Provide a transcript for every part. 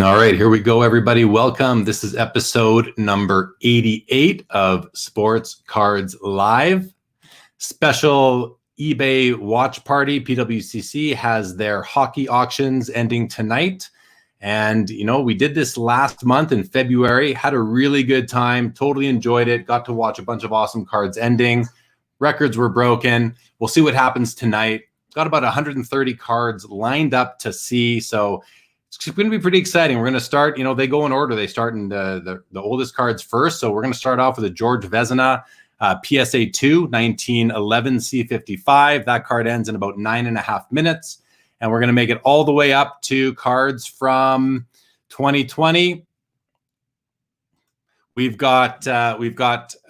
All right, here we go, everybody. Welcome. This is episode number 88 of Sports Cards Live. Special eBay watch party. PWCC has their hockey auctions ending tonight. And, we did this last month in February, had a really good time, totally enjoyed it, got to watch a bunch of awesome cards ending. Records were broken. We'll see what happens tonight. Got about 130 cards lined up to see. So it's going to be pretty exciting. We're going to start, they go in order. They start in the oldest cards first. So we're going to start off with a George Vezina PSA 2, 1911 C55. That card ends in about 9.5 minutes. And we're going to make it all the way up to cards from 2020. We've got a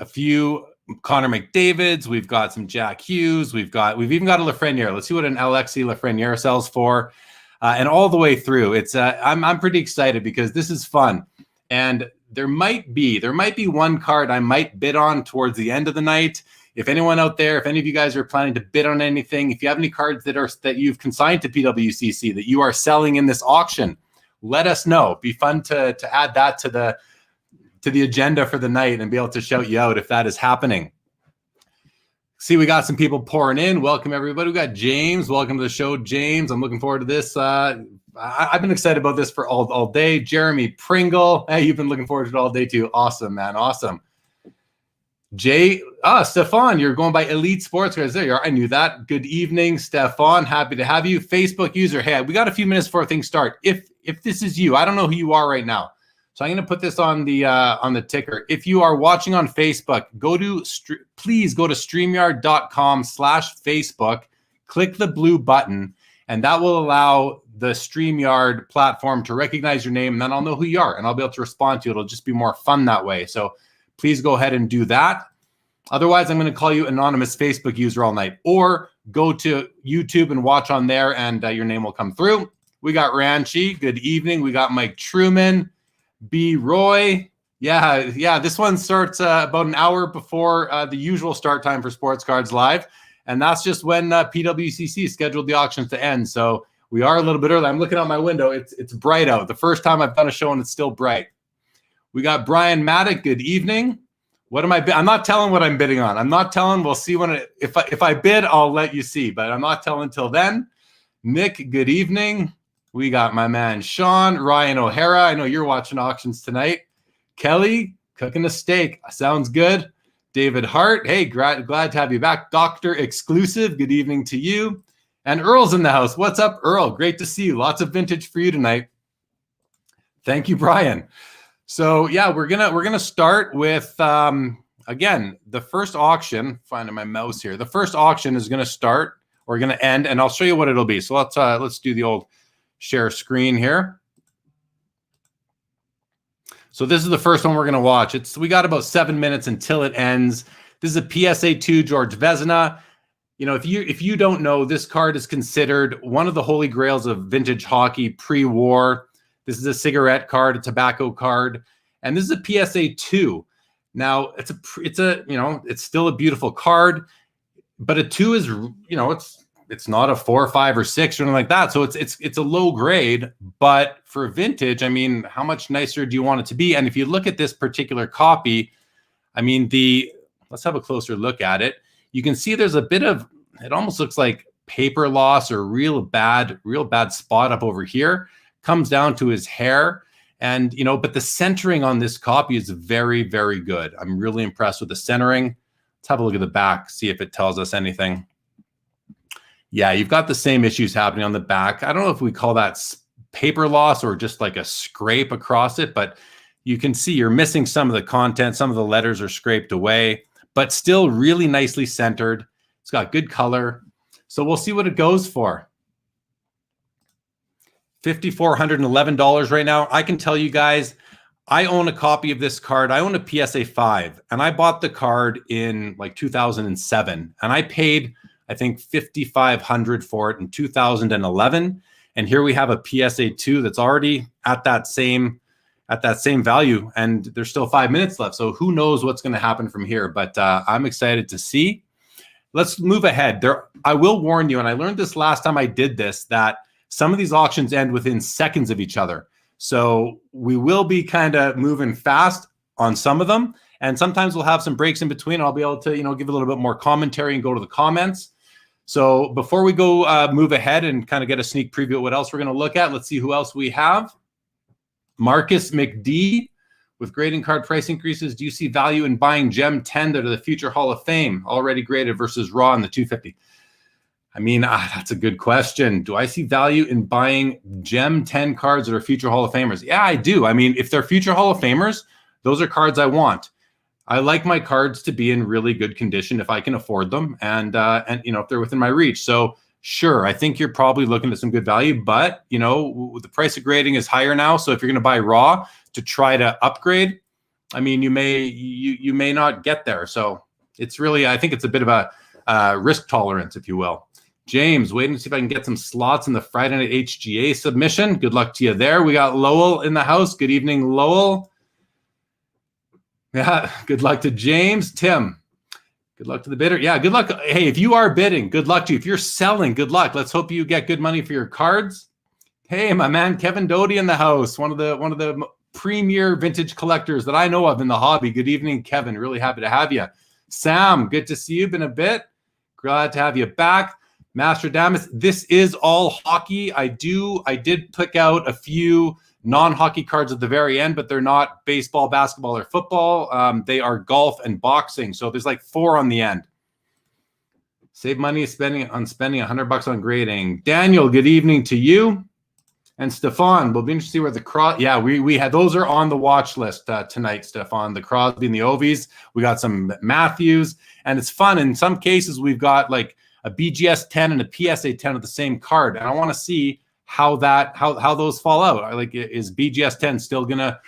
few Connor McDavids. We've got some Jack Hughes. We've even got a Lafreniere. Let's see what an Alexis Lafreniere sells for. And all the way through, it's I'm pretty excited because this is fun, and there might be one card I might bid on towards the end of the night. If anyone out there, if any of you guys are planning to bid on anything, if you have any cards that you've consigned to PWCC that you are selling in this auction, let us know. It'd be fun to add that to the agenda for the night and be able to shout you out if that is happening. See, we got some people pouring in. Welcome, everybody. We got James. Welcome to the show, James. I'm looking forward to this. I've been excited about this for all day. Jeremy Pringle. Hey, you've been looking forward to it all day, too. Awesome, man. Awesome. Stefan, you're going by Elite Sports Cards. There you are. I knew that. Good evening, Stefan. Happy to have you. Facebook user. Hey, we got a few minutes before things start. If this is you, I don't know who you are right now. So I'm going to put this on the ticker. If you are watching on Facebook, please go to StreamYard.com/Facebook, click the blue button, and that will allow the StreamYard platform to recognize your name, and then I'll know who you are, and I'll be able to respond to you. It'll just be more fun that way. So please go ahead and do that. Otherwise, I'm going to call you anonymous Facebook user all night, or go to YouTube and watch on there, and your name will come through. We got Ranchi. Good evening. We got Mike Truman. B. Roy. Yeah. This one starts about an hour before the usual start time for Sports Cards Live. And that's just when PWCC scheduled the auctions to end. So we are a little bit early. I'm looking out my window. It's bright out. The first time I've done a show and it's still bright. We got Brian Maddock. Good evening. What am I I'm not telling what I'm bidding on. I'm not telling. We'll see if I bid, I'll let you see. But I'm not telling until then. Nick, good evening. We got my man, Sean, Ryan O'Hara. I know you're watching auctions tonight. Kelly, cooking a steak. Sounds good. David Hart. Hey, glad to have you back. Dr. Exclusive, good evening to you. And Earl's in the house. What's up, Earl? Great to see you. Lots of vintage for you tonight. Thank you, Brian. So, yeah, we're gonna start with, again, the first auction. Finding my mouse here. The first auction is going to start or going to end, and I'll show you what it'll be. So let's do the old share screen here. So this is the first one we're going to watch. We got about 7 minutes until it ends. This is a PSA 2 George Vezina. If you don't know, this card is considered one of the holy grails of vintage hockey pre-war. This is a cigarette card, a tobacco card, and this is a PSA 2. Now it's still a beautiful card, but a 2 is it's not a 4 or 5 or 6 or anything like that. So it's a low grade, but for vintage, I mean, how much nicer do you want it to be? And if you look at this particular copy, I mean, let's have a closer look at it. You can see there's a bit of, it almost looks like paper loss or real bad spot up over here. Comes down to his hair. And, but the centering on this copy is very, very good. I'm really impressed with the centering. Let's have a look at the back, see if it tells us anything. Yeah, you've got the same issues happening on the back. I don't know if we call that paper loss or just like a scrape across it, but you can see you're missing some of the content. Some of the letters are scraped away, but still really nicely centered. It's got good color. So we'll see what it goes for. $5,411 right now. I can tell you guys, I own a copy of this card. I own a PSA 5, and I bought the card in like 2007, and I paid, I think, $5,500 for it in 2011. And here we have a PSA 2 that's already at that same value, and there's still 5 minutes left. So who knows what's going to happen from here? But I'm excited to see. Let's move ahead. I will warn you, and I learned this last time I did this, that some of these auctions end within seconds of each other. So we will be kind of moving fast on some of them. And sometimes we'll have some breaks in between. I'll be able to, give a little bit more commentary and go to the comments. So before we go move ahead and kind of get a sneak preview of what else we're going to look at, let's see who else we have. Marcus McD with grading card price increases. Do you see value in buying Gem 10 that are the future Hall of Fame already graded versus raw in the 250? I mean, that's a good question. Do I see value in buying Gem 10 cards that are future Hall of Famers? Yeah, I do. I mean, if they're future Hall of Famers, those are cards I want. I like my cards to be in really good condition if I can afford them, and if they're within my reach. So sure, I think you're probably looking at some good value, but the price of grading is higher now. So if you're going to buy raw to try to upgrade, I mean, you may not get there. So it's really, I think it's a bit of a risk tolerance, if you will. James, waiting to see if I can get some slots in the Friday Night HGA submission. Good luck to you there. We got Lowell in the house. Good evening, Lowell. Yeah, good luck to James. Tim, good luck to the bidder. Yeah, good luck. Hey, if you are bidding, good luck to you. If you're selling, good luck. Let's hope you get good money for your cards. Hey, my man Kevin Doty in the house, one of the premier vintage collectors that I know of in the hobby. Good evening, Kevin. Really happy to have you. Sam, good to see you. Been a bit. Glad to have you back. Master Damas, this is all hockey. I did pick out a few non-hockey cards at the very end, but they're not baseball, basketball, or football. They are golf and boxing. So there's like 4 on the end. Save money spending $100 on grading. Daniel, good evening to you. And Stefan, we'll be interested to see where the cross. Yeah, we had those are on the watch list tonight, Stefan. The Crosby and the Ovies. We got some Matthews, and it's fun. In some cases, we've got like a BGS 10 and a PSA 10 of the same card, and I want to see how those fall out. Like, is BGS 10 still gonna,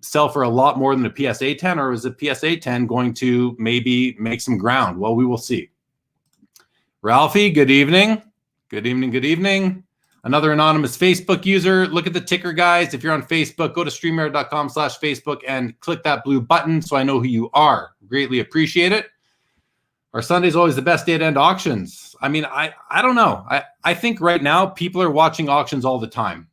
sell for a lot more than a PSA 10, or is a PSA 10 going to maybe make some ground? Well, we will see. Ralphie, good evening. Good evening. Good evening. Another anonymous Facebook user. Look at the ticker, guys. If you're on Facebook, go to streamyard.com/Facebook and click that blue button so I know who you are. Greatly appreciate it. Our Sunday's always the best day to end auctions. I mean, I don't know. I think right now people are watching auctions all the time.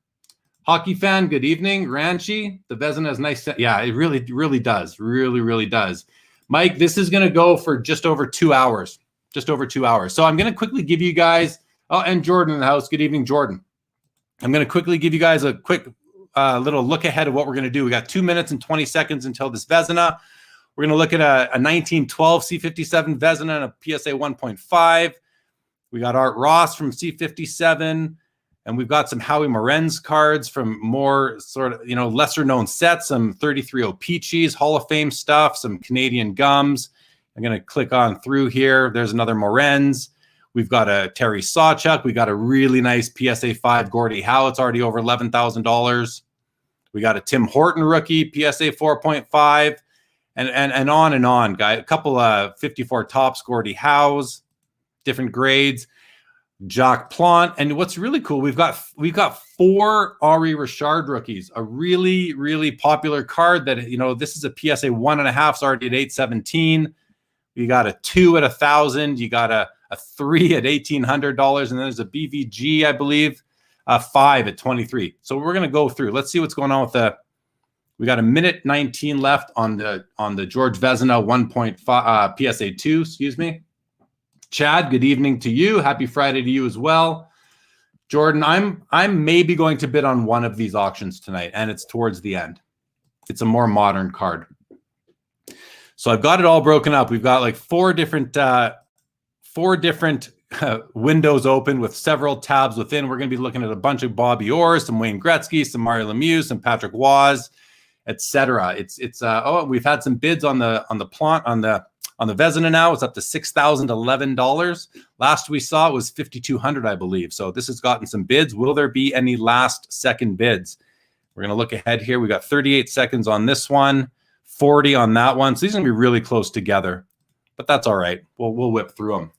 Hockey fan, good evening. Ranchi, the Vezina is nice. Yeah, it really does. Really does. Mike, this is going to go for just over 2 hours. Just over 2 hours. So I'm going to quickly give you guys, and Jordan in the house. Good evening, Jordan. I'm going to quickly give you guys a quick little look ahead of what we're going to do. We got 2 minutes and 20 seconds until this Vezina. We're going to look at a 1912 C57 Vezina and a PSA 1.5. We got Art Ross from C57, and we've got some Howie Morenz cards from more sort of, lesser known sets, some 33 Peaches, Hall of Fame stuff, some Canadian gums. I'm going to click on through here. There's another Morenz. We've got a Terry Sawchuk. We got a really nice PSA 5 Gordie Howe. It's already over $11,000. We got a Tim Horton rookie, PSA 4.5. And on, guy. A couple of 54 tops, Gordie Howes, different grades, Jacques Plante. And what's really cool, we've got 4 Henri Richard rookies, a really popular card that, this is a PSA 1.5, already at 817. You got a 2 at 1,000. You got a 3 at $1,800. And then there's a BVG, I believe, a 5 at 23. So we're going to go through. Let's see what's going on with we got a minute 19 left on the George Vezina 1.5 PSA 2, excuse me. Chad, good evening to you. Happy Friday to you as well. Jordan, I'm maybe going to bid on one of these auctions tonight, and it's towards the end. It's a more modern card. So I've got it all broken up. We've got like 4 different windows open with several tabs within. We're going to be looking at a bunch of Bobby Orr, some Wayne Gretzky, some Mario Lemieux, some Patrick Waz, etc. We've had some bids on the Vezina now. It's up to $6,011. Last we saw it was $5,200, I believe. So this has gotten some bids. Will there be any last second bids? We're going to look ahead here. We got 38 seconds on this one, 40 on that one. So these are going to be really close together, but that's all right. We'll whip through them.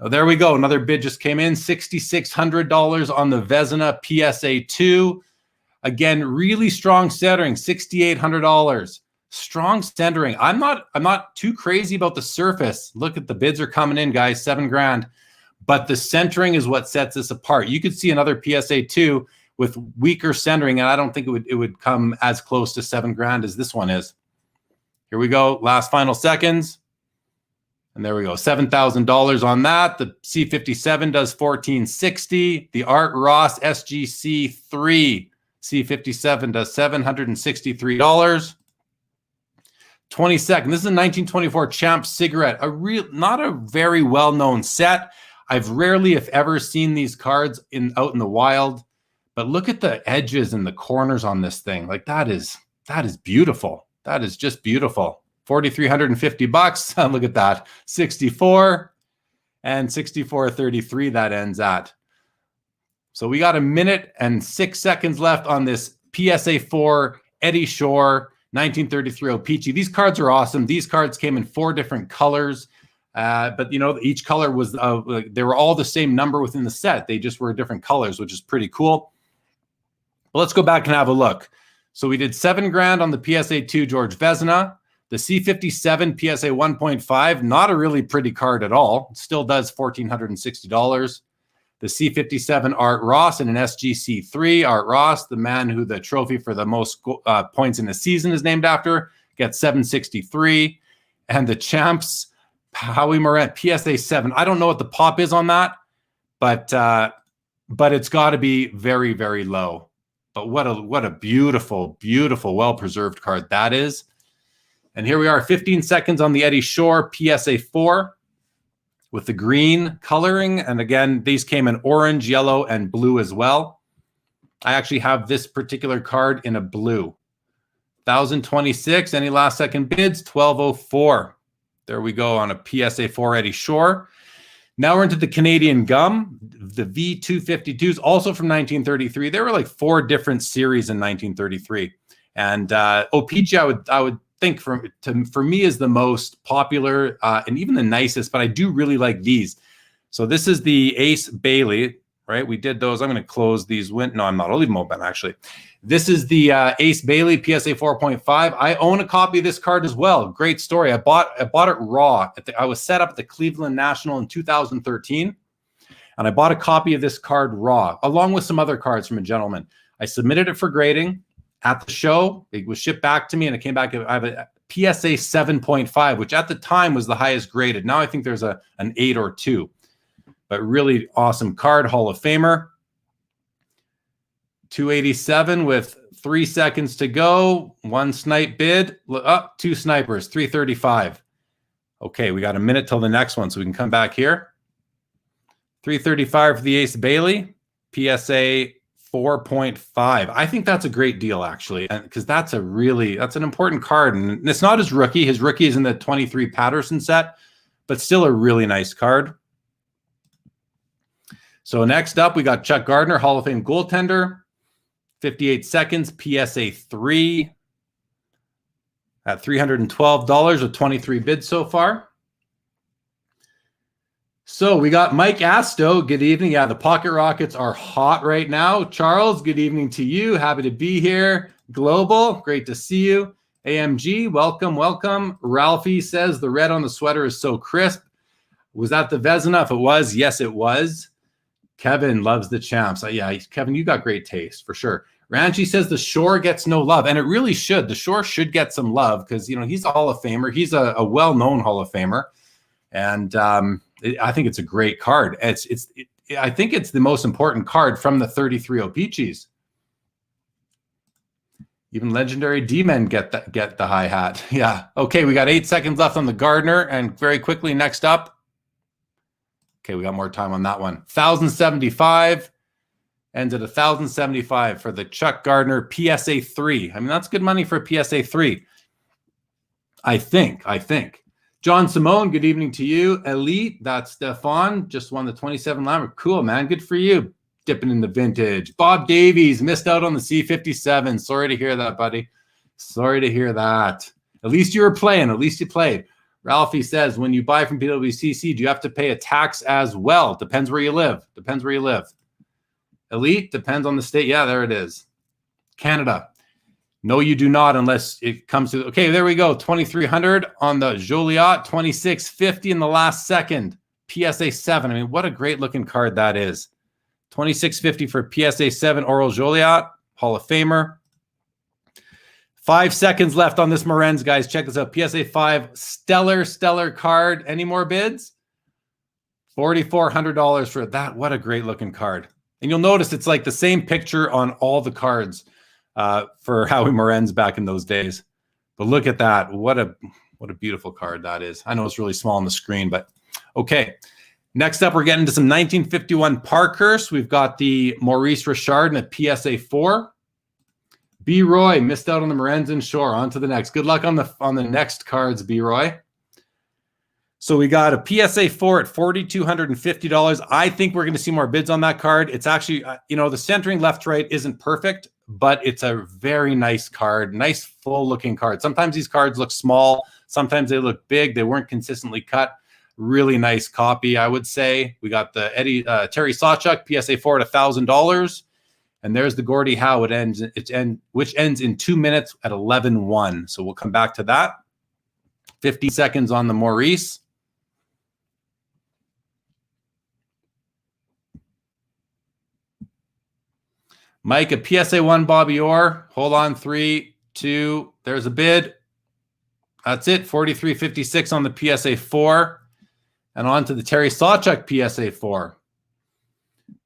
Oh, there we go. Another bid just came in, $6,600 on the Vezina PSA 2. Again, really strong centering, $6,800. Strong centering. I'm not too crazy about the surface. Look at the bids are coming in, guys, $7,000. But the centering is what sets this apart. You could see another PSA 2 with weaker centering, and I don't think it would come as close to $7,000 as this one is. Here we go. Last final seconds. And there we go. $7,000 on that. The C57 does $1,460. The Art Ross SGC 3 C57 does $763. 22nd. This is a 1924 Champ cigarette. Not a very well-known set. I've rarely, if ever, seen these cards out in the wild. But look at the edges and the corners on this thing. Like that is beautiful. That is just beautiful. $4,350. Look at that. 64 and 64.33 that ends at. So we got 1 minute and 6 seconds left on this PSA 4 Eddie Shore 1933 O-Pee-Chee. These cards are awesome. These cards came in 4 different colors. But you know, each color was they were all the same number within the set. They just were different colors, which is pretty cool. But let's go back and have a look. So we did $7,000 on the PSA 2 George Vezina. The C57 PSA 1.5, not a really pretty card at all. It still does $1,460. The C57 Art Ross and an SGC 3. Art Ross, the man who the trophy for the most points in a season is named after, gets $763. And the Champs Howie Morant PSA 7. I don't know what the pop is on that, but it's got to be very, very low. But what a beautiful, beautiful, well-preserved card that is. And here we are, 15 seconds on the Eddie Shore PSA 4 with the green coloring. And again, these came in orange, yellow, and blue as well. I actually have this particular card in a blue. 1,026. Any last second bids? 1,204. There we go on a PSA 4 Eddie Shore. Now we're into the Canadian Gum, the V252s, also from 1933. There were like 4 different series in 1933. And O-Pee-Chee, I would think for me is the most popular and even the nicest, but I do really like these. So this is the Ace Bailey, right? We did those. I'm going to close these. No, I'm not. I'll leave them open, actually. This is the Ace Bailey PSA 4.5. I own a copy of this card as well. Great story. I bought it raw. I was set up at the Cleveland National in 2013, and I bought a copy of this card raw, along with some other cards from a gentleman. I submitted it for grading. At the show, it was shipped back to me, and it came back. I have a PSA 7.5, which at the time was the highest graded. Now I think there's an 8 or 2. But really awesome card, Hall of Famer. 287 with 3 seconds to go. 1 snipe bid. 2 snipers, 335. Okay, we got a minute till the next one, so we can come back here. 335 for the Ace Bailey, PSA 4.5. I think that's a great deal, actually, because that's an important card. And it's not his rookie. His rookie is in the 23 Patterson set, but still a really nice card. So next up, we got Chuck Gardner, Hall of Fame goaltender. 58 seconds, PSA 3 at $312 with 23 bids so far. So we got Mike Asto. Good evening. Yeah, the Pocket Rockets are hot right now. Charles, good evening to you. Happy to be here. Global, great to see you. AMG, welcome, welcome. Ralphie says the red on the sweater is so crisp. Was that the Vezina? If it was, yes, it was. Kevin loves the Champs. Yeah, Kevin, you got great taste for sure. Ranchi says the Shore gets no love, and it really should. The Shore should get some love because, you know, he's a Hall of Famer. He's a well-known Hall of Famer, and I think it's a great card. I think it's the most important card from the 33 O-Pee-Chees. Even legendary D-men get the high hat. Yeah. Okay, we got 8 seconds left on the Gardner, and very quickly next up. Okay, we got more time on that one. 1,075 ends at 1,075 for the Chuck Gardner PSA 3. I mean, that's good money for a PSA 3. I think. John Simone, good evening to you. Elite, that's Stefan, just won the 27 Lambert. Cool, man. Good for you. Dipping in the vintage. Bob Davies missed out on the C57. Sorry to hear that, buddy. Sorry to hear that. At least you were playing. At least you played. Ralphie says, when you buy from PWCC, do you have to pay a tax as well? Depends where you live. Depends where you live. Elite, depends on the state. Yeah, there it is. Canada. No, you do not unless it comes to... Okay, there we go. 2,300 on the Joliet. 2,650 in the last second. PSA 7. I mean, what a great looking card that is. $26.50 for PSA 7 Oral Joliot, Hall of Famer. 5 seconds left on this Morenz, guys. Check this out. PSA 5, stellar card. Any more bids? $4,400 for that. What a great looking card. And you'll notice it's like the same picture on all the cards for Howie Morenz back in those days. But look at that. What a beautiful card that is. I know it's really small on the screen, but okay. Next up, we're getting to some 1951 Parkhurst. We've got the Maurice Richard and a PSA 4. B. Roy missed out on the Morenz and Shore. On to the next. Good luck on the next cards, B. Roy. So we got a PSA 4 at $4,250. I think we're going to see more bids on that card. It's actually, the centering left-right isn't perfect, but it's a very nice card. Nice, full-looking card. Sometimes these cards look small. Sometimes they look big. They weren't consistently cut. Really nice copy, I would say. We got the Terry Sawchuk PSA 4 at $1,000. And there's the Gordie Howe, which ends in 2 minutes at 11:01. So we'll come back to that. 50 seconds on the Maurice. Mike, a PSA 1 Bobby Orr. Hold on, 3, 2. There's a bid. That's it. $43.56 on the PSA 4. And on to the Terry Sawchuk PSA 4.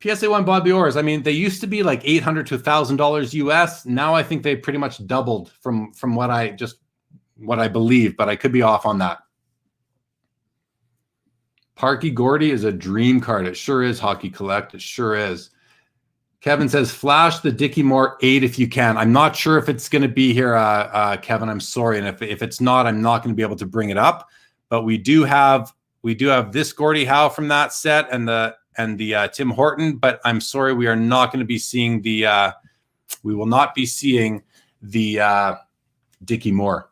PSA 1 Bobby Orrs, I mean, they used to be like $800 to $1,000 US. Now I think they pretty much doubled from what I believe, but I could be off on that. Parky Gordie is a dream card. It sure is, Hockey Collect. It sure is. Kevin says, flash the Dickie Moore 8 if you can. I'm not sure if it's going to be here, Kevin. I'm sorry. And if it's not, I'm not going to be able to bring it up. But we do have this Gordie Howe from that set and the Tim Horton, but I'm sorry, we are not going to be seeing we will not be seeing the Dickie Moore.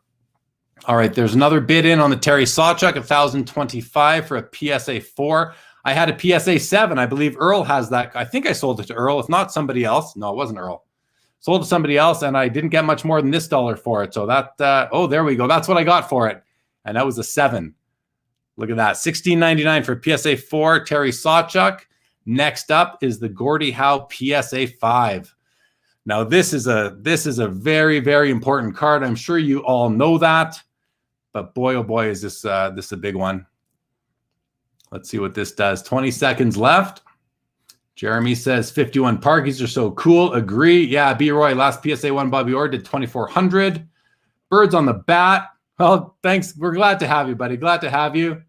All right, there's another bid in on the Terry Sawchuk, $1,025 for a PSA 4. I had a PSA 7. I believe Earl has that. I think I sold it to Earl, if not somebody else. No, it wasn't Earl. Sold to somebody else, and I didn't get much more than this dollar for it. So that, there we go. That's what I got for it, and that was a 7. Look at that, $16.99 for PSA 4, Terry Sawchuk. Next up is the Gordie Howe PSA 5. Now this is a very, very important card. I'm sure you all know that, but boy, oh boy, is this a big one. Let's see what this does. 20 seconds left. Jeremy says 51 Parkies are so cool. Agree. Yeah, B. Roy, last PSA 1 Bobby Orr did 2,400. Birds on the bat. Well, thanks. We're glad to have you, buddy. Glad to have you.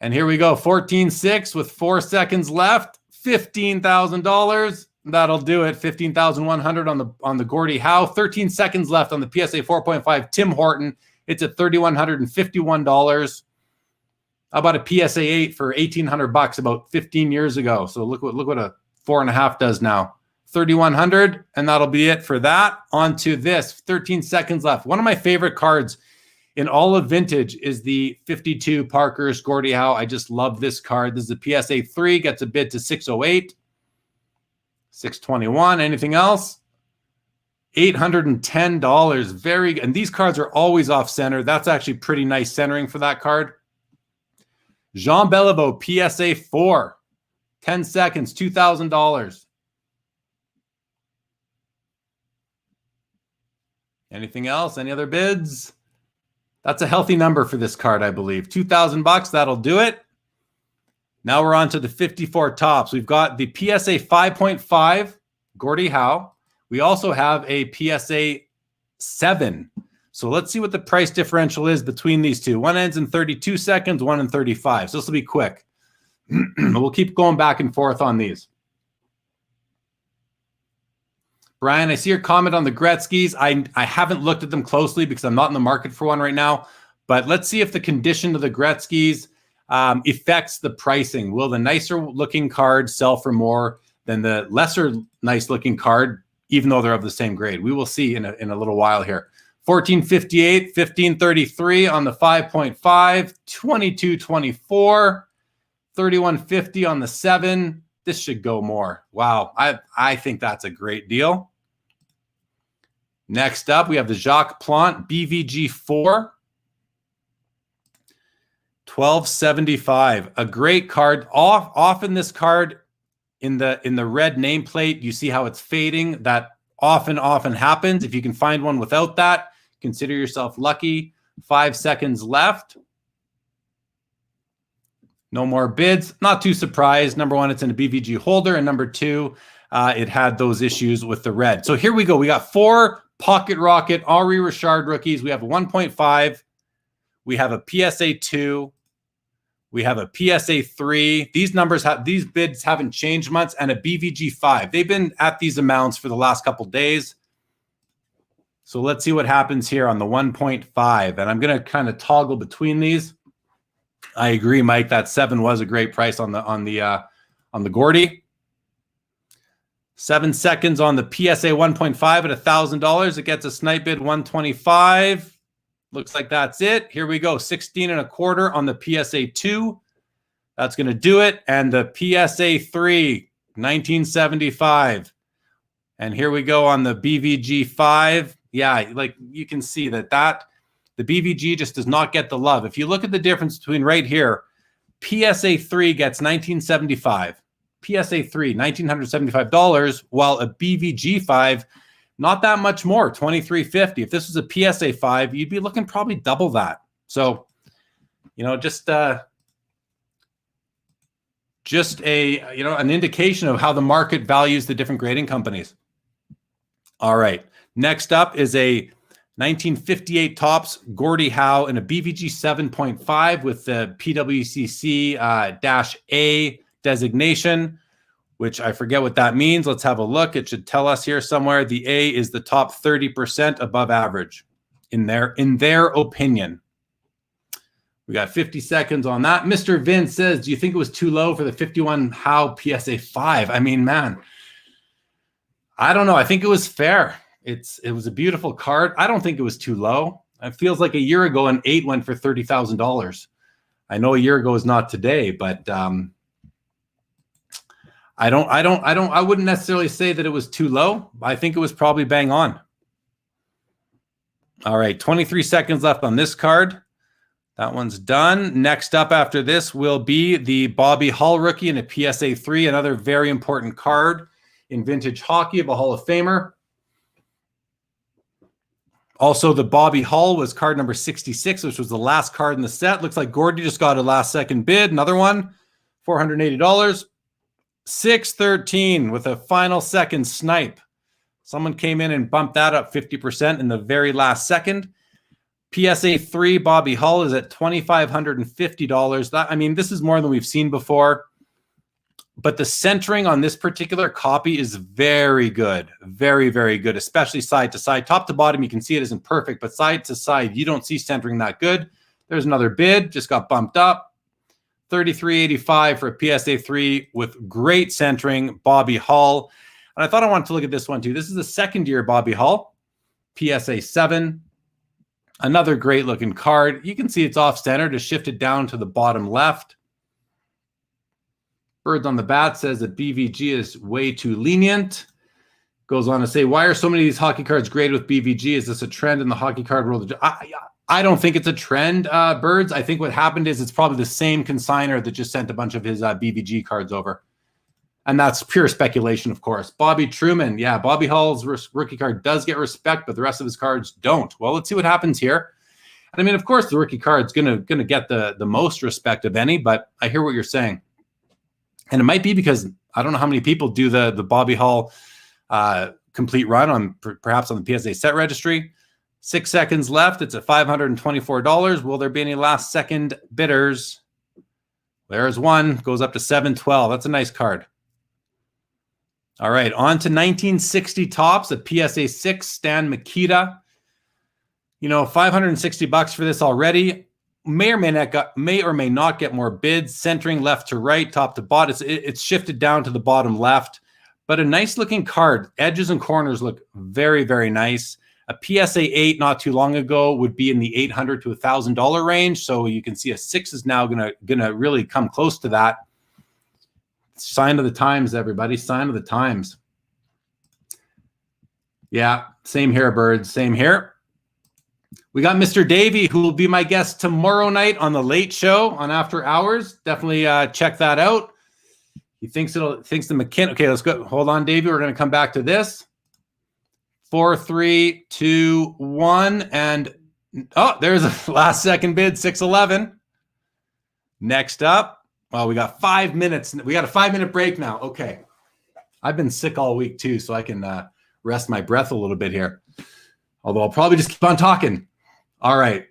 And here we go. 14.6 with 4 seconds left. $15,000. That'll do it. 15,100 on the Gordie Howe. 13 seconds left on the PSA 4.5 Tim Horton. It's at $3,151. How about a PSA 8 for $1,800 about 15 years ago? So look what a 4.5 does now. 3,100, and that'll be it for that. On to this. 13 seconds left. One of my favorite cards in all of vintage is the 52 Parkhurst Gordie Howe. I just love this card. This is a PSA 3. Gets a bid to 608. 621. Anything else? $810. Very good. And these cards are always off center. That's actually pretty nice centering for that card. Jean Beliveau, PSA 4. 10 seconds, $2,000. Anything else? Any other bids? That's a healthy number for this card, I believe. $2,000, that'll do it. Now we're on to the 54 tops. We've got the PSA 5.5 Gordie Howe. We also have a PSA 7. So let's see what the price differential is between these two. One ends in 32 seconds, one in 35. So this will be quick. We'll keep going back and forth on these. Brian, I see your comment on the Gretzkys. I haven't looked at them closely because I'm not in the market for one right now. But let's see if the condition of the Gretzkys affects the pricing. Will the nicer looking card sell for more than the lesser nice looking card, even though they're of the same grade? We will see in a little while here. 1458, 1533 on the 5.5, 2224, 3150 on the 7. This should go more. Wow, I think that's a great deal. Next up, we have the Jacques Plante BVG 4. 1275. A great card. Often this card in the red nameplate, you see how it's fading. That often happens. If you can find one without that, consider yourself lucky. 5 seconds left. No more bids. Not too surprised. Number one, it's in a BVG holder. And number two, it had those issues with the red. So here we go. We got 4 Pocket Rocket Henri Richard rookies. We have a 1.5. We have a PSA 2. We have a PSA 3. These bids haven't changed much, and a BVG 5. They've been at these amounts for the last couple days. So let's see what happens here on the 1.5. And I'm going to kind of toggle between these. I agree, Mike. That 7 was a great price on the Gordie. 7 seconds on the PSA 1.5 at $1,000. It gets a snipe bid 125. Looks like that's it. Here we go. 16 1/4 on the PSA 2. That's going to do it. And the PSA 3, 1975. And here we go on the BVG 5. Yeah, like you can see that the BVG just does not get the love. If you look at the difference between right here, PSA 3 gets $1975. PSA 3, $1,975, while a BVG 5, not that much more, $2,350. If this was a PSA 5, you'd be looking probably double that. So, you know, just an indication of how the market values the different grading companies. All right. Next up is a 1958 Topps Gordie Howe in a BVG 7.5 with the PWCC -A designation, which I forget what that means. Let's have a look. It should tell us here somewhere. The A is the top 30% above average in their opinion. We got 50 seconds on that. Mr. Vince says, do you think it was too low for the 51 Howe PSA 5? I mean, man, I don't know. I think it was fair. It was a beautiful card. I don't think it was too low. It feels like a year ago an 8 went for $30,000. I know a year ago is not today, but I wouldn't necessarily say that it was too low. I think it was probably bang on. All right, 23 seconds left on this card. That one's done. Next up after this will be the Bobby Hull rookie in a PSA 3, another very important card in vintage hockey of a Hall of Famer. Also, the Bobby Hull was card number 66, which was the last card in the set. Looks like Gordie just got a last-second bid. Another one, $480. 613 with a final second snipe. Someone came in and bumped that up 50% in the very last second. PSA 3 Bobby Hull is at $2,550. This is more than we've seen before. But the centering on this particular copy is very good. Very, very good, especially side to side. Top to bottom, you can see it isn't perfect, but side to side, you don't see centering that good. There's another bid, just got bumped up. $33.85 for a PSA 3 with great centering, Bobby Hull. And I thought I wanted to look at this one too. This is the second year Bobby Hull, PSA 7. Another great looking card. You can see it's off center to shift it down to the bottom left. Birds on the Bat says that BVG is way too lenient. Goes on to say, why are so many of these hockey cards graded with BVG? Is this a trend in the hockey card world? I don't think it's a trend, Birds. I think what happened is it's probably the same consigner that just sent a bunch of his BVG cards over. And that's pure speculation, of course. Bobby Truman. Yeah, Bobby Hull's rookie card does get respect, but the rest of his cards don't. Well, let's see what happens here. And of course, the rookie card's gonna get the most respect of any, but I hear what you're saying. And it might be because I don't know how many people do the Bobby Hull complete run on perhaps on the PSA set registry. 6 seconds left. It's at $524. Will there be any last second bidders? There's one. Goes up to $712. That's a nice card. All right, on to 1960 Topps, a PSA 6 Stan Mikita. $560 for this already. May or may not get more bids. Centering left to right, top to bottom. It's shifted down to the bottom left, but a nice looking card. Edges and corners look very, very nice. A PSA 8 not too long ago would be in the $800 to $1,000 range. So you can see a 6 is now gonna really come close to that. Sign of the times, everybody. Sign of the times. Yeah, same here, Birds. Same here. We got Mr. Davey, who will be my guest tomorrow night on the Late Show on After Hours. Definitely check that out. He thinks the McKinnon. Okay, let's go. Hold on, Davey. We're going to come back to this. 4, 3, 2, 1. And oh, there's a last second bid, 6-11. Next up. Well, we got 5 minutes. We got a 5-minute break now. Okay. I've been sick all week too, so I can rest my breath a little bit here. Although I'll probably just keep on talking. All right.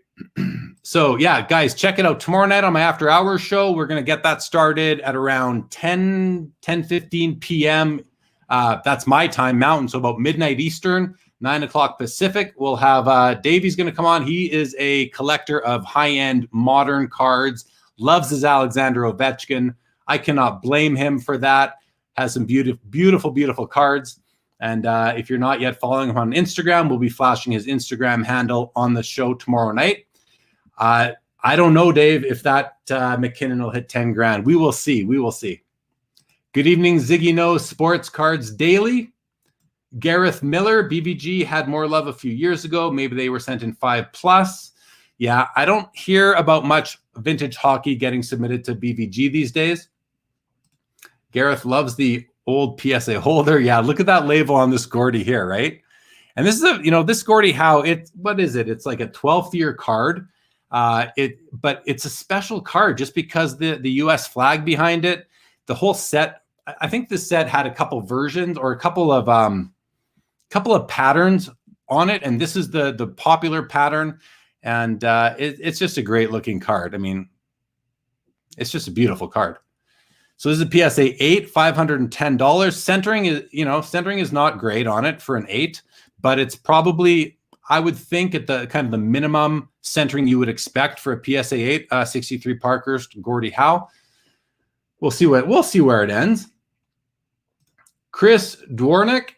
So yeah, guys, check it out. Tomorrow night on my after hours show, we're going to get that started at around 10:15 p.m. That's my time, Mountain. So about midnight Eastern, 9 o'clock Pacific. We'll have Davey's going to come on. He is a collector of high-end modern cards. Loves his Alexander Ovechkin. I cannot blame him for that. Has some beautiful cards. And if you're not yet following him on Instagram, we'll be flashing his Instagram handle on the show tomorrow night. I don't know, Dave, if that McKinnon will hit 10 grand. We will see. We will see. Good evening, Ziggy Knows Sports Cards Daily. Gareth Miller, BVG had more love a few years ago. Maybe they were sent in 5+. Yeah, I don't hear about much vintage hockey getting submitted to BVG these days. Gareth loves the old PSA holder. Yeah, look at that label on this Gordie here, right? And this is this Gordie Howe. What is it? It's like a 12th year card. But it's a special card just because the US flag behind it. The whole set. I think this set had a couple versions or a couple of patterns on it, and this is the popular pattern. And it's just a great looking card. I mean, it's just a beautiful card. So this is a PSA 8, $510. Centering is not great on it for an 8, but it's probably, I would think, at the kind of the minimum centering you would expect for a PSA 8, 63 Parkhurst Gordie Howe. We'll see where it ends. Chris Dwornik,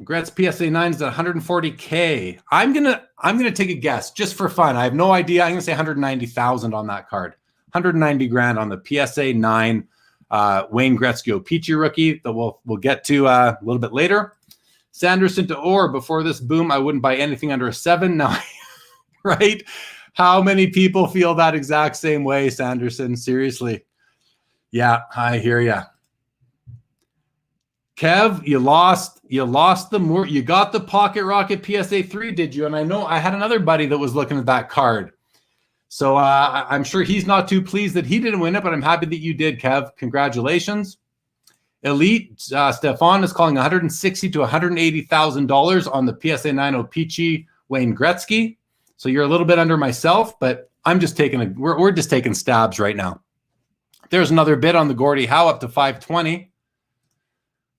Gretzky PSA 9 is at $140K. I'm gonna take a guess just for fun. I have no idea. I'm gonna say 190,000 on that card. 190 grand on the PSA 9 Wayne Gretzky Peachy rookie that we'll get to a little bit later. Sanderson to Orr, before this boom, I wouldn't buy anything under a 7. Now, right? How many people feel that exact same way, Sanderson? Seriously. Yeah, I hear you. Kev, you lost the you got the Pocket Rocket PSA 3, did you? And I know I had another buddy that was looking at that card. So I'm sure he's not too pleased that he didn't win it, but I'm happy that you did, Kev. Congratulations. Elite, Stefan is calling $160,000 to $180,000 on the PSA 9 Peachy Wayne Gretzky. So you're a little bit under myself, but I'm just we're just taking stabs right now. There's another bid on the Gordie Howe up to $520.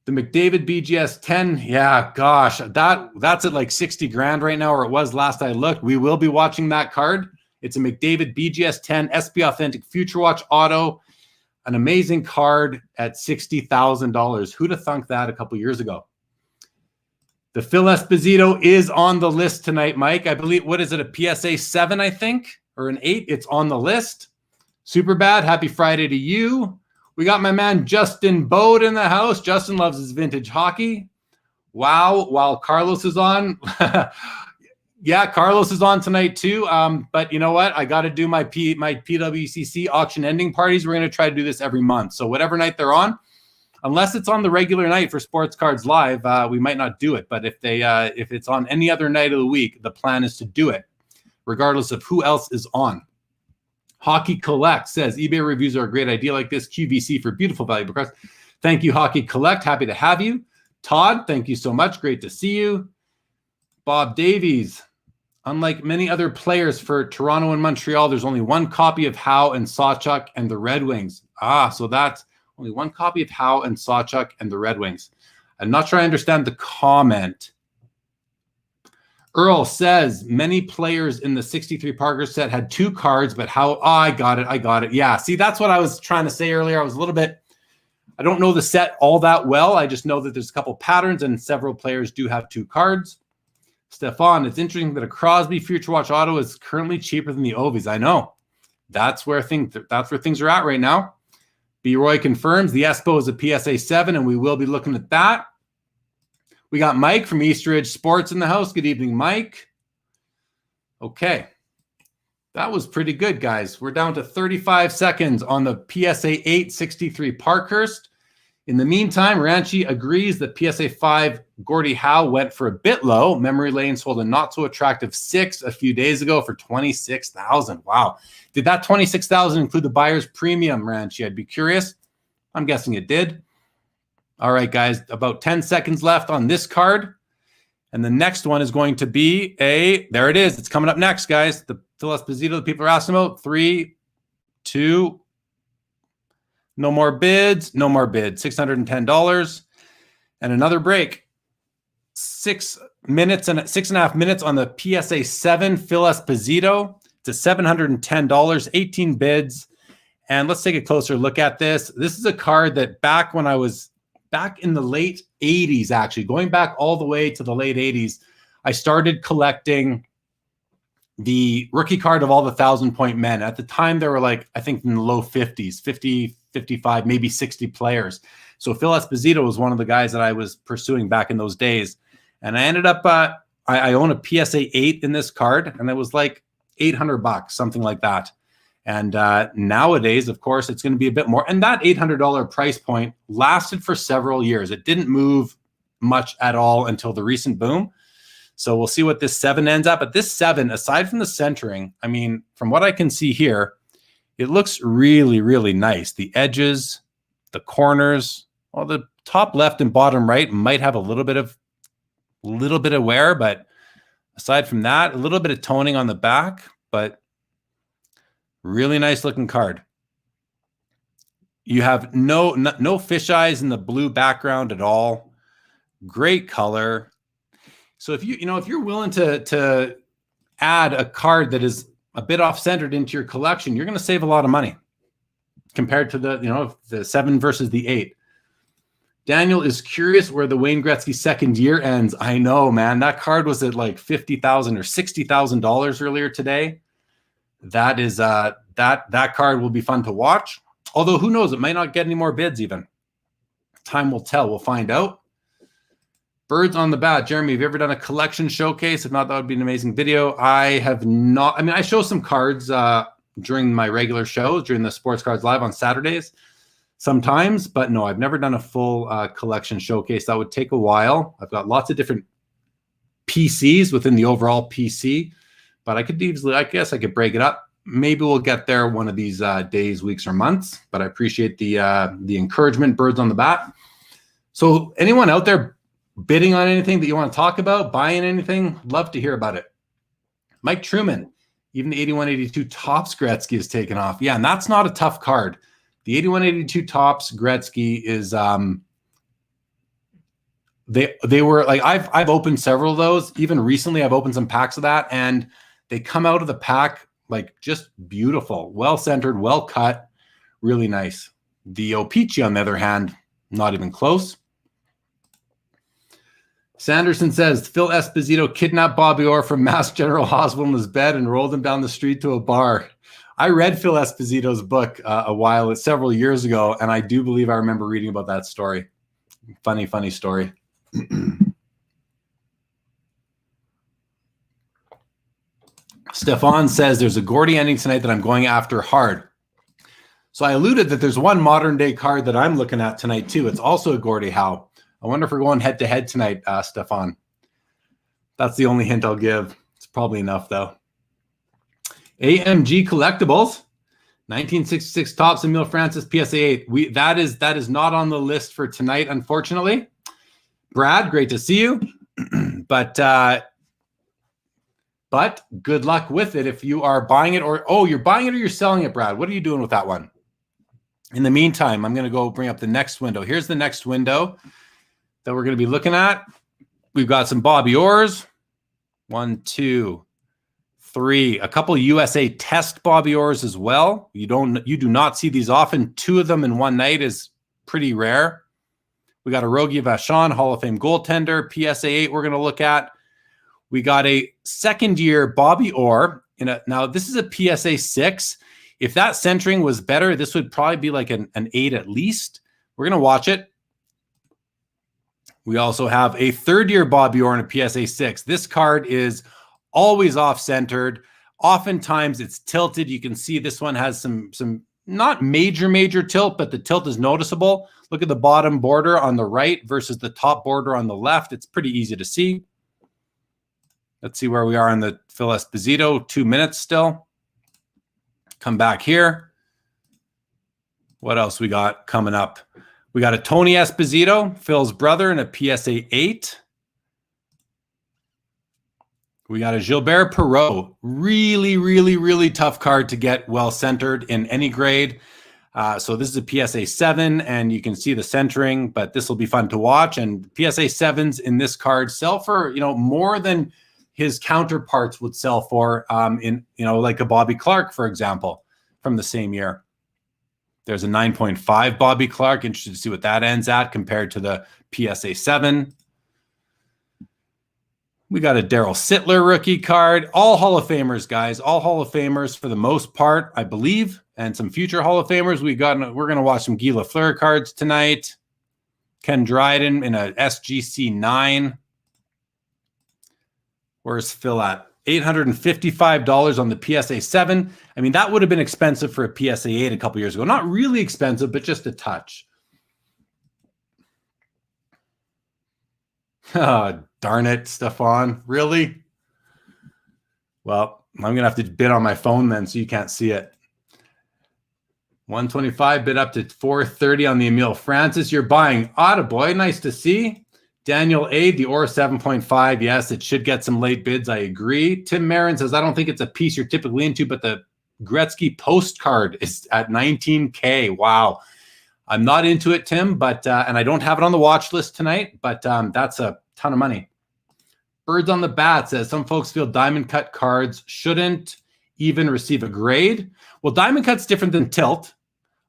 The McDavid BGS 10, yeah, gosh, that's at like 60 grand right now, or it was last I looked. We will be watching that card. It's a McDavid BGS 10 SP Authentic Future Watch Auto, an amazing card at $60,000. Who'd have thunk that a couple years ago? The Phil Esposito is on the list tonight, Mike. I believe, what is it, a PSA 7, I think, or an 8? It's on the list. Super bad. Happy Friday to you. We got my man Justin Bode in the house. Justin loves his vintage hockey. Wow, while Carlos is on. Yeah, Carlos is on tonight too. But you know what? I got to do my PWCC auction ending parties. We're going to try to do this every month. So whatever night they're on, unless it's on the regular night for Sports Cards Live, we might not do it. But if it's on any other night of the week, the plan is to do it, regardless of who else is on. Hockey Collect says eBay reviews are a great idea like this. QVC for beautiful valuable cards. Thank you, Hockey Collect. Happy to have you. Todd, thank you so much. Great to see you. Bob Davies. Unlike many other players for Toronto and Montreal, there's only one copy of Howe and Sawchuk and the Red Wings. So that's only one copy of Howe and Sawchuk and the Red Wings. I'm not sure I understand the comment. Earl says many players in the 63 Parker set had 2 cards, but Howe, I got it. Yeah, see, that's what I was trying to say earlier. I was a little bit, I don't know the set all that well. I just know that there's a couple patterns and several players do have 2 cards. Stefan, it's interesting that a Crosby Future Watch Auto is currently cheaper than the Ovies. I know. That's where things are at right now. B. Roy confirms the Espo is a PSA 7, and we will be looking at that. We got Mike from Eastridge Sports in the house. Good evening, Mike. Okay. That was pretty good, guys. We're down to 35 seconds on the PSA 8 63 Parkhurst. In the meantime, Ranchi agrees that PSA 5 Gordie Howe went for a bit low. Memory Lane sold a not so attractive 6 a few days ago for $26,000. Wow. Did that $26,000 include the buyer's premium, Ranchi? I'd be curious. I'm guessing it did. All right, guys, about 10 seconds left on this card. And the next one is going to be there it is. It's coming up next, guys. The Phil Esposito, the people are asking about. 3, 2, no more bids. No more bids. $610. And another break. 6 minutes and 6.5 minutes on the PSA 7 Phil Esposito. It's a $710. 18 bids. And let's take a closer look at this. This is a card that back when I was back in the late 80s, actually, going back all the way to the late 80s, I started collecting the rookie card of all the 1,000-point men. At the time, there were like, I think in the low 50s, 50, 55, maybe 60 players. So Phil Esposito was one of the guys that I was pursuing back in those days. And I ended up, I own a PSA 8 in this card, and it was like $800, something like that. And nowadays, of course, it's going to be a bit more. And that $800 price point lasted for several years. It didn't move much at all until the recent boom. So we'll see what this 7 ends up. But this 7, aside from the centering, I mean, from what I can see here, it looks really, really nice. The edges, the corners, well, the top left and bottom right might have a little bit of wear, but aside from that, a little bit of toning on the back, but really nice looking card. You have no fisheyes in the blue background at all. Great color. So if if you're willing to add a card that is a bit off-centered into your collection, you're going to save a lot of money compared to the 7 versus the 8. Daniel is curious where the Wayne Gretzky second year ends. I know, man. That card was at like $50,000 or $60,000 earlier today. That is that card will be fun to watch. Although who knows, it might not get any more bids even. Time will tell. We'll find out. Birds on the bat. Jeremy, have you ever done a collection showcase? If not, that would be an amazing video. I have not. I mean, I show some cards during my regular shows, during the Sports Cards Live on Saturdays sometimes, but no, I've never done a full collection showcase. That would take a while. I've got lots of different PCs within the overall PC, but I could easily, I guess I could break it up. Maybe we'll get there one of these days, weeks, or months, but I appreciate the encouragement, birds on the bat. So anyone out there bidding on anything that you want to talk about, buying anything, love to hear about it. Mike Truman, even the 81-82 Topps Gretzky is taken off. Yeah, and that's not a tough card. The 81-82 Topps Gretzky is they were like, I've opened several of those. Even recently I've opened some packs of that, and they come out of the pack like just beautiful, well centered, well cut, really nice. The Opeachy, on the other hand, not even close. Sanderson says, Phil Esposito kidnapped Bobby Orr from Mass General Hospital in his bed and rolled him down the street to a bar. I read Phil Esposito's book several years ago, and I do believe I remember reading about that story. Funny, funny story. Stefan says, there's a Gordie ending tonight that I'm going after hard. So I alluded that there's one modern day card that I'm looking at tonight too. It's also a Gordie Howe. I wonder if we're going head to head tonight, Stefan. That's the only hint I'll give. It's probably enough though. AMG Collectibles, 1966 Topps Emile Francis PSA 8. That is not on the list for tonight, unfortunately. Brad, great to see you. But good luck with it if you are buying it, or you're buying it or you're selling it, Brad. What are you doing with that one? In the meantime, I'm going to go bring up the next window. Here's the next window that we're going to be looking at. We've got some Bobby Orrs. 1, 2, 3. A couple of USA test Bobby Orrs as well. You do not see these often. 2 of them in one night is pretty rare. We got a Rogie Vachon, Hall of Fame goaltender, PSA 8 we're going to look at. We got a second-year Bobby Orr. Now, this is a PSA 6. If that centering was better, this would probably be like an 8 at least. We're going to watch it. We also have a third-year Bobby Orr in a PSA 6. This card is always off-centered. Oftentimes, it's tilted. You can see this one has some not major tilt, but the tilt is noticeable. Look at the bottom border on the right versus the top border on the left. It's pretty easy to see. Let's see where we are on the Phil Esposito. 2 minutes still. Come back here. What else we got coming up? We got a Tony Esposito, Phil's brother, in a PSA 8. We got a Gilbert Perreault. Really tough card to get well centered in any grade. So this is a PSA 7, and you can see the centering, but this will be fun to watch. And PSA 7s in this card sell for, more than his counterparts would sell for in, like a Bobby Clark, for example, from the same year. There's a 9.5 Bobby Clark. Interested to see what that ends at compared to the PSA 7. We got a Daryl Sittler rookie card. All Hall of Famers, guys. All Hall of Famers for the most part, I believe. And some future Hall of Famers. We're going to watch some Guy Lafleur cards tonight. Ken Dryden in a SGC 9. Where's Phil at? $855 on the PSA 7. I mean, that would have been expensive for a PSA 8 a couple years ago. Not really expensive, but just a touch. Oh, darn it, Stefan. Really? Well, I'm going to have to bid on my phone then so you can't see it. 125 bid up to 430 on the Emile Francis. You're buying Attaboy. Nice to see. Daniel A, the Aura 7.5. Yes, it should get some late bids. I agree. Tim Marin says, I don't think it's a piece you're typically into, but the Gretzky postcard is at $19K. Wow. I'm not into it, Tim, but and I don't have it on the watch list tonight, but that's a ton of money. Birds on the Bat says, some folks feel diamond cut cards shouldn't even receive a grade. Well, diamond cut's different than tilt.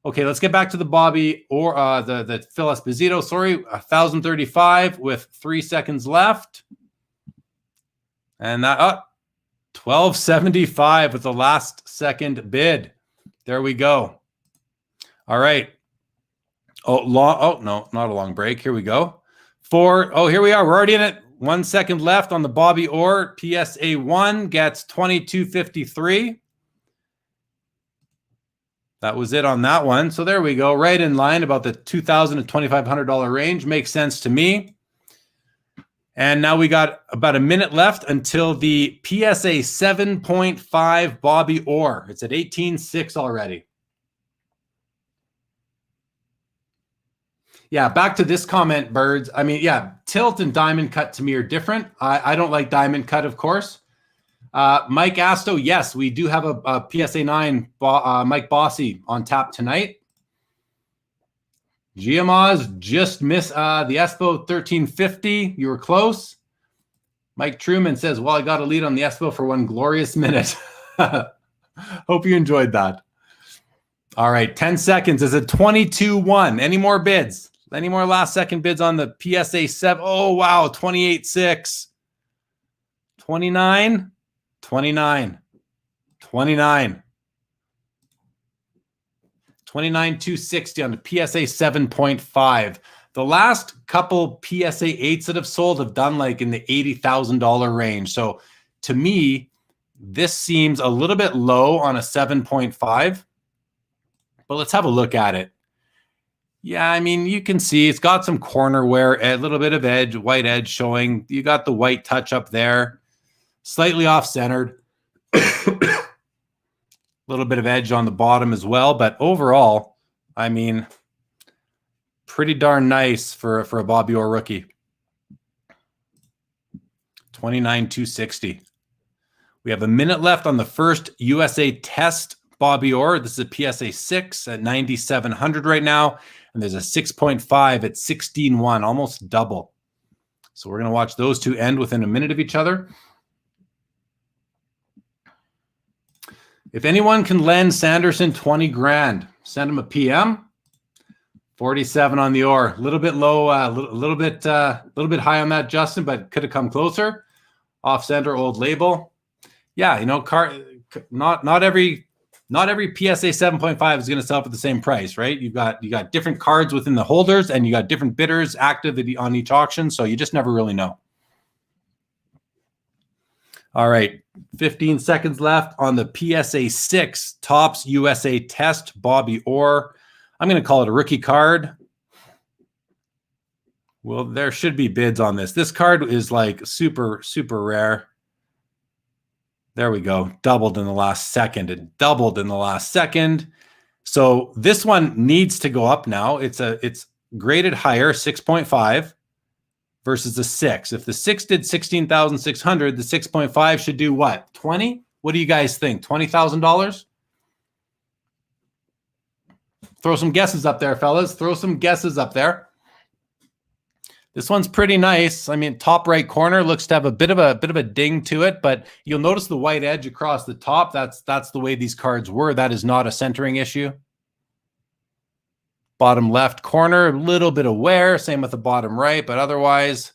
Okay, let's get back to the Bobby or the Phil Esposito. Sorry, 1,035 with 3 seconds left. And that 1,275 with the last second bid. There we go. All right. No, not a long break. Here we go. Here we are. We're already in it. 1 second left on the Bobby Orr. PSA 1 gets 22.53. That was it on that one. So there we go. Right in line, about the $2,000 to $2,500 range. Makes sense to me. And now we got about a minute left until the PSA 7.5 Bobby Orr. It's at 18.6 already. Yeah, back to this comment, Birds. I mean, yeah, tilt and diamond cut to me are different. I don't like diamond cut, of course. Mike Asto, yes, we do have a PSA 9 Mike Bossy on tap tonight. GMOs just missed the Espo 1350. You were close. Mike Truman says, well, I got a lead on the Espo for one glorious minute. Hope you enjoyed that. All right, 10 seconds is a 22-1. Any more bids? Any more last second bids on the PSA 7? Oh, wow, 28.6. 29. 29. 29. 29,260 on the PSA 7.5. The last couple PSA 8s that have sold have done like in the $80,000 range. So to me, this seems a little bit low on a 7.5. But let's have a look at it. Yeah, I mean, you can see it's got some corner wear, a little bit of edge, white edge showing. You got the white touch up there. Slightly off-centered. A little bit of edge on the bottom as well. But overall, I mean, pretty darn nice for a Bobby Orr rookie. 29,260. We have a minute left on the first USA test Bobby Orr. This is a PSA 6 at 9,700 right now. And there's a 6.5 at 16.1, almost double. So we're going to watch those two end within a minute of each other. If anyone can lend Sanderson 20 grand, send him a PM. 47 on the Orr. A little bit low, a little bit high on that, Justin, but could have come closer. Off center, old label. Yeah, you know, not every PSA 7.5 is going to sell for the same price, right? You got different cards within the holders, and you got different bidders active on each auction, so you just never really know. All right, 15 seconds left on the PSA 6 Topps USA Test, Bobby Orr. I'm going to call it a rookie card. Well, there should be bids on this. This card is like super, super rare. There we go. Doubled in the last second. It doubled in the last second. So this one needs to go up now. It's graded higher, 6.5 versus the 6. If the 6 did 16,600, the 6.5 should do what? 20? What do you guys think? $20,000? Throw some guesses up there, fellas. Throw some guesses up there. This one's pretty nice. I mean, top right corner looks to have a bit of a ding to it, but you'll notice the white edge across the top. That's the way these cards were. That is not a centering issue. Bottom left corner, a little bit of wear. Same with the bottom right, but otherwise,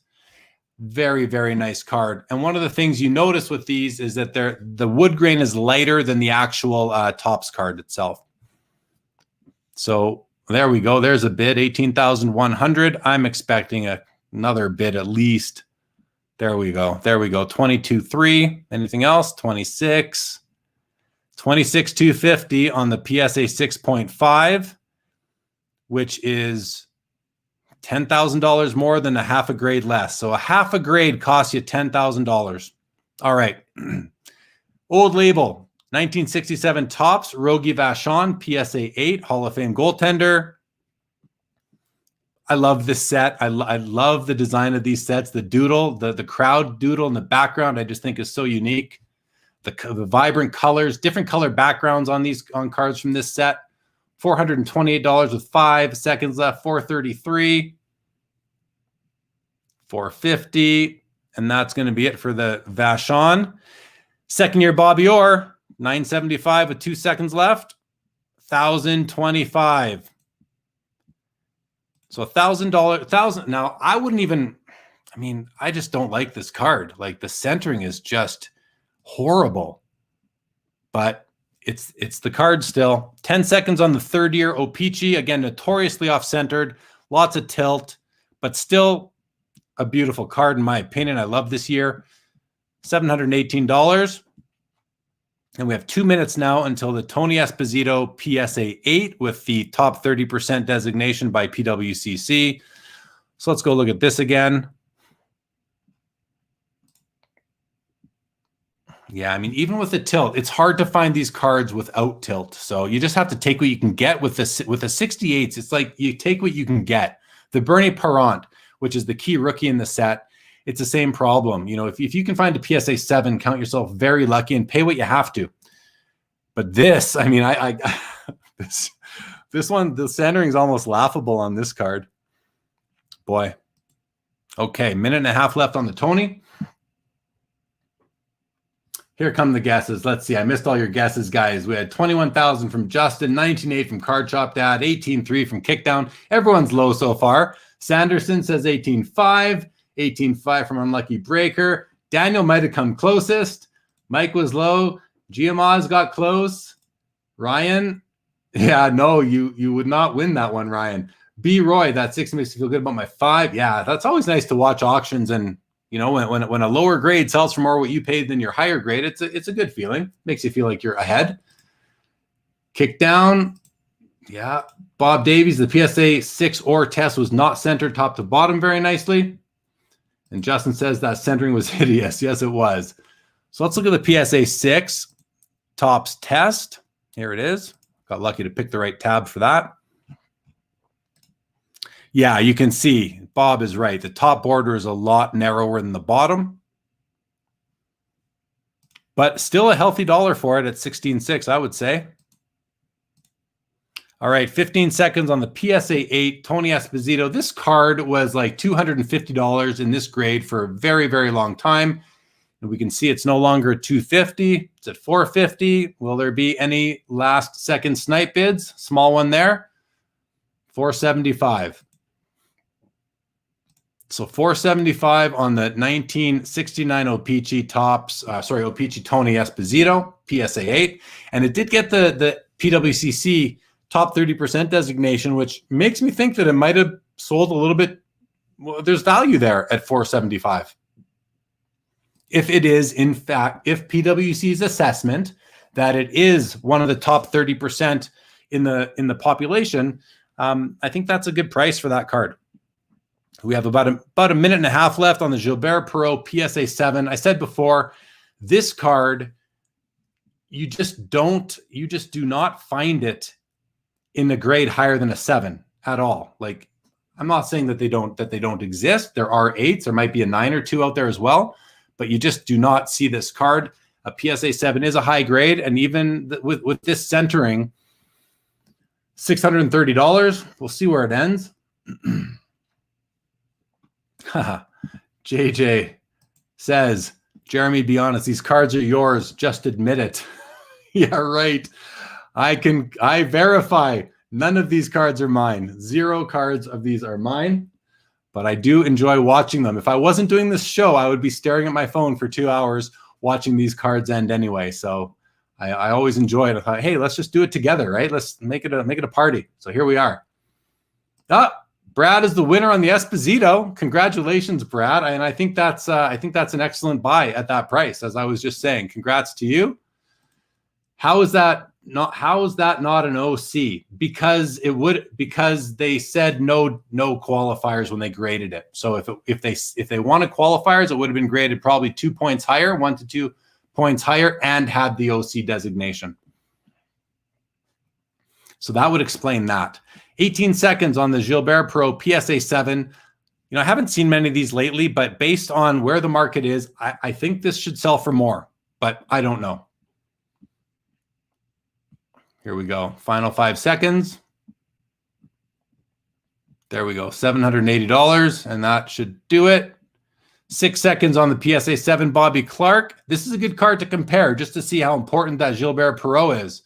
very, very nice card. And one of the things you notice with these is that the wood grain is lighter than the actual Topps card itself. So there we go. There's a bid, 18,100. I'm expecting another bid at least. There we go. There we go. 22.3. Anything else? 26. 26,250 on the PSA 6.5, which is $10,000 more than a half a grade less. So a half a grade costs you $10,000. All right. Old label. 1967 Topps, Rogie Vachon, PSA 8, Hall of Fame goaltender. I love this set. I love the design of these sets. The doodle, the crowd doodle in the background, I just think is so unique. The vibrant colors, different color backgrounds on cards from this set. $428 with 5 seconds left. 433, 450, and that's going to be it for the Vachon. Second year Bobby Orr. 975 with 2 seconds left. 1,025. So $1,000. Now I wouldn't even. I mean, I just don't like this card. Like the centering is just horrible. But it's the card still. 10 seconds on the third year O-Pee-Chee. Again, notoriously off-centered. Lots of tilt, but still a beautiful card in my opinion. I love this year. $718. And we have 2 minutes now until the Tony Esposito PSA 8 with the top 30% designation by PWCC. So let's go look at this again. Yeah, I mean, even with the tilt, it's hard to find these cards without tilt. So you just have to take what you can get with the 68s. It's like you take what you can get. The Bernie Parent, which is the key rookie in the set, it's the same problem. You know, if you can find a PSA 7, count yourself very lucky and pay what you have to. But this, I mean, this one, the centering is almost laughable on this card. Boy. Okay, minute and a half left on the Tony. Here come the guesses. Let's see. I missed all your guesses, guys. We had 21,000 from Justin, 19.8 from Card Shop Dad, 18.3 from Kickdown. Everyone's low so far. Sanderson says 18.5. 18.5 from Unlucky Breaker. Daniel might have come closest. Mike was low. Giamaz got close. Ryan, yeah, no, you would not win that one, Ryan. B. Roy, that 6 makes me feel good about my 5. Yeah, that's always nice to watch auctions, and you know when a lower grade sells for more what you paid than your higher grade, it's a good feeling. Makes you feel like you're ahead. Kick down. Yeah, Bob Davies, the PSA 6 or test was not centered top to bottom very nicely. And Justin says that centering was hideous. Yes, it was. So let's look at the PSA 6 Topps test. Here it is. Got lucky to pick the right tab for that. Yeah, you can see Bob is right. The top border is a lot narrower than the bottom. But still a healthy dollar for it at 16.6, I would say. All right, 15 seconds on the PSA 8, Tony Esposito. This card was like $250 in this grade for a very, very long time. And we can see it's no longer at $250. It's at $450. Will there be any last second snipe bids? Small one there. $475. So $475 on the 1969 O-Pee-Chee Topps, O-Pee-Chee Tony Esposito, PSA 8. And it did get the PWCC top 30% designation, which makes me think that it might have sold a little bit. Well, there's value there at $475. if it is, in fact, if PWC's assessment that it is one of the top 30% in the population, I think that's a good price for that card. We have about a minute and a half left on the Gilbert Perreault PSA 7. I said before, this card, you just do not find it in a grade higher than a 7 at all. Like, I'm not saying that they don't exist. There are 8s. There might be a 9 or 2 out there as well, but you just do not see this card. A PSA 7 is a high grade, and even with this centering, $630. We'll see where it ends. JJ says, Jeremy, be honest, these cards are yours. Just admit it. Yeah, right. I verify none of these cards are mine. 0 cards of these are mine, but I do enjoy watching them. If I wasn't doing this show, I would be staring at my phone for 2 hours watching these cards end anyway. So I always enjoy it. I thought, hey, let's just do it together, right? Let's make it a party. So here we are. Brad is the winner on the Esposito. Congratulations, Brad. And I think that's an excellent buy at that price. As I was just saying, congrats to you. How is that not an OC? Because they said no qualifiers when they graded it. So if they wanted qualifiers, it would have been graded probably 2 points higher, 1 to 2 points higher, and had the OC designation. So that would explain that. 18 seconds on the Gilbert Perreault PSA 7. I haven't seen many of these lately, but based on where the market is, I think this should sell for more, but I don't know. Here we go. Final 5 seconds. There we go. $780, and that should do it. 6 seconds on the PSA 7 Bobby Clark. This is a good card to compare just to see how important that Gilbert Perreault is.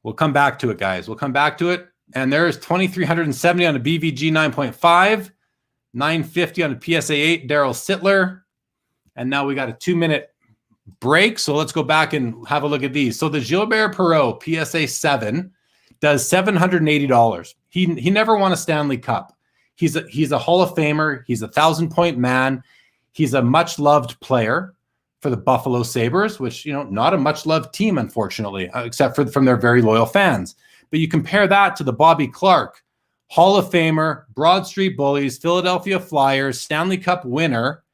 We'll come back to it, guys. We'll come back to it. And there's 2,370 on a BVG 9.5, 950 on a PSA 8 Daryl Sittler. And now we got a 2-minute break. So let's go back and have a look at these. So the Gilbert Perreault PSA 7 does $780. He never won a Stanley Cup. He's a Hall of Famer. He's a 1,000-point man. He's a much-loved player for the Buffalo Sabres, which, not a much-loved team, unfortunately, except from their very loyal fans. But you compare that to the Bobby Clark, Hall of Famer, Broad Street Bullies, Philadelphia Flyers, Stanley Cup winner,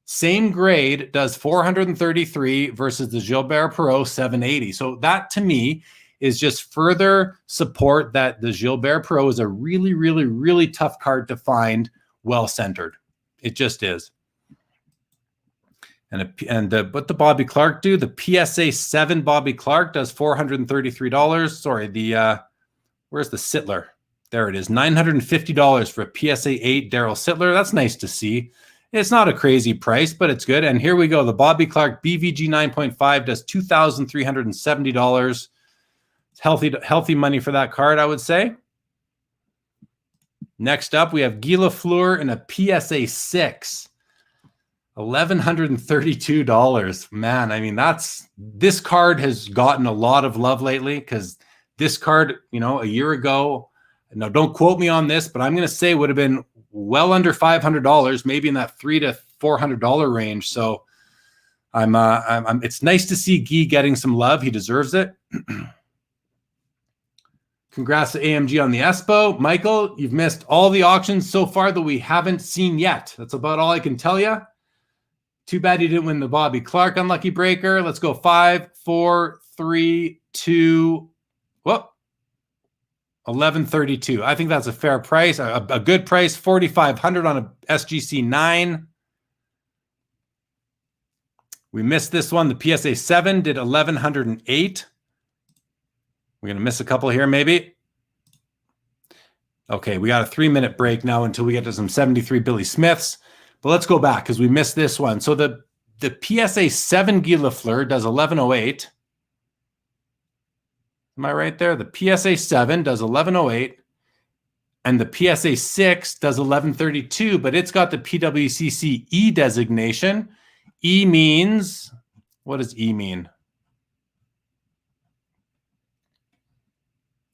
same grade, does $433 versus the Gilbert Perreault 780. So that, to me, is just further support that the Gilbert Perreault is a really, really, really tough card to find, well-centered. It just is. What the Bobby Clark do? The PSA 7 Bobby Clark does $433. Sorry, where's the Sittler? There it is, $950 for a PSA 8 Daryl Sittler. That's nice to see. It's not a crazy price, but it's good. And here we go. The Bobby Clark BVG 9.5 does $2,370. Healthy money for that card, I would say. Next up, we have Guy Lafleur in a PSA 6. $1,132. Man, I mean, this card has gotten a lot of love lately because this card, a year ago, now don't quote me on this, but I'm going to say would have been well under $500, maybe in that $300 to $400 range. So it's nice to see Guy getting some love. He deserves it. Congrats to AMG on the Espo. Michael, you've missed all the auctions so far that we haven't seen yet. That's about all I can tell you. Too bad you didn't win the Bobby Clark Unlucky Breaker. Let's go 5, 4, 3, 2. Whoop. $1,132. I think that's a fair price, a good price. $4,500 on a SGC 9. We missed this one. The PSA 7 did $1,108. We're going to miss a couple here, maybe. Okay, we got a 3-minute break now until we get to some 73 Billy Smiths. But let's go back because we missed this one. So the PSA 7 Guy Lafleur does $1,108. Am I right there? The PSA 7 does $1,108. And the PSA 6 does $1,132, but it's got the PWCC E designation. E means, what does E mean?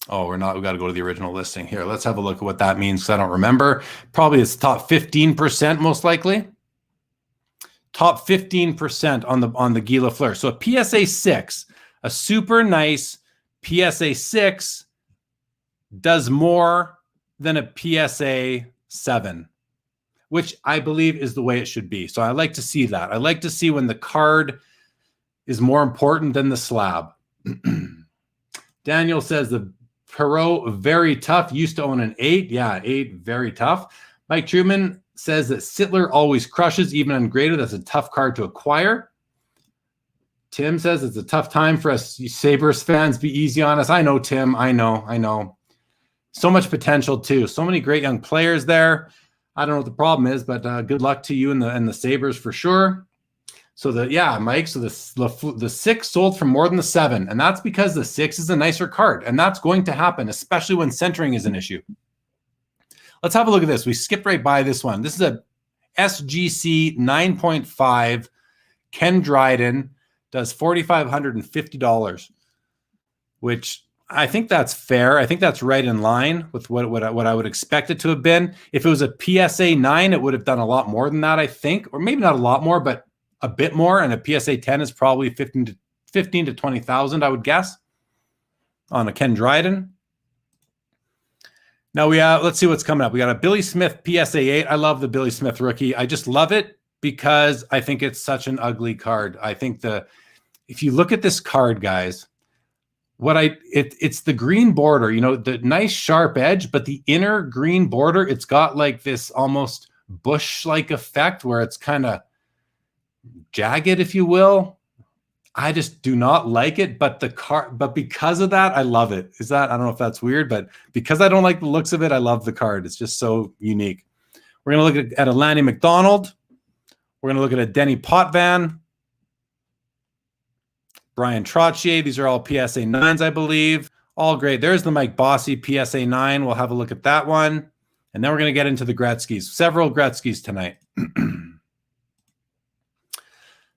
Oh, we got to go to the original listing here. Let's have a look at what that means because I don't remember. Probably it's top 15% most likely. top 15% on the Guy Lafleur. So a PSA 6, a super nice PSA 6 does more than a PSA 7, which I believe is the way it should be. So I like to see that. I like to see when the card is more important than the slab. Daniel says the Perot, very tough. Used to own an 8. Yeah, 8, very tough. Mike Truman says that Sittler always crushes, even ungraded. That's a tough card to acquire. Tim says it's a tough time for us Sabres fans. Be easy on us. I know, Tim. I know. So much potential, too. So many great young players there. I don't know what the problem is, but good luck to you and the Sabres for sure. So Mike, so the 6 sold for more than the 7, and that's because the 6 is a nicer card, and that's going to happen, especially when centering is an issue. Let's have a look at this. We skipped right by this one. This is a SGC 9.5. Ken Dryden does $4,550, which I think that's fair. I think that's right in line with what I would expect it to have been. If it was a PSA 9, it would have done a lot more than that, I think, or maybe not a lot more, but a bit more. And a PSA 10 is probably 15 to 20,000, I would guess, on a Ken Dryden. Now let's see what's coming up. We got a Billy Smith PSA 8. I love the Billy Smith rookie. I just love it because I think it's such an ugly card. I think if you look at this card, guys, it's the green border, the nice sharp edge, but the inner green border, it's got like this almost bush-like effect where it's kind of jagged, if you will. I just do not like it, but because of that, I love it. I don't know if that's weird, but because I don't like the looks of it, I love the card. It's just so unique. We're going to look at a Lanny McDonald. We're going to look at a Denny Potvin, Brian Trottier. These are all PSA 9s, I believe. All great. There's the Mike Bossy PSA 9. We'll have a look at that one. And then we're going to get into the Gretzkys. Several Gretzkys tonight.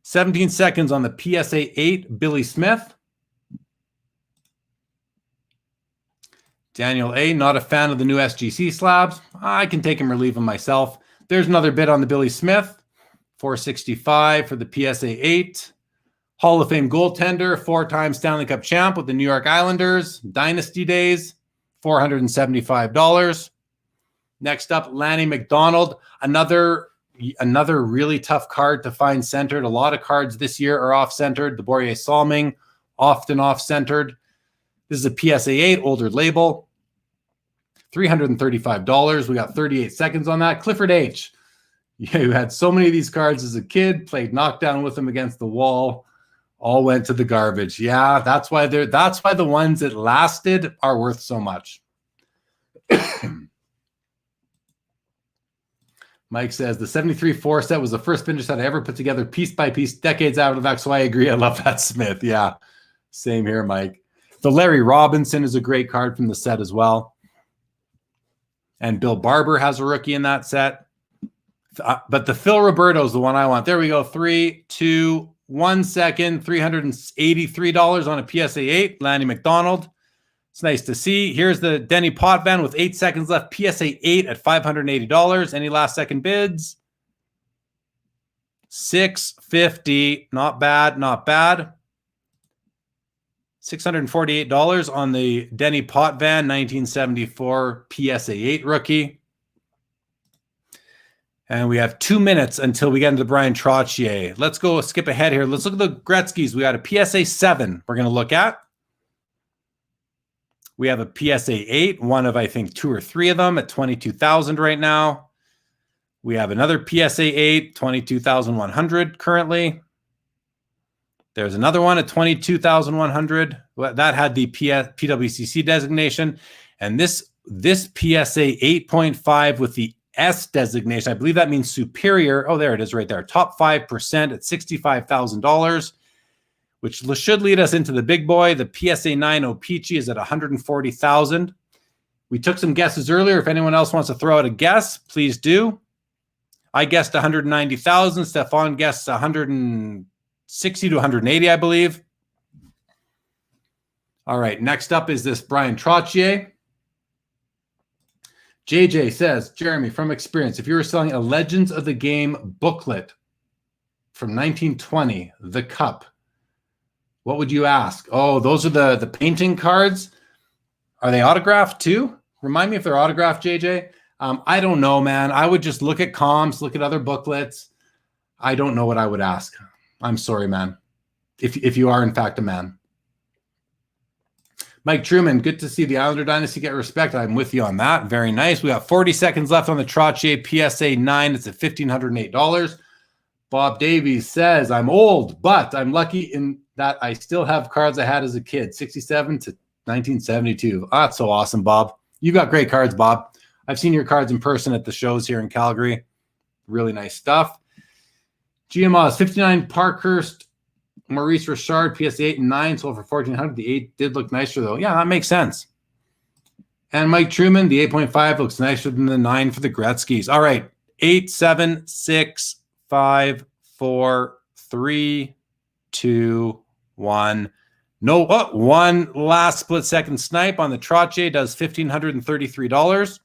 17 seconds on the PSA 8, Billy Smith. Daniel A., not a fan of the new SGC slabs. I can take him or leave him myself. There's another bid on the Billy Smith. $465 for the PSA 8. Hall of Fame goaltender, 4-time Stanley Cup champ with the New York Islanders. Dynasty days, $475. Next up, Lanny McDonald. Another really tough card to find centered. A lot of cards this year are off-centered. The Borje Salming, often off-centered. This is a PSA 8, older label. $335. We got 38 seconds on that. Clifford H. You had so many of these cards as a kid, played knockdown with them against the wall, all went to the garbage. Yeah, that's why the ones that lasted are worth so much. Mike says the 73 4 set was the first vintage set I ever put together piece by piece, decades out of the back. So I agree. I love that Smith. Yeah, same here, Mike. The Larry Robinson is a great card from the set as well. And Bill Barber has a rookie in that set. But the Phil Roberto is the one I want. There we go. 3, 2, 1 second. $383 on a PSA 8. Lanny McDonald. It's nice to see. Here's the Denny Potvin with 8 seconds left. PSA 8 at $580. Any last second bids? $650. Not bad. Not bad. $648 on the Denny Potvin 1974 PSA 8 rookie. And we have 2 minutes until we get into Brian Trottier. Let's go skip ahead here. Let's look at the Gretzkys. We got a PSA 7 we're going to look at. We have a PSA 8, one of, I think, 2 or 3 of them at $22,000 right now. We have another PSA 8, $22,100 currently. There's another one at $22,100. That had the PWCC designation. And this PSA 8.5 with the S designation, I believe that means superior. Oh, there it is right there. Top 5% at $65,000, which should lead us into the big boy. The PSA 9 Opeachy is at $140,000. We took some guesses earlier. If anyone else wants to throw out a guess, please do. I guessed $190,000. Stefan guessed $160 to $180, I believe. All right, next up is this Brian Trottier. JJ says, Jeremy, from experience, if you were selling a Legends of the Game booklet, from 1920, the Cup. What would you ask? Oh, those are the painting cards. Are they autographed too? Remind me if they're autographed, JJ. I don't know, man. I would just look at comps, look at other booklets. I don't know what I would ask. I'm sorry, man. If you are in fact a man. Mike Truman, good to see the Islander dynasty get respect. I'm with you on that. Very nice. We got 40 seconds left on the Trottier PSA 9. It's at $1,508. Bob Davies says, I'm old, but I'm lucky in that I still have cards I had as a kid, 67 to 1972. Oh, that's so awesome, Bob. You got great cards, Bob. I've seen your cards in person at the shows here in Calgary. Really nice stuff. GMOs, 59 Parkhurst, Maurice Richard, PSA 8 and 9, sold for $1,400. The 8 did look nicer, though. Yeah, that makes sense. And Mike Truman, the 8.5 looks nicer than the 9 for the Gretzkys. All right, 8, 7, 6, 5, 4, 3, 2, 1. No, one last split-second snipe on the Trottier does $1,533.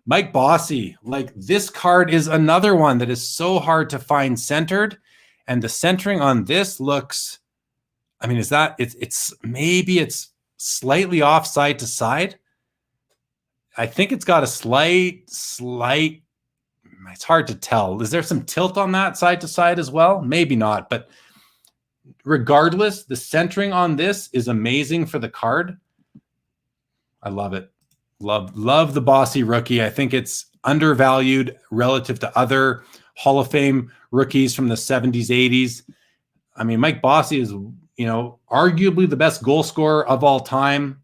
Mike Bossy, like this card is another one that is so hard to find centered. And the centering on this looks, I mean, is that it's maybe it's slightly off side to side. I think it's got a slight, it's hard to tell. Is there some tilt on that side to side as well? Maybe not, but regardless, the centering on this is amazing for the card. I love it. Love the Bossy rookie. I think it's undervalued relative to other Hall of Fame rookies from the 70s, 80s. I mean, Mike Bossy is, arguably the best goal scorer of all time.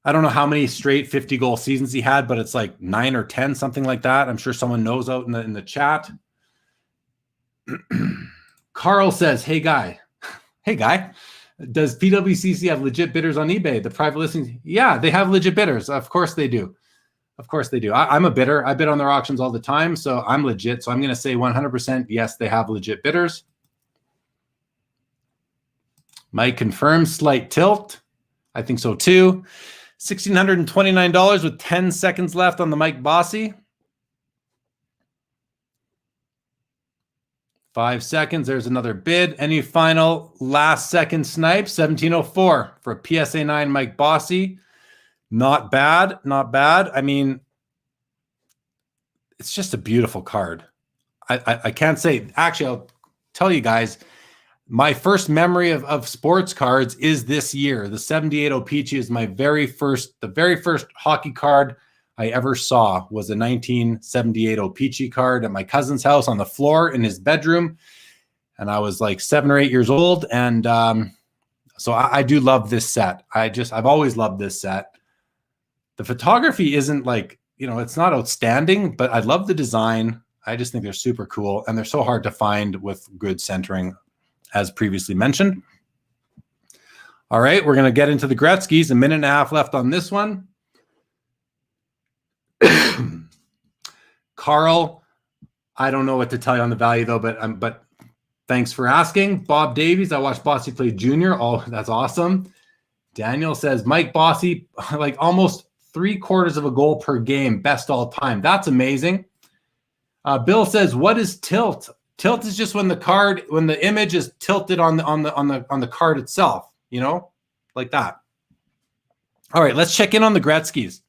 I don't know how many straight 50-goal seasons he had, but it's like 9 or 10, something like that. I'm sure someone knows out in the chat. Carl says, hey, guy. Does PWCC have legit bidders on eBay? The private listings? Yeah, they have legit bidders. Of course they do. Of course they do. I'm a bidder. I bid on their auctions all the time, so I'm legit. So I'm going to say 100% yes, they have legit bidders. Mike confirms slight tilt. I think so too. $1,629 with 10 seconds left on the Mike Bossy. 5 seconds. There's another bid. Any final last second snipe? 1704 for a PSA 9 Mike Bossy. Not bad. Not bad. I mean, it's just a beautiful card. I can't say. Actually, I'll tell you guys, my first memory of sports cards is this year. The 78 O-Pee-Chee is the very first hockey card I ever saw was a 1978 O-Pee-Chee card at my cousin's house on the floor in his bedroom. And I was like 7 or 8 years old. And so I do love this set. I've always loved this set. The photography isn't like, it's not outstanding, but I love the design. I just think they're super cool. And they're so hard to find with good centering, as previously mentioned. All right, we're going to get into the Gretzkys. A minute and a half left on this one. Carl, I don't know what to tell you on the value though, but thanks for asking. Bob Davies, I watched Bossy play junior. Oh, that's awesome. Daniel says Mike Bossy, like almost 3/4 of a goal per game, best all time. That's amazing. Bill says, what is tilt? Tilt is just when the image is tilted on the card itself, like that. All right, let's check in on the Gretzkys.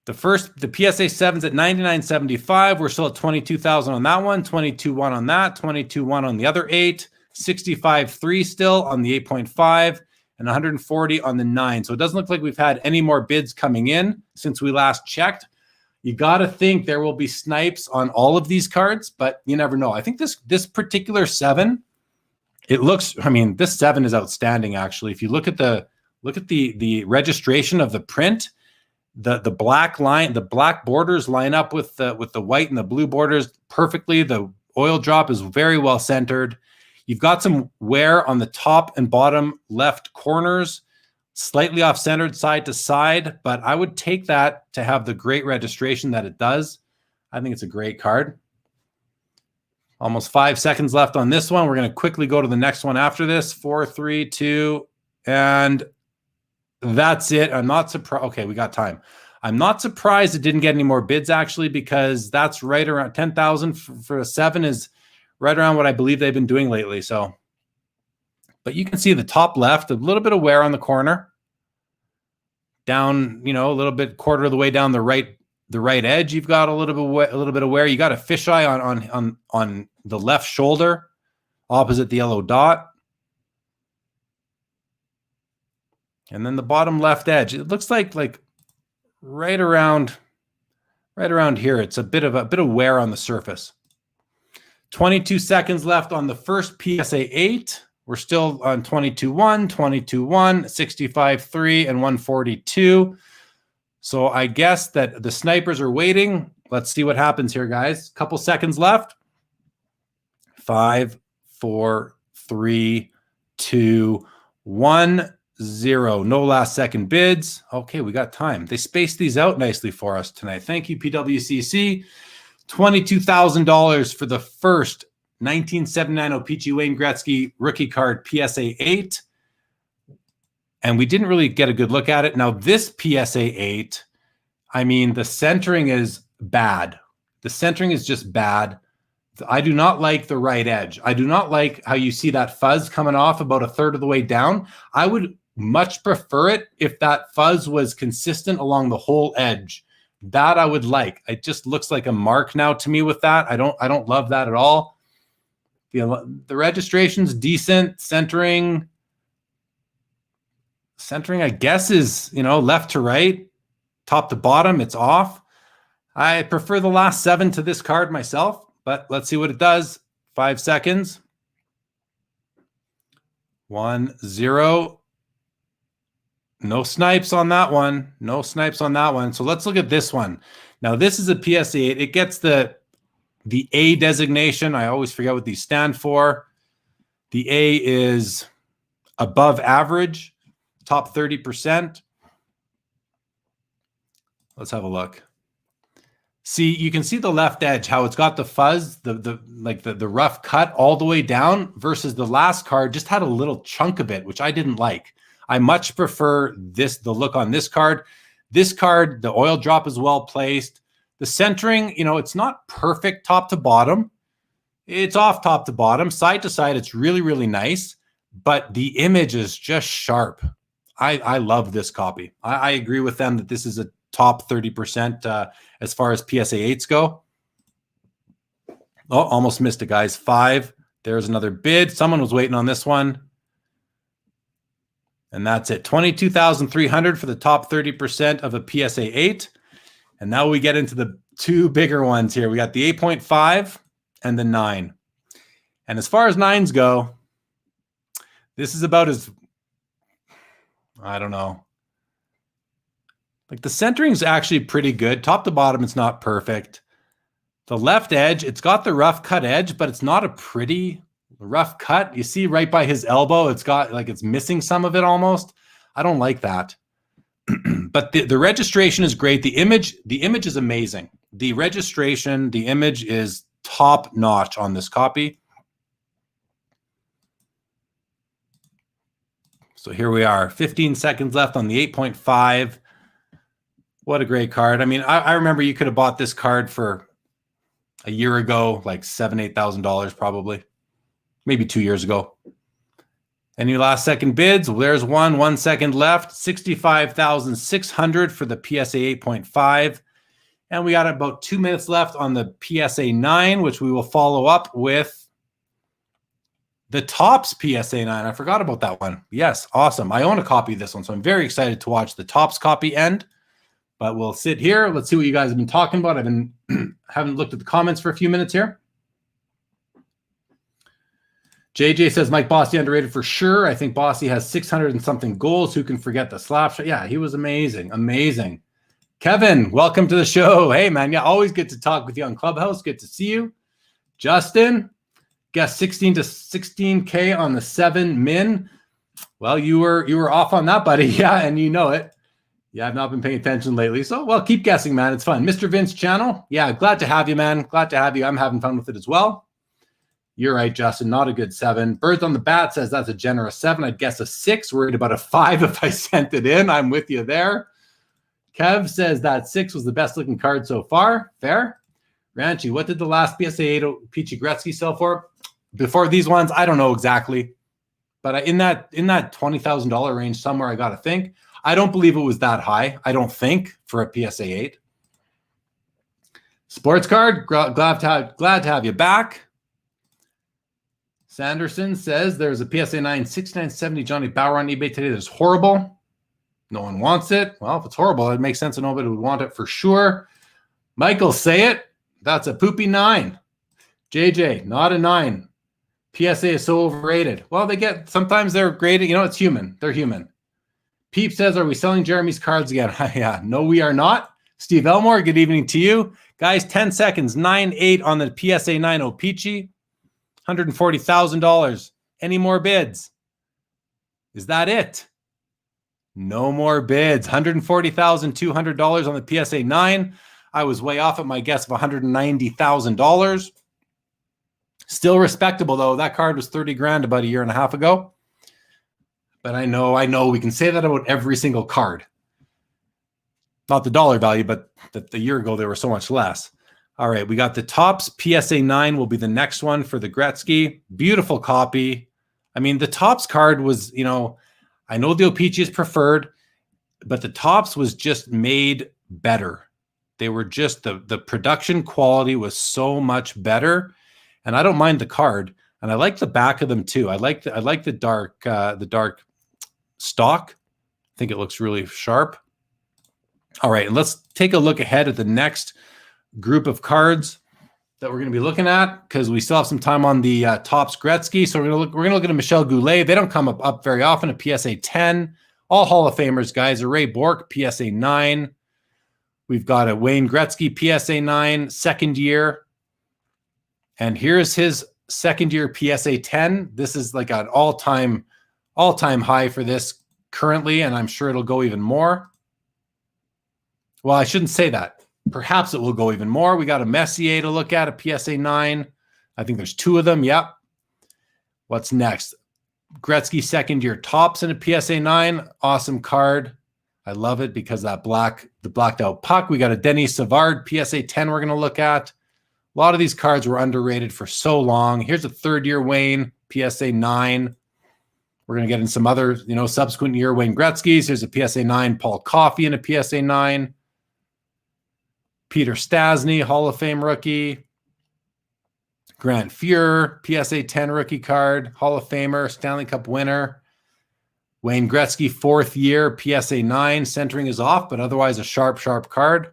The PSA 7's at $99.75. We're still at $22,000 on that one, $22,100 on that, $22,100 on the other 8, $65,300 still on the 8.5, and $140 on the 9. So it doesn't look like we've had any more bids coming in since we last checked. You got to think there will be snipes on all of these cards, but you never know. I think this particular 7, this 7 is outstanding actually. If you look at the registration of the print, the black line, the black borders line up with the white and the blue borders perfectly. The oil drop is very well centered. You've got some wear on the top and bottom left corners, slightly off-centered side to side, but I would take that to have the great registration that it does. I think it's a great card. Almost 5 seconds left on this one. We're going to quickly go to the next one after this. 4, 3, 2, and that's it. I'm not surprised. Okay, we got time. I'm not surprised it didn't get any more bids, actually, because that's right around 10,000 for a 7 is right around what I believe they've been doing lately. So, but you can see the top left, a little bit of wear on the corner. Down, you know, a little bit, quarter of the way down the right edge, you've got a little bit of wear. You got a fisheye on the left shoulder, opposite the yellow dot. And then the bottom left edge, it looks like right around here. It's a bit of wear on the surface. 22 seconds left on the first PSA 8. We're still on 22-1, 22-1, 65-3, and 142. So I guess that the snipers are waiting. Let's see what happens here, guys. Couple seconds left. 5, 4, 3, 2, 1, 0. No last second bids. Okay, we got time. They spaced these out nicely for us tonight. Thank you, PWCC. $22,000 for the first 1979 O-Pee-Chee Wayne Gretzky rookie card PSA 8. And we didn't really get a good look at it. Now, this PSA 8, I mean, the centering is bad. The centering is just bad. I do not like the right edge. I do not like how you see that fuzz coming off about a third of the way down. I would much prefer it if that fuzz was consistent along the whole edge. That I would like. It just looks like a mark now to me with that. I don't love that at all. The registration's decent. Centering, I guess, is, you know, left to right, top to bottom. It's off. I prefer the last 7 to this card myself, but let's see what it does. 5 seconds. 1, 0. No snipes on that one. No snipes on that one. So let's look at this one. Now, this is a PSA 8. It gets the A designation. I always forget what these stand for. The A is above average, top 30%. Let's have a look. See, you can see the left edge, how it's got the fuzz, the rough cut all the way down, versus the last card just had a little chunk of it, which I didn't like. I much prefer the look on this card. This card, the oil drop is well placed. The centering, you know, it's not perfect top to bottom. It's off top to bottom. Side to side, it's really, really nice. But the image is just sharp. I love this copy. I agree with them that this is a top 30% as far as PSA 8s go. Oh, almost missed it, guys. 5. There's another bid. Someone was waiting on this one. And that's it. $22,300 for the top 30% of a PSA 8. And now we get into the 2 bigger ones here. We got the 8.5 and the 9. And as far as 9s go, this is about as, I don't know. Like, the centering is actually pretty good. Top to bottom, it's not perfect. The left edge, it's got the rough cut edge, but it's not a pretty rough cut. You see right by his elbow, it's got like it's missing some of it almost. I don't like that. But the registration is great. The image is amazing. The registration, the image is top notch on this copy. So here we are, 15 seconds left on the 8.5. What a great card. I mean, I remember you could have bought this card for a year ago, like $7,000, $8,000 probably. Maybe 2 years ago. Any last second bids? Well, there's 1 second left. $65,600 for the PSA 8.5. And we got about 2 minutes left on the PSA 9, which we will follow up with the Topps PSA 9. I forgot about that one. Yes, awesome. I own a copy of this one, so I'm very excited to watch the Topps copy end. But we'll sit here. Let's see what you guys have been talking about. I've been haven't looked at the comments for a few minutes here. JJ says Mike Bossy underrated for sure. I think Bossy has 600 and something goals. Who can forget the slap shot? Yeah, he was amazing. Amazing. Kevin, welcome to the show. Hey, man. Yeah, always good to talk with you on Clubhouse. Good to see you. Justin, guess 16 to 16K on the 7 min. Well, you were off on that, buddy. Yeah, and you know it. Yeah, I've not been paying attention lately. So, well, keep guessing, man. It's fun. Mr. Vince channel. Yeah, glad to have you, man. Glad to have you. I'm having fun with it as well. You're right, Justin. Not a good 7. Birds on the Bat says that's a generous 7. I'd guess a 6. Worried about a 5 if I sent it in. I'm with you there. Kev says that 6 was the best looking card so far. Fair. Ranchi, what did the last PSA 8 Peachy Gretzky sell for? Before these ones, I don't know exactly. But in that $20,000 range somewhere, I got to think. I don't believe it was that high. I don't think for a PSA 8. Sports card, glad to have you back. Sanderson says there's a PSA 9 6970 Johnny Bower on eBay today that's horrible. No one wants it. Well, if it's horrible, it makes sense that nobody would want it for sure. Michael, say it. That's a poopy 9. JJ, not a 9. PSA is so overrated. Well, sometimes they're graded. You know, it's human. They're human. Peep says, are we selling Jeremy's cards again? Yeah, no, we are not. Steve Elmore, good evening to you. Guys, 10 seconds, 9-8 on the PSA 9 Opeachy, $140,000. Any more bids? Is that it? No more bids. $140,200 on the PSA 9. I was way off at my guess of $190,000. Still respectable, though. That card was 30 grand about a year and a half ago. But I know we can say that about every single card. Not the dollar value, but the year ago they were so much less. All right, we got the Topps PSA 9 will be the next one for the Gretzky. Beautiful copy. I mean, the Topps card was, you know, I know the Opeachy is preferred, but the Topps was just made better. They were just, the production quality was so much better. And I don't mind the card. And I like the back of them too. I like the dark stock. I think it looks really sharp. All right, and let's take a look ahead at the next group of cards that we're going to be looking at, because we still have some time on the Topps Gretzky. So we're going to look at a Michel Goulet. They don't come up very often. A PSA 10, all Hall of Famers, guys. A Ray Bourque PSA 9. We've got a Wayne Gretzky PSA 9, second year. And here's his second year PSA 10. This is like an all-time high for this currently, and I'm sure it'll go even more. Well, I shouldn't say that. Perhaps it will go even more. We got a Messier to look at, a PSA 9. I think there's 2 of them. Yep. What's next? Gretzky second year Topps in a PSA 9. Awesome card. I love it because the blacked out puck. We got a Denis Savard PSA 10 we're going to look at. A lot of these cards were underrated for so long. Here's a third year Wayne PSA 9. We're going to get in some other, subsequent year Wayne Gretzky's. Here's a PSA 9 Paul Coffey in a PSA 9. Peter Stastny, Hall of Fame rookie. Grant Fuhrer, PSA 10 rookie card. Hall of Famer, Stanley Cup winner. Wayne Gretzky, fourth year, PSA 9. Centering is off, but otherwise a sharp card.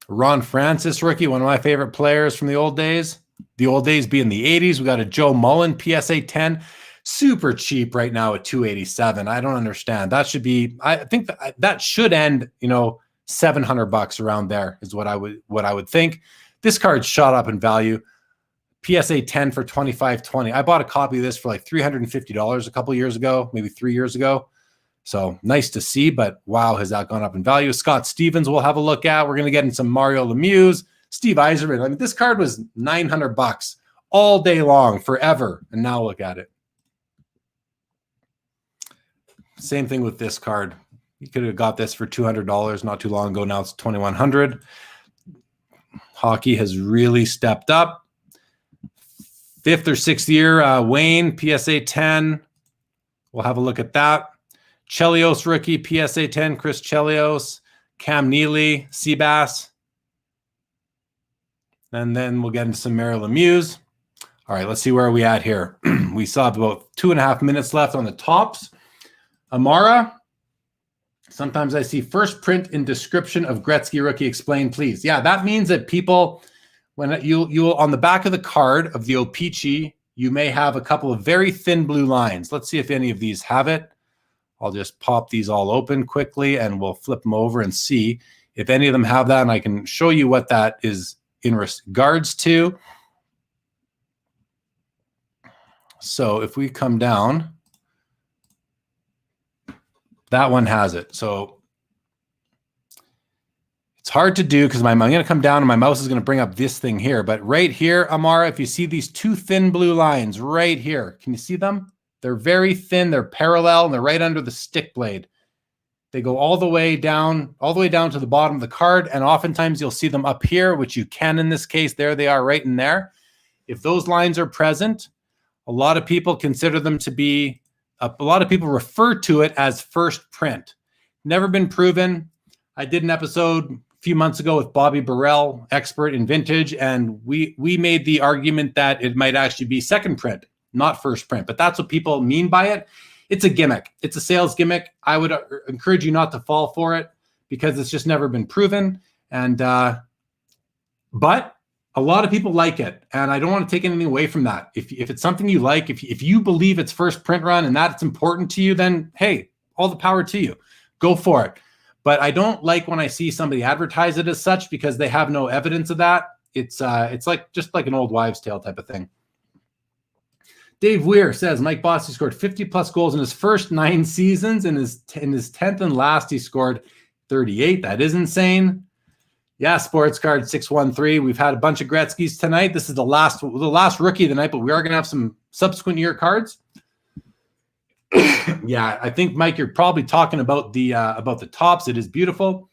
Ron Francis rookie, one of my favorite players from the old days. The old days being the 80s. We got a Joe Mullen, PSA 10. Super cheap right now at $287. I don't understand. That should be, I think that should end, $700 around there is what I would think. This card shot up in value. PSA 10 for $25.20. I bought a copy of this for like $350 a couple years ago, maybe 3 years ago. So nice to see, but wow, has that gone up in value? Scott Stevens we'll have a look at. We're going to get in some Mario Lemieux, Steve Yzerman. I mean, this card was $900 all day long, forever. And now look at it. Same thing with this card. You could have got this for $200 not too long ago. Now it's $2,100. Hockey has really stepped up. Fifth or sixth year, Wayne, PSA 10. We'll have a look at that. Chelios rookie, PSA 10, Chris Chelios. Cam Neely, Seabass. And then we'll get into some Mario Lemieux. All right, let's see where are we at here. We still have about 2.5 minutes left on the Topps. Amara. Sometimes I see first print in description of Gretzky rookie. Explain, please. Yeah, that means that people, when you'll on the back of the card of the Opeachy, you may have a couple of very thin blue lines. Let's see if any of these have it. I'll just pop these all open quickly and we'll flip them over and see if any of them have that. And I can show you what that is in regards to. So if we come down, that one has it. So it's hard to do because I'm going to come down and my mouse is going to bring up this thing here. But right here, Amara, if you see these 2 thin blue lines right here, can you see them? They're very thin. They're parallel and they're right under the stick blade. They go all the way down to the bottom of the card. And oftentimes you'll see them up here, which you can in this case. There they are right in there. If those lines are present, a lot of people consider them to be, a lot of people refer to it as first print. Never been proven. I did an episode a few months ago with Bobby Burrell, expert in vintage, and we made the argument that it might actually be second print, not first print. But that's what people mean by it. It's a gimmick. It's a sales gimmick. I would encourage you not to fall for it because it's just never been proven. And but a lot of people like it, and I don't want to take anything away from that. If it's something you like, if you believe it's first print run and that's important to you, then hey, all the power to you. Go for it. But I don't like when I see somebody advertise it as such because they have no evidence of that. It's like just like an old wives' tale type of thing. Dave Weir says Mike Bossy scored 50 plus goals in his first 9 seasons. In his 10th and last, he scored 38. That is insane. Yeah, sports card 613. We've had a bunch of Gretzky's tonight. This is the last rookie of the night, but we are going to have some subsequent year cards. Yeah, I think Mike, you're probably talking about the tops. It is beautiful.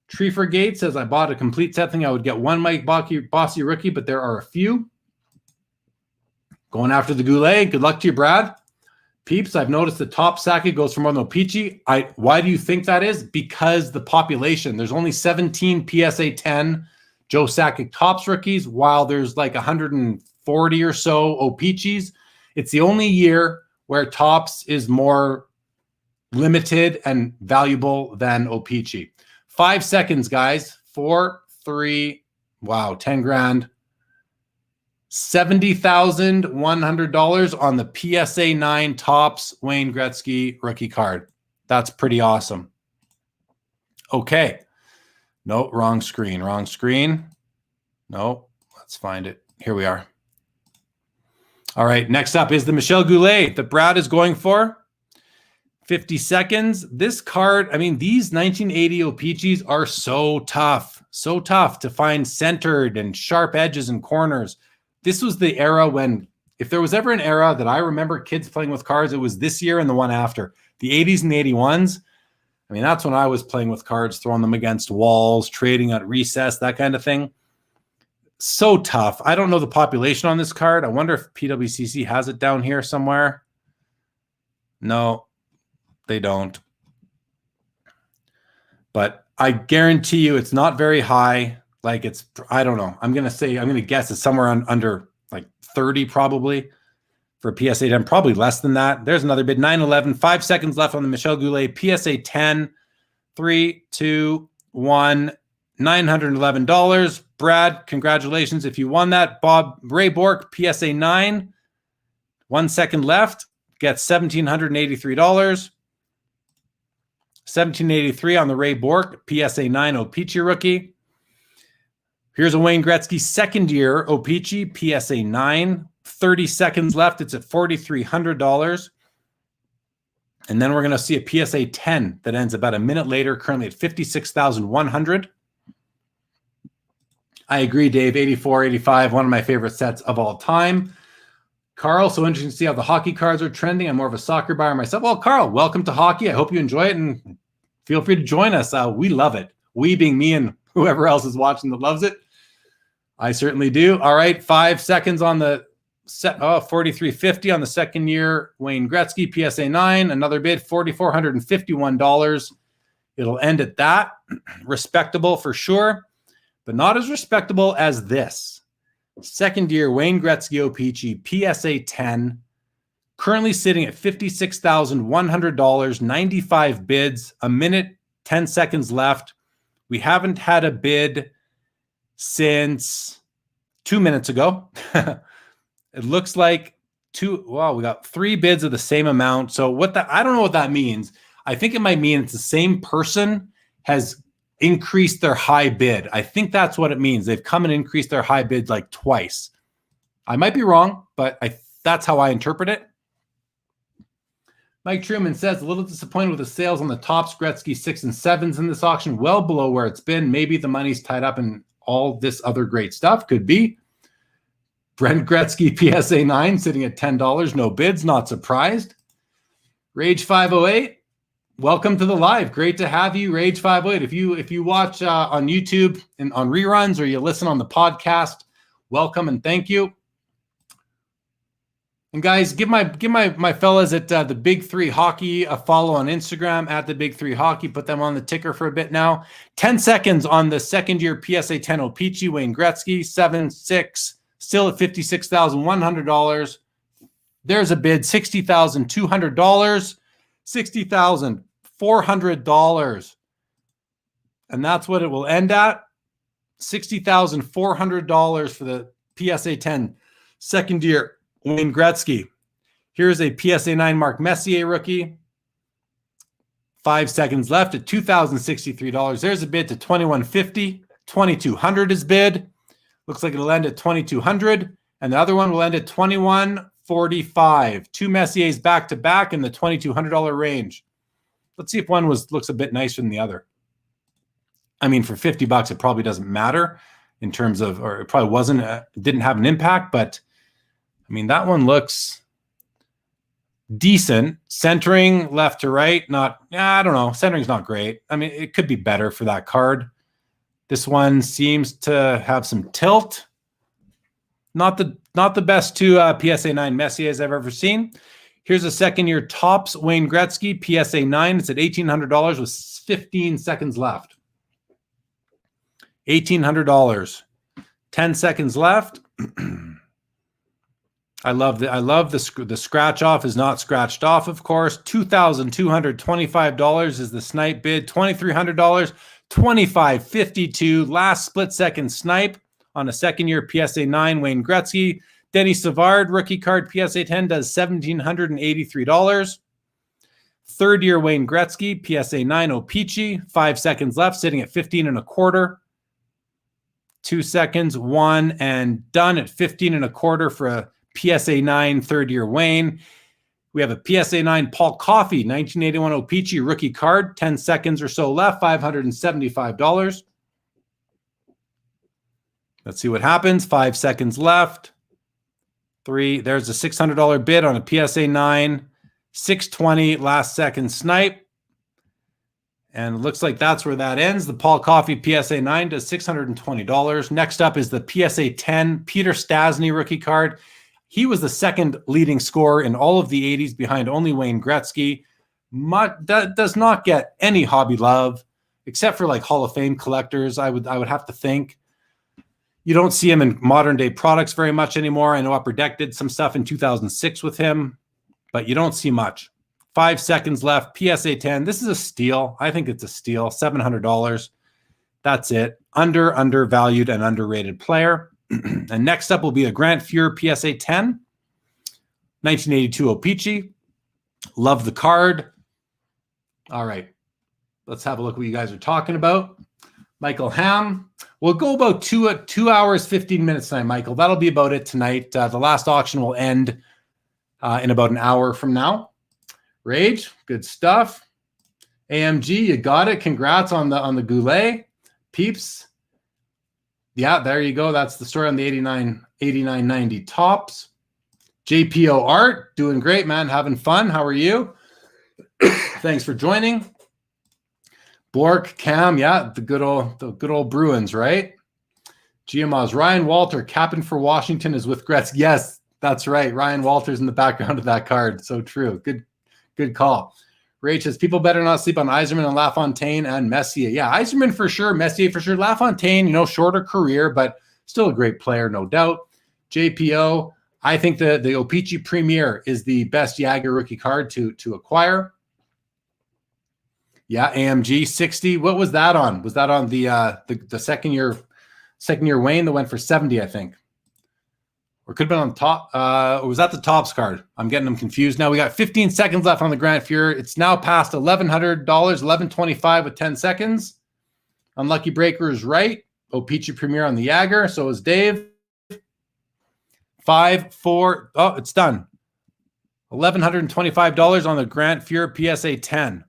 Tree for Gate says I bought a complete set thing. I would get one Mike Bossy rookie, but there are a few. Going after the Goulet. Good luck to you, Brad. Peeps, I've noticed the top Sakic goes for more than O-Pee-Chee. Why do you think that is? Because the population. There's only 17 PSA 10 Joe Sakic tops rookies, while there's like 140 or so O-Pee-Chees. It's the only year where tops is more limited and valuable than O-Pee-Chee. 5 seconds, guys. 4, 3, wow, 10 grand. $70,100 on the PSA 9 tops Wayne Gretzky rookie card. That's pretty awesome. Okay. No, wrong screen. No, let's find it. Here we are. All right, next up is the Michel Goulet that Brad is going for. 50 seconds. This card, I mean, these 1980 O-Pee-Chees are so tough to find centered and sharp edges and corners. This was the era when, if there was ever an era that I remember kids playing with cards, it was this year and the one after. The 80s and the 81s. I mean, that's when I was playing with cards, throwing them against walls, trading at recess, that kind of thing. So tough. I don't know the population on this card. I wonder if PWCC has it down here somewhere. No, they don't. But I guarantee you it's not very high. Like it's, I don't know. I'm going to guess it's somewhere under like 30 probably for PSA 10, probably less than that. There's another bid, 911, 5 seconds left on the Michel Goulet, PSA 10, 3, 2, 1, $911. Brad, congratulations if you won that. Ray Bork, PSA 9, 1 second left, gets $1,783. $1,783 on the Ray Bork, PSA 9 O-Pee-Chee rookie. Here's a Wayne Gretzky second year O-Pee-Chee, PSA 9. 30 seconds left. It's at $4,300. And then we're going to see a PSA 10 that ends about a minute later, currently at $56,100. I agree, Dave. 84, 85, one of my favorite sets of all time. Carl, so interesting to see how the hockey cards are trending. I'm more of a soccer buyer myself. Well, Carl, welcome to hockey. I hope you enjoy it and feel free to join us. We love it. We being me and whoever else is watching that loves it. I certainly do. All right, 5 seconds on the set. Oh, $4,350 on the second year Wayne Gretzky, PSA 9. Another bid, $4,451. It'll end at that. Respectable for sure, but not as respectable as this. Second year Wayne Gretzky O-Pee-Chee, PSA 10. Currently sitting at $56,100, 95 bids, a minute, 10 seconds left. We haven't had a bid since 2 minutes ago. It looks like we got 3 bids of the same amount. So I don't know what that means. I think it might mean it's the same person has increased their high bid. I think that's what it means. They've come and increased their high bid like twice. I might be wrong, but that's how I interpret it. Mike Truman says, a little disappointed with the sales on the tops Gretzky 6 and 7s in this auction, well below where it's been. Maybe the money's tied up in all this other great stuff. Could be. Brent Gretzky PSA 9 sitting at $10. No bids. Not surprised. Rage 508. Welcome to the live. Great to have you, Rage 508. If you watch on YouTube and on reruns, or you listen on the podcast, welcome and thank you. And guys, give my fellas at the Big Three Hockey a follow on Instagram at the Big Three Hockey. Put them on the ticker for a bit now. 10 seconds on the second year PSA 10 O-Pee-Chee, Wayne Gretzky, 7-6, still at $56,100. There's a bid, $60,200. $60,400. And that's what it will end at. $60,400 for the PSA 10 second year Wayne Gretzky. Here's a PSA 9 Mark Messier rookie. 5 seconds left at $2,063. There's a bid to $2,150. $2,200 is bid. Looks like it'll end at $2,200. And the other one will end at $2,145. 2 Messiers back to back in the $2,200 range. Let's see if one looks a bit nicer than the other. I mean, for $50, it probably doesn't matter in terms of, or it probably didn't have an impact, but I mean, that one looks decent. Centering left to right, I don't know. Centering's not great. I mean, it could be better for that card. This one seems to have some tilt. Not the best 2 PSA 9 Messiers I've ever seen. Here's a second year Topps Wayne Gretzky PSA 9. It's at $1,800 with 15 seconds left. $1,800. 10 seconds left. I love the scratch off is not scratched off, of course. $2,225 is the snipe bid. $2,300. $2,552. Last split second snipe on a second year PSA 9 Wayne Gretzky. Denny Savard rookie card PSA 10 does $1,783. Third year Wayne Gretzky PSA 9 O-Pee-Chee. 5 seconds left, sitting at 15.25. 2 seconds, 1 and done at 15.25 for a PSA 9 third year Wayne. We have a PSA 9 Paul Coffey 1981 O-Pee-Chee rookie card. 10 seconds or so left, $575. Let's see what happens. 5 seconds left. 3. There's a $600 bid on a PSA 9. $620 last second snipe. And it looks like that's where that ends. The Paul Coffey PSA 9 does $620. Next up is the PSA 10 Peter Stastny rookie card. He was the second leading scorer in all of the 80s behind only Wayne Gretzky. Does not get any hobby love, except for like Hall of Fame collectors, I would have to think. You don't see him in modern day products very much anymore. I know Upper Deck did some stuff in 2006 with him, but you don't see much. 5 seconds left. PSA 10. This is a steal. I think it's a steal. $700. That's it. Undervalued and underrated player. And next up will be a Grant Fuhr PSA 10. 1982 O-Pee-Chee. Love the card. All right. Let's have a look what you guys are talking about. Michael Ham. We'll go about 2 hours, 15 minutes tonight, Michael. That'll be about it tonight. The last auction will end in about an hour from now. Rage, good stuff. AMG, you got it. Congrats on the Goulet. Peeps. Yeah, there you go. That's the story on the 8990 Topps. JPO Art, doing great, man. Having fun. How are you? Thanks for joining. Bork, Cam, yeah, the good old Bruins, right? GMO's Ryan Walter, captain for Washington, is with Gretzky. Yes, that's right. Ryan Walter's in the background of that card. So true. Good call. Rach says, people better not sleep on Yzerman and LaFontaine and Messier. Yeah, Yzerman for sure. Messier for sure. LaFontaine, shorter career, but still a great player, no doubt. JPO, I think the O-Pee-Chee Premier is the best Jagger rookie card to acquire. Yeah, AMG 60. What was that on? Was that on the second year Wayne that went for 70, I think? Or could have been on top. Or was that the Topps card? I'm getting them confused now. We got 15 seconds left on the Grant Fuhr. It's now past $1,100, $1,125 with 10 seconds. Unlucky Breaker is right. O-Pee-Chee Premier on the Jagger. So is Dave. 5, 4. Oh, it's done. $1,125 on the Grant Fuhr PSA 10.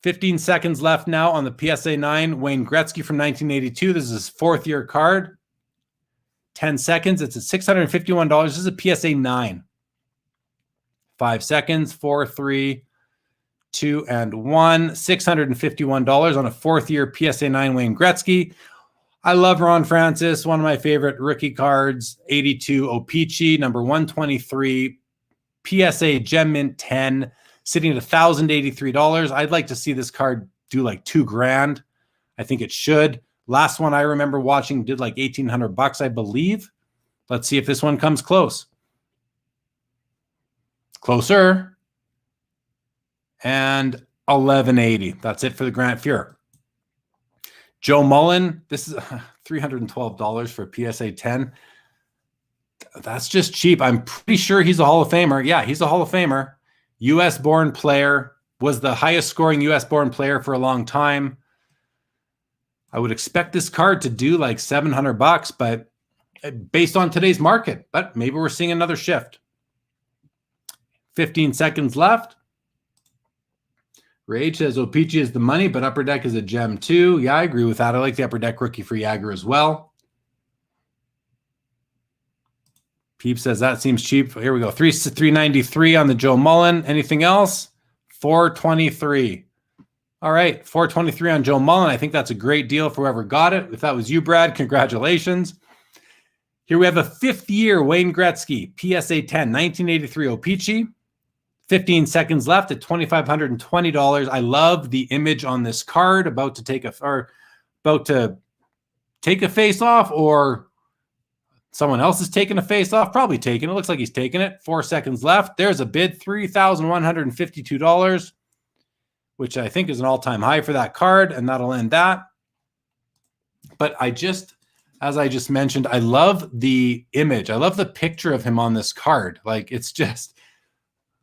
15 seconds left now on the PSA 9 Wayne Gretzky from 1982. This is his 4th year card. 10 seconds. It's at $651. This is a PSA 9. 5 seconds. 4, 3, 2, and 1. $651 on a 4th-year PSA 9 Wayne Gretzky. I love Ron Francis, one of my favorite rookie cards. 82 O-Pee-Chee, number 123. PSA Gem Mint 10, sitting at $1,083. I'd like to see this card do like $2,000. I think it should. Last one I remember watching did like $1,800, I believe. Let's see if this one comes close. Closer. And $1,180. That's it for the Grant Fuhrer. Joe Mullen, this is $312 for PSA 10. That's just cheap. I'm pretty sure he's a Hall of Famer. Yeah, he's a Hall of Famer. U.S.-born player. Was the highest-scoring U.S.-born player for a long time. I would expect this card to do like $700, but based on today's market. But maybe we're seeing another shift. 15 seconds left. Rage says O-Pee-Chee is the money, but Upper Deck is a gem too. Yeah, I agree with that. I like the Upper Deck rookie for Jagger as well. Peep says that seems cheap. Here we go. $393 on the Joe Mullen. Anything else? $423. All right, $423 on Joe Mullen. I think that's a great deal for whoever got it. If that was you, Brad, congratulations. Here we have a 5th-year Wayne Gretzky, PSA 10, 1983 O-Pee-Chee. 15 seconds left at $2,520. I love the image on this card, about to take a face off, or someone else is taking a face off. Probably taking it. Looks like he's taking it. 4 seconds left. There's a bid, $3,152, which I think is an all-time high for that card, and that'll end that. But as I just mentioned, I love the image. I love the picture of him on this card. Like, it's just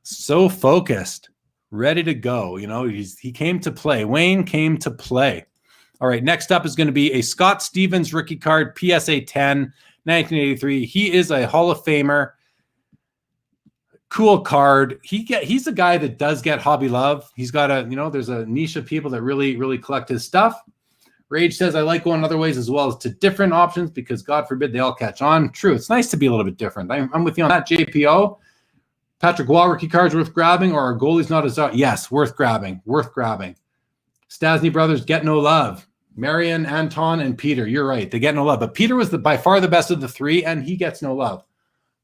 so focused, ready to go. You know, he came to play. Wayne came to play. All right, next up is going to be a Scott Stevens rookie card, PSA 10, 1983. He is a Hall of Famer. Cool card. He's a guy that does get hobby love. He's got there's a niche of people that really, really collect his stuff. Rage says, I like going other ways as well as to different options because God forbid they all catch on. True. It's nice to be a little bit different. I'm with you on that, JPO. Patrick Waugh rookie cards worth grabbing, or our goalie's not as yes, worth grabbing. Stasny brothers get no love. Marion, Anton, and Peter. You're right. They get no love. But Peter was by far the best of the three, and he gets no love.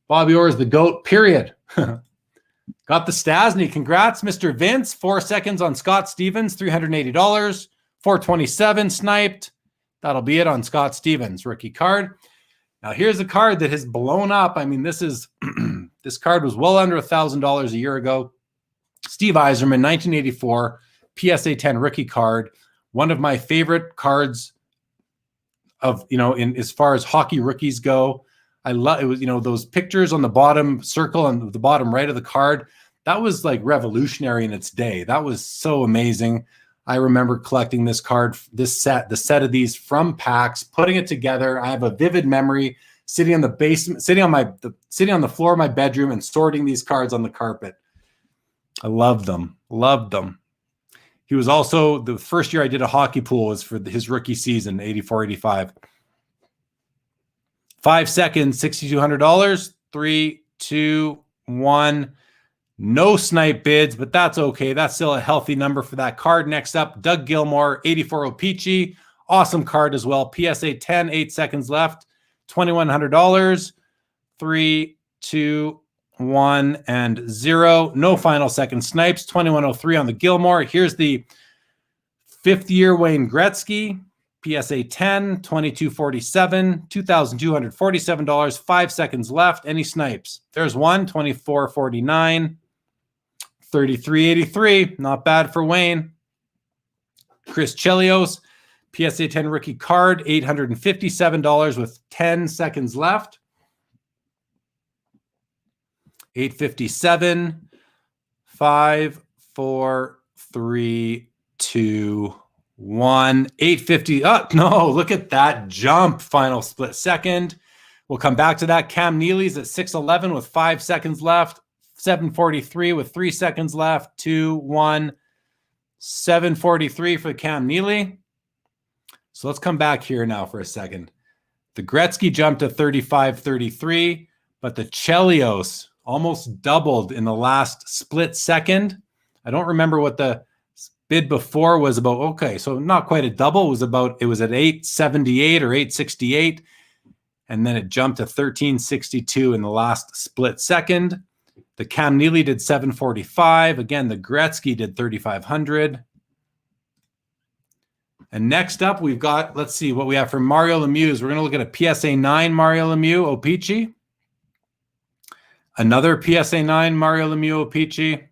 Bobby Orr is the GOAT, period. Got the Stasny. Congrats, Mr. Vince. 4 seconds on Scott Stevens, $380. $427 sniped. That'll be it on Scott Stevens rookie card. Now here's a card that has blown up. I mean, this card was well under $1,000 a year ago. Steve Yzerman, 1984, PSA 10 rookie card. One of my favorite cards of, in as far as hockey rookies go. I love it. Was, those pictures on the bottom circle and the bottom right of the card. That was like revolutionary in its day. That was so amazing. I remember collecting this card, the set of these from PAX, putting it together. I have a vivid memory sitting on the basement, sitting on the floor of my bedroom and sorting these cards on the carpet. I loved them. He was also, the first year I did a hockey pool was for his rookie season, 84-85. 5 seconds, $6,200. 3, 2, 1. No snipe bids, but that's okay. That's still a healthy number for that card. Next up, Doug Gilmour, 84 O-Pee-Chee. Awesome card as well. PSA 10, 8 seconds left. $2,100. 3, 2, 1, and 0. No final second snipes. 2103 on the Gilmour. Here's the 5th year Wayne Gretzky. PSA 10, 2247, $2,247. 5 seconds left. Any snipes? There's one, 2449. 3383, not bad for Wayne. Chris Chelios, PSA 10 rookie card, $857 with 10 seconds left. 857, 5, 4, 3, 2, 1. 850. Oh, no, look at that jump. Final split second. We'll come back to that. Cam Neely's at 611 with 5 seconds left. 743 with 3 seconds left. 2, 1. 743 for Cam Neely. So let's come back here now for a second. The Gretzky jumped to 35-33, but the Chelios almost doubled in the last split second. I don't remember what the bid before was about. Okay, so not quite a double. It was at 878 or 868. And then it jumped to 1362 in the last split second. The Cam Neely did 745. Again, the Gretzky did 3,500. And next up, we've got, let's see what we have for Mario Lemieux. We're going to look at a PSA 9 Mario Lemieux O-Pee-Chee. Another PSA 9 Mario Lemieux O-Pee-Chee.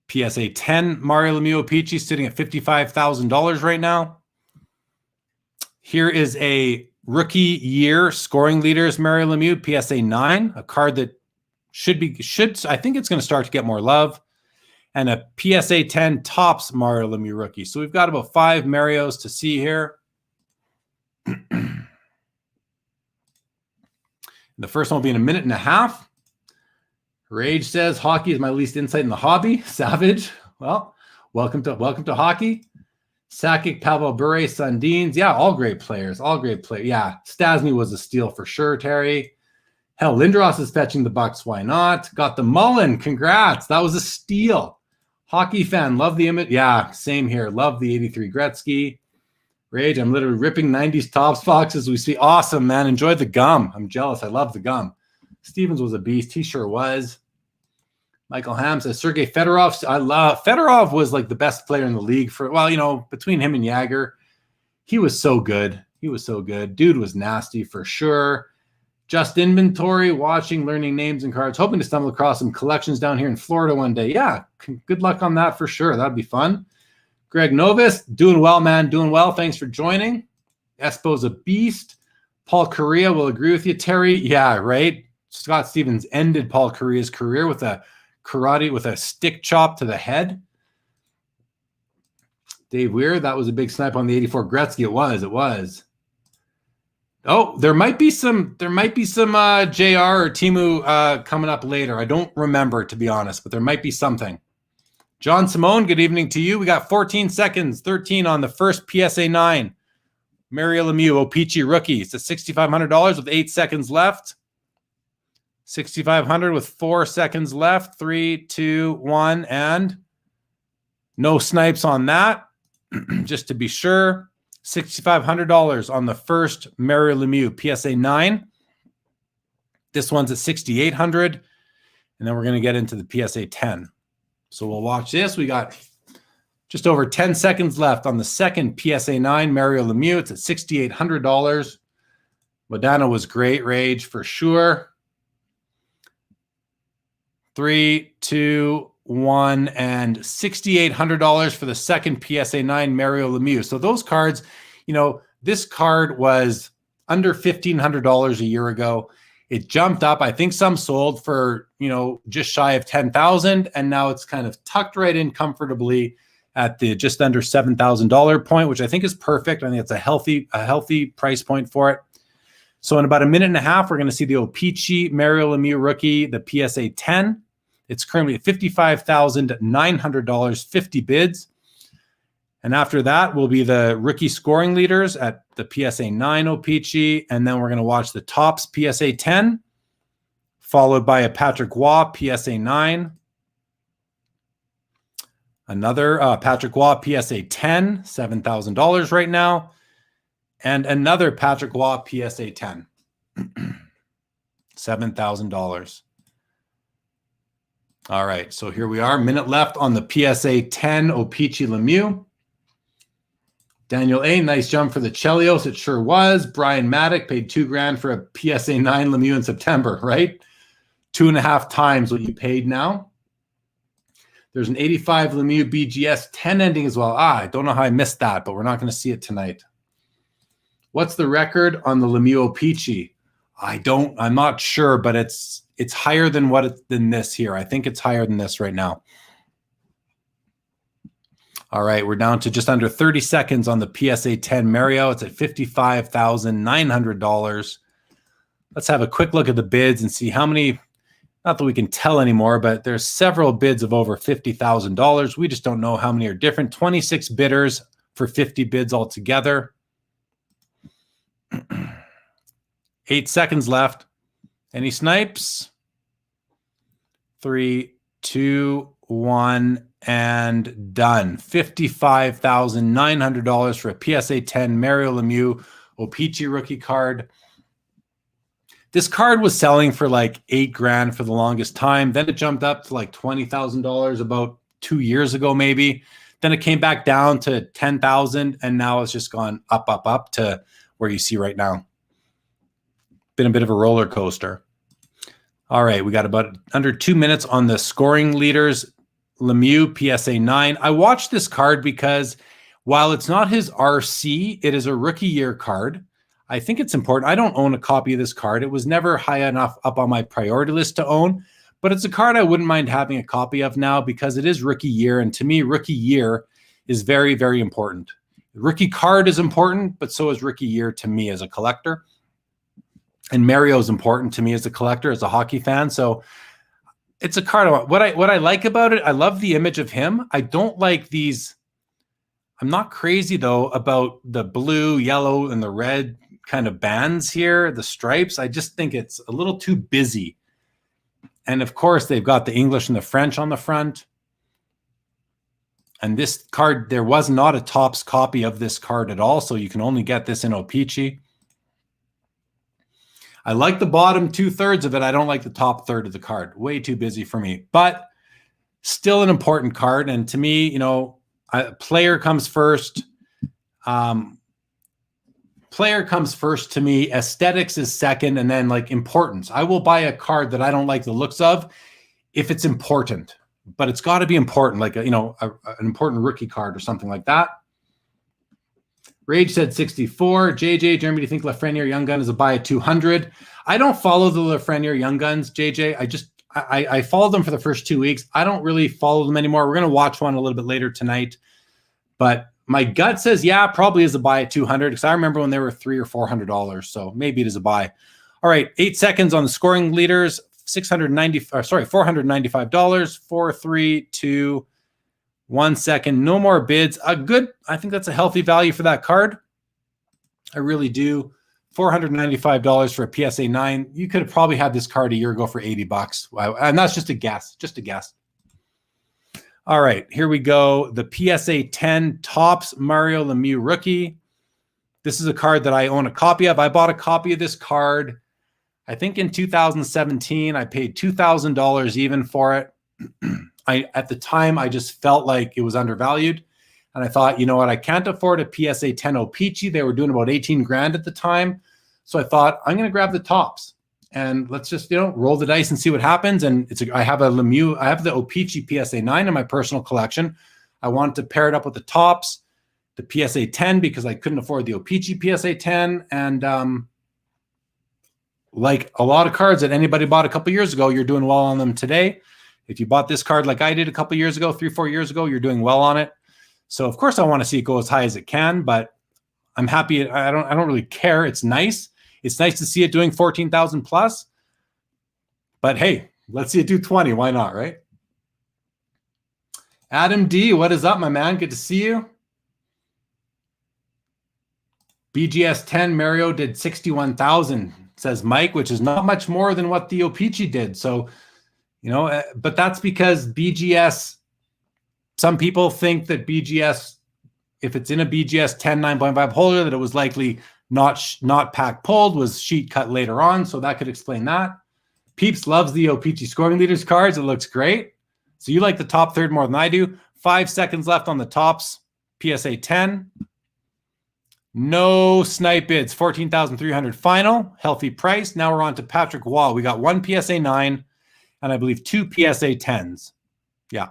PSA 10 Mario Lemieux O-Pee-Chee sitting at $55,000 right now. Here is a rookie year scoring leaders Mario Lemieux PSA 9, a card that I think it's going to start to get more love, and a PSA 10 tops Mario Lemieux rookie. So we've got about 5 Marios to see here. The first one will be in a minute and a half. Rage says hockey is my least insight in the hobby. Savage. Well, welcome to hockey. Sakic, Pavel Bure, Sundins. Yeah, all great players. All great players. Yeah, Stasny was a steal for sure, Terry. Hell, Lindros is fetching the Bucks. Why not? Got the Mullen. Congrats. That was a steal. Hockey fan. Love the image. Yeah, same here. Love the 83 Gretzky. Rage, I'm literally ripping 90s Topps boxes we see. Awesome, man. Enjoy the gum. I'm jealous. I love the gum. Stevens was a beast. He sure was. Michael Ham says Sergei Fedorov. Fedorov was like the best player in the league for, well, you know, between him and Jagger. He was so good. He was so good. Dude was nasty for sure. Just inventory, watching, learning names and cards, hoping to stumble across some collections down here in Florida one day. Yeah, good luck on that for sure. That'd be fun. Greg Novis, doing well, man. Doing well. Thanks for joining. Espo's a beast. Paul Correa will agree with you, Terry. Yeah, right. Scott Stevens ended Paul Correa's career with a stick chop to the head. Dave Weir, that was a big snipe on the 84 Gretzky. It was. Oh, there might be some JR or Timu coming up later. I don't remember, to be honest, but there might be something. John Simone, good evening to you. We got 14 seconds, 13 on the first PSA 9. Mario Lemieux, O-Pee-Chee rookie. It's at $6,500 with 8 seconds left. 6,500 with 4 seconds left. 3, 2, 1, and no snipes on that. Just to be sure. $6,500 on the first Mario Lemieux PSA 9. This one's at $6,800, and then we're going to get into the PSA 10. So we'll watch this. We got just over 10 seconds left on the second PSA 9 Mario Lemieux. It's at $6,800. Modano was great. Rage for sure. 3, 2, 1, and $6,800 for the second PSA 9 Mario Lemieux. So those cards, you know, this card was under $1,500 a year ago. It jumped up. I think some sold for, you know, just shy of 10,000, and now it's kind of tucked right in comfortably at the just under $7,000 point, which I think is perfect. I think it's a healthy price point for it. So in about a minute and a half, we're going to see the O-Pee-Chee Mario Lemieux rookie, the PSA 10. It's currently at $55,900, 50 bids. And after that will be the rookie scoring leaders at the PSA 9 O-Pee-Chee. And then we're going to watch the tops PSA 10, followed by a Patrick Waugh PSA 9. Another Patrick Waugh PSA 10, $7,000 right now. And another Patrick Waugh PSA 10, $7,000. All right, so here we are. Minute left on the PSA 10 O-Pee-Chee Lemieux. Daniel A, nice jump for the Chelios. It sure was. Brian Maddock paid $2,000 for a PSA 9 Lemieux in September, right? 2.5 times what you paid now. There's an 85 Lemieux BGS 10 ending as well. I don't know how I missed that, but we're not going to see it tonight. What's the record on the Lemieux O-Pee-Chee? I'm not sure, but it's higher than than this here. I think it's higher than this right now. All right, we're down to just under 30 seconds on the PSA 10 Mario. It's at $55,900. Let's have a quick look at the bids and see how many, not that we can tell anymore, but there's several bids of over $50,000. We just don't know how many are different. 26 bidders for 50 bids altogether. 8 seconds left. Any snipes? 3, 2, 1, and done. $55,900 for a PSA 10 Mario Lemieux O-Pee-Chee rookie card. This card was selling for like $8,000 for the longest time. Then it jumped up to like $20,000 about 2 years ago, maybe. Then it came back down to $10,000, and now it's just gone up, up, up to where you see right now. Been a bit of a roller coaster. All right, we got about under 2 minutes on the scoring leaders. Lemieux, PSA 9. I watched this card because while it's not his RC, it is a rookie year card. I think it's important. I don't own a copy of this card. It was never high enough up on my priority list to own, but it's a card I wouldn't mind having a copy of now because it is rookie year. And to me, rookie year is very, very important. Rookie card is important, but so is rookie year to me as a collector. And Mario is important to me as a collector, as a hockey fan. So it's a card. What I like about it, I love the image of him. I don't like these. I'm not crazy though about the blue, yellow, and the red kind of bands here, the stripes. I just think it's a little too busy. And of course, they've got the English and the French on the front. And this card, there was not a Topps copy of this card at all, so you can only get this in O-Pee-Chee. I like the bottom 2/3 of it. I don't like the top third of the card. Way too busy for me, but still an important card. And to me, you know, player comes first. Player comes first to me. Aesthetics is second, and then like importance. I will buy a card that I don't like the looks of if it's important, but it's got to be important, like an important rookie card or something like that. Rage said 64. JJ, Jeremy, do you think Lafreniere Young Gun is a buy at 200? I don't follow the Lafreniere Young Guns, JJ. I followed them for the first 2 weeks. I don't really follow them anymore. We're going to watch one a little bit later tonight. But my gut says, yeah, probably is a buy at 200 because I remember when they were $300 or $400. So maybe it is a buy. All right, 8 seconds on the scoring leaders. $495. 4, 3, 2, 1 second. No more bids. A good. I think that's a healthy value for that card. I really do. $495 for a PSA 9. You could have probably had this card a year ago for $80. And that's just a guess. Just a guess. All right, here we go. The PSA 10 Topps Mario Lemieux rookie. This is a card that I own a copy of. I bought a copy of this card, I think in 2017. I paid $2,000 even for it. At the time, I just felt like it was undervalued. And I thought, you know what? I can't afford a PSA 10 O-Pee-Chee. They were doing about $18,000 at the time. So I thought, I'm going to grab the Topps. And let's just, roll the dice and see what happens. And I have a Lemieux, I have the O-Pee-Chee PSA 9 in my personal collection. I wanted to pair it up with the Topps, the PSA 10, because I couldn't afford the O-Pee-Chee PSA 10. And like a lot of cards that anybody bought a couple years ago, you're doing well on them today. If you bought this card like I did a couple years ago, 3-4 years ago, you're doing well on it. So of course I want to see it go as high as it can, but I'm happy. I don't really care. It's nice. It's nice to see it doing 14,000 plus. But hey, let's see it do 20. Why not, right? Adam D, what is up, my man? Good to see you. BGS 10 Mario did 61,000, says Mike, which is not much more than what the O-Pee-Chee did. So, but that's because BGS, some people think that BGS, if it's in a BGS 10 9.5 holder, that it was likely not pack pulled, was sheet cut later on. So that could explain that. Peeps loves the O-Pee-Chee scoring leaders cards. It looks great. So you like the top third more than I do. 5 seconds left on the Topps PSA 10. No snipe bids. 14,300 final. Healthy price. Now we're on to Patrick Waugh. We got 1 PSA 9 and I believe 2 PSA 10s. Yeah.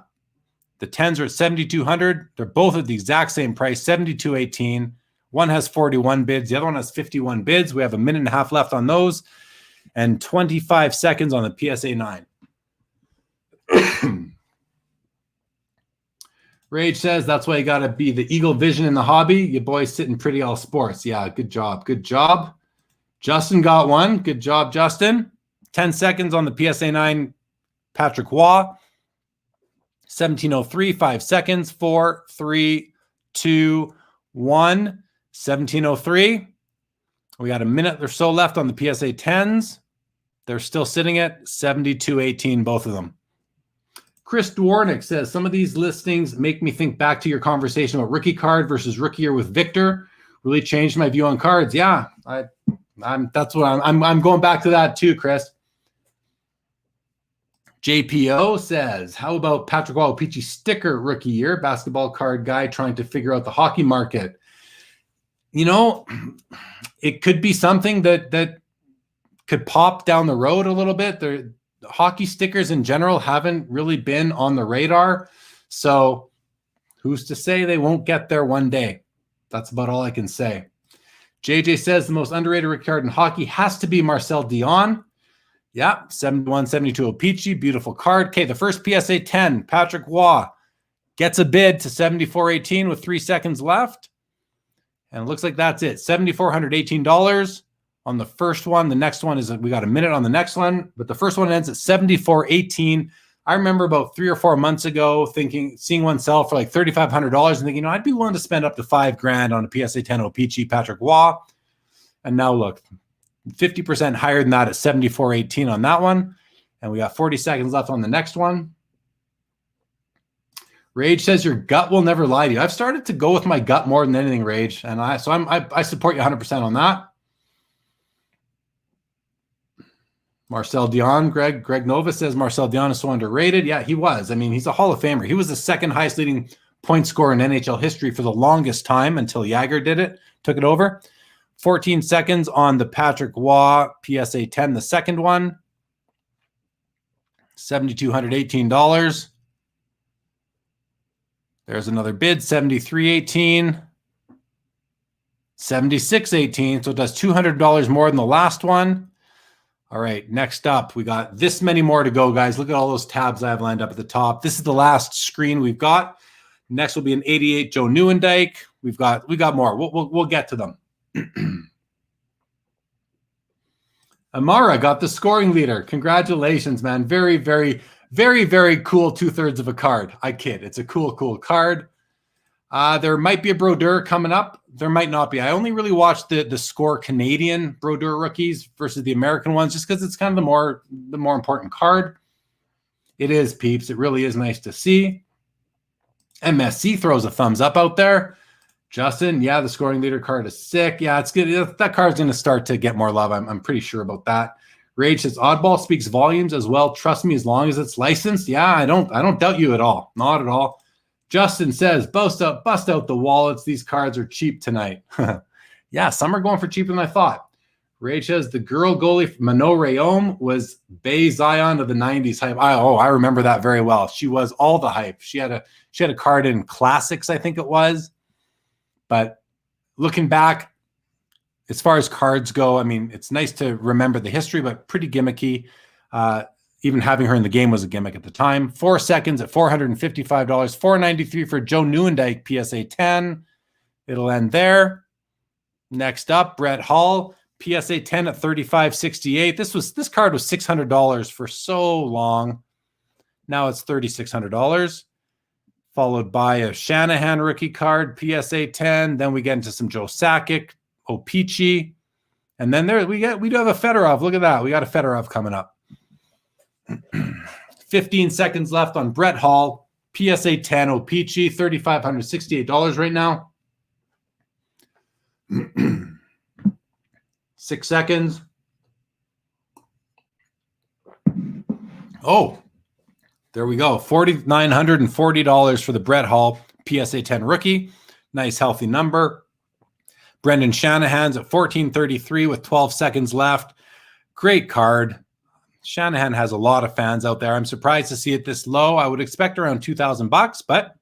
The 10s are at 7,200. They're both at the exact same price, 72.18. One has 41 bids. The other one has 51 bids. We have a minute and a half left on those and 25 seconds on the PSA 9. Rage says that's why you got to be the eagle vision in the hobby. Your boy's sitting pretty all sports. Yeah, good job. Good job. Justin got one. Good job, Justin. 10 seconds on the PSA 9, Patrick Waugh. 1703, 5 seconds. 4, 3, 2, 1. 1703. We got a minute or so left on the PSA 10s. They're still sitting at 72.18, both of them. Chris Dwornik says, some of these listings make me think back to your conversation about rookie card versus rookie year with Victor. Really changed my view on cards. Yeah, that's what I'm going back to that too, Chris. JPO says, how about Patrick Waugh Peachy sticker rookie year, basketball card guy trying to figure out the hockey market? You know, it could be something that could pop down the road a little bit. The hockey stickers in general haven't really been on the radar. So who's to say they won't get there one day? That's about all I can say. JJ says the most underrated rookie card in hockey has to be Marcel Dion. Yeah, 71-72 O-Pee-Chee, beautiful card. Okay, the first PSA 10, Patrick Waugh, gets a bid to 74.18 with 3 seconds left. And it looks like that's it, $7,418 on the first one. The next one is, we got a minute on the next one, but the first one ends at 74.18. I remember about 3 or 4 months ago seeing one sell for like $3,500 and thinking, I'd be willing to spend up to $5,000 on a PSA 10 O-Pee-Chee Patrick Waugh. And now look, 50% higher than that at 74.18 on that one. And we got 40 seconds left on the next one. Rage says your gut will never lie to you. I've started to go with my gut more than anything, Rage. And I support you 100% on that. Marcel Dion, Greg Nova says Marcel Dion is so underrated. Yeah, he was. I mean, he's a Hall of Famer. He was the second highest leading point scorer in NHL history for the longest time until Jagr took it over. 14 seconds on the Patrick Waugh PSA 10, the second one. $7,218. There's another bid, $73.18. $76.18. So it does $200 more than the last one. All right, next up, we got this many more to go, guys. Look at all those tabs I have lined up at the top. This is the last screen we've got. Next will be an 88 Joe Nieuwendyk. We got more. We'll get to them. Amara got the scoring leader. Congratulations, man. Very, very, very, very cool 2/3 of a card. I kid. It's a cool, cool card. There might be a Brodeur coming up. There might not be. I only really watched the Score Canadian Brodeur rookies versus the American ones just because it's kind of the more important card. It is, peeps. It really is nice to see. MSC throws a thumbs up out there. Justin, yeah, the scoring leader card is sick. Yeah, it's good. That card's going to start to get more love. I'm pretty sure about that. Rage says Oddball speaks volumes as well. Trust me, as long as it's licensed. Yeah, I don't doubt you at all. Not at all. Justin says, bust out the wallets. These cards are cheap tonight. Yeah, some are going for cheaper than I thought. Rage says the girl goalie Manon Rhéaume was Bay Zion of the 90s hype. I remember that very well. She was all the hype. She had a card in Classics, I think it was. But looking back, as far as cards go, I mean, it's nice to remember the history, but pretty gimmicky. Even having her in the game was a gimmick at the time. 4 seconds at $455. $493 for Joe Nieuwendyk, PSA 10. It'll end there. Next up, Brett Hull, PSA 10 at $35.68. This card was $600 for so long. Now it's $3,600. Followed by a Shanahan rookie card, PSA 10. Then we get into some Joe Sakic, O-Pee-Chee. And then we do have a Fedorov. Look at that. We got a Fedorov coming up. 15 seconds left on Brett Hull, PSA 10 O-Pee-Chee, $3,568 right now. 6 seconds. Oh, there we go. $4,940 for the Brett Hull PSA 10 rookie. Nice, healthy number. Brendan Shanahan's at $1,433 with 12 seconds left. Great card. Shanahan has a lot of fans out there. I'm surprised to see it this low. I would expect around $2,000, but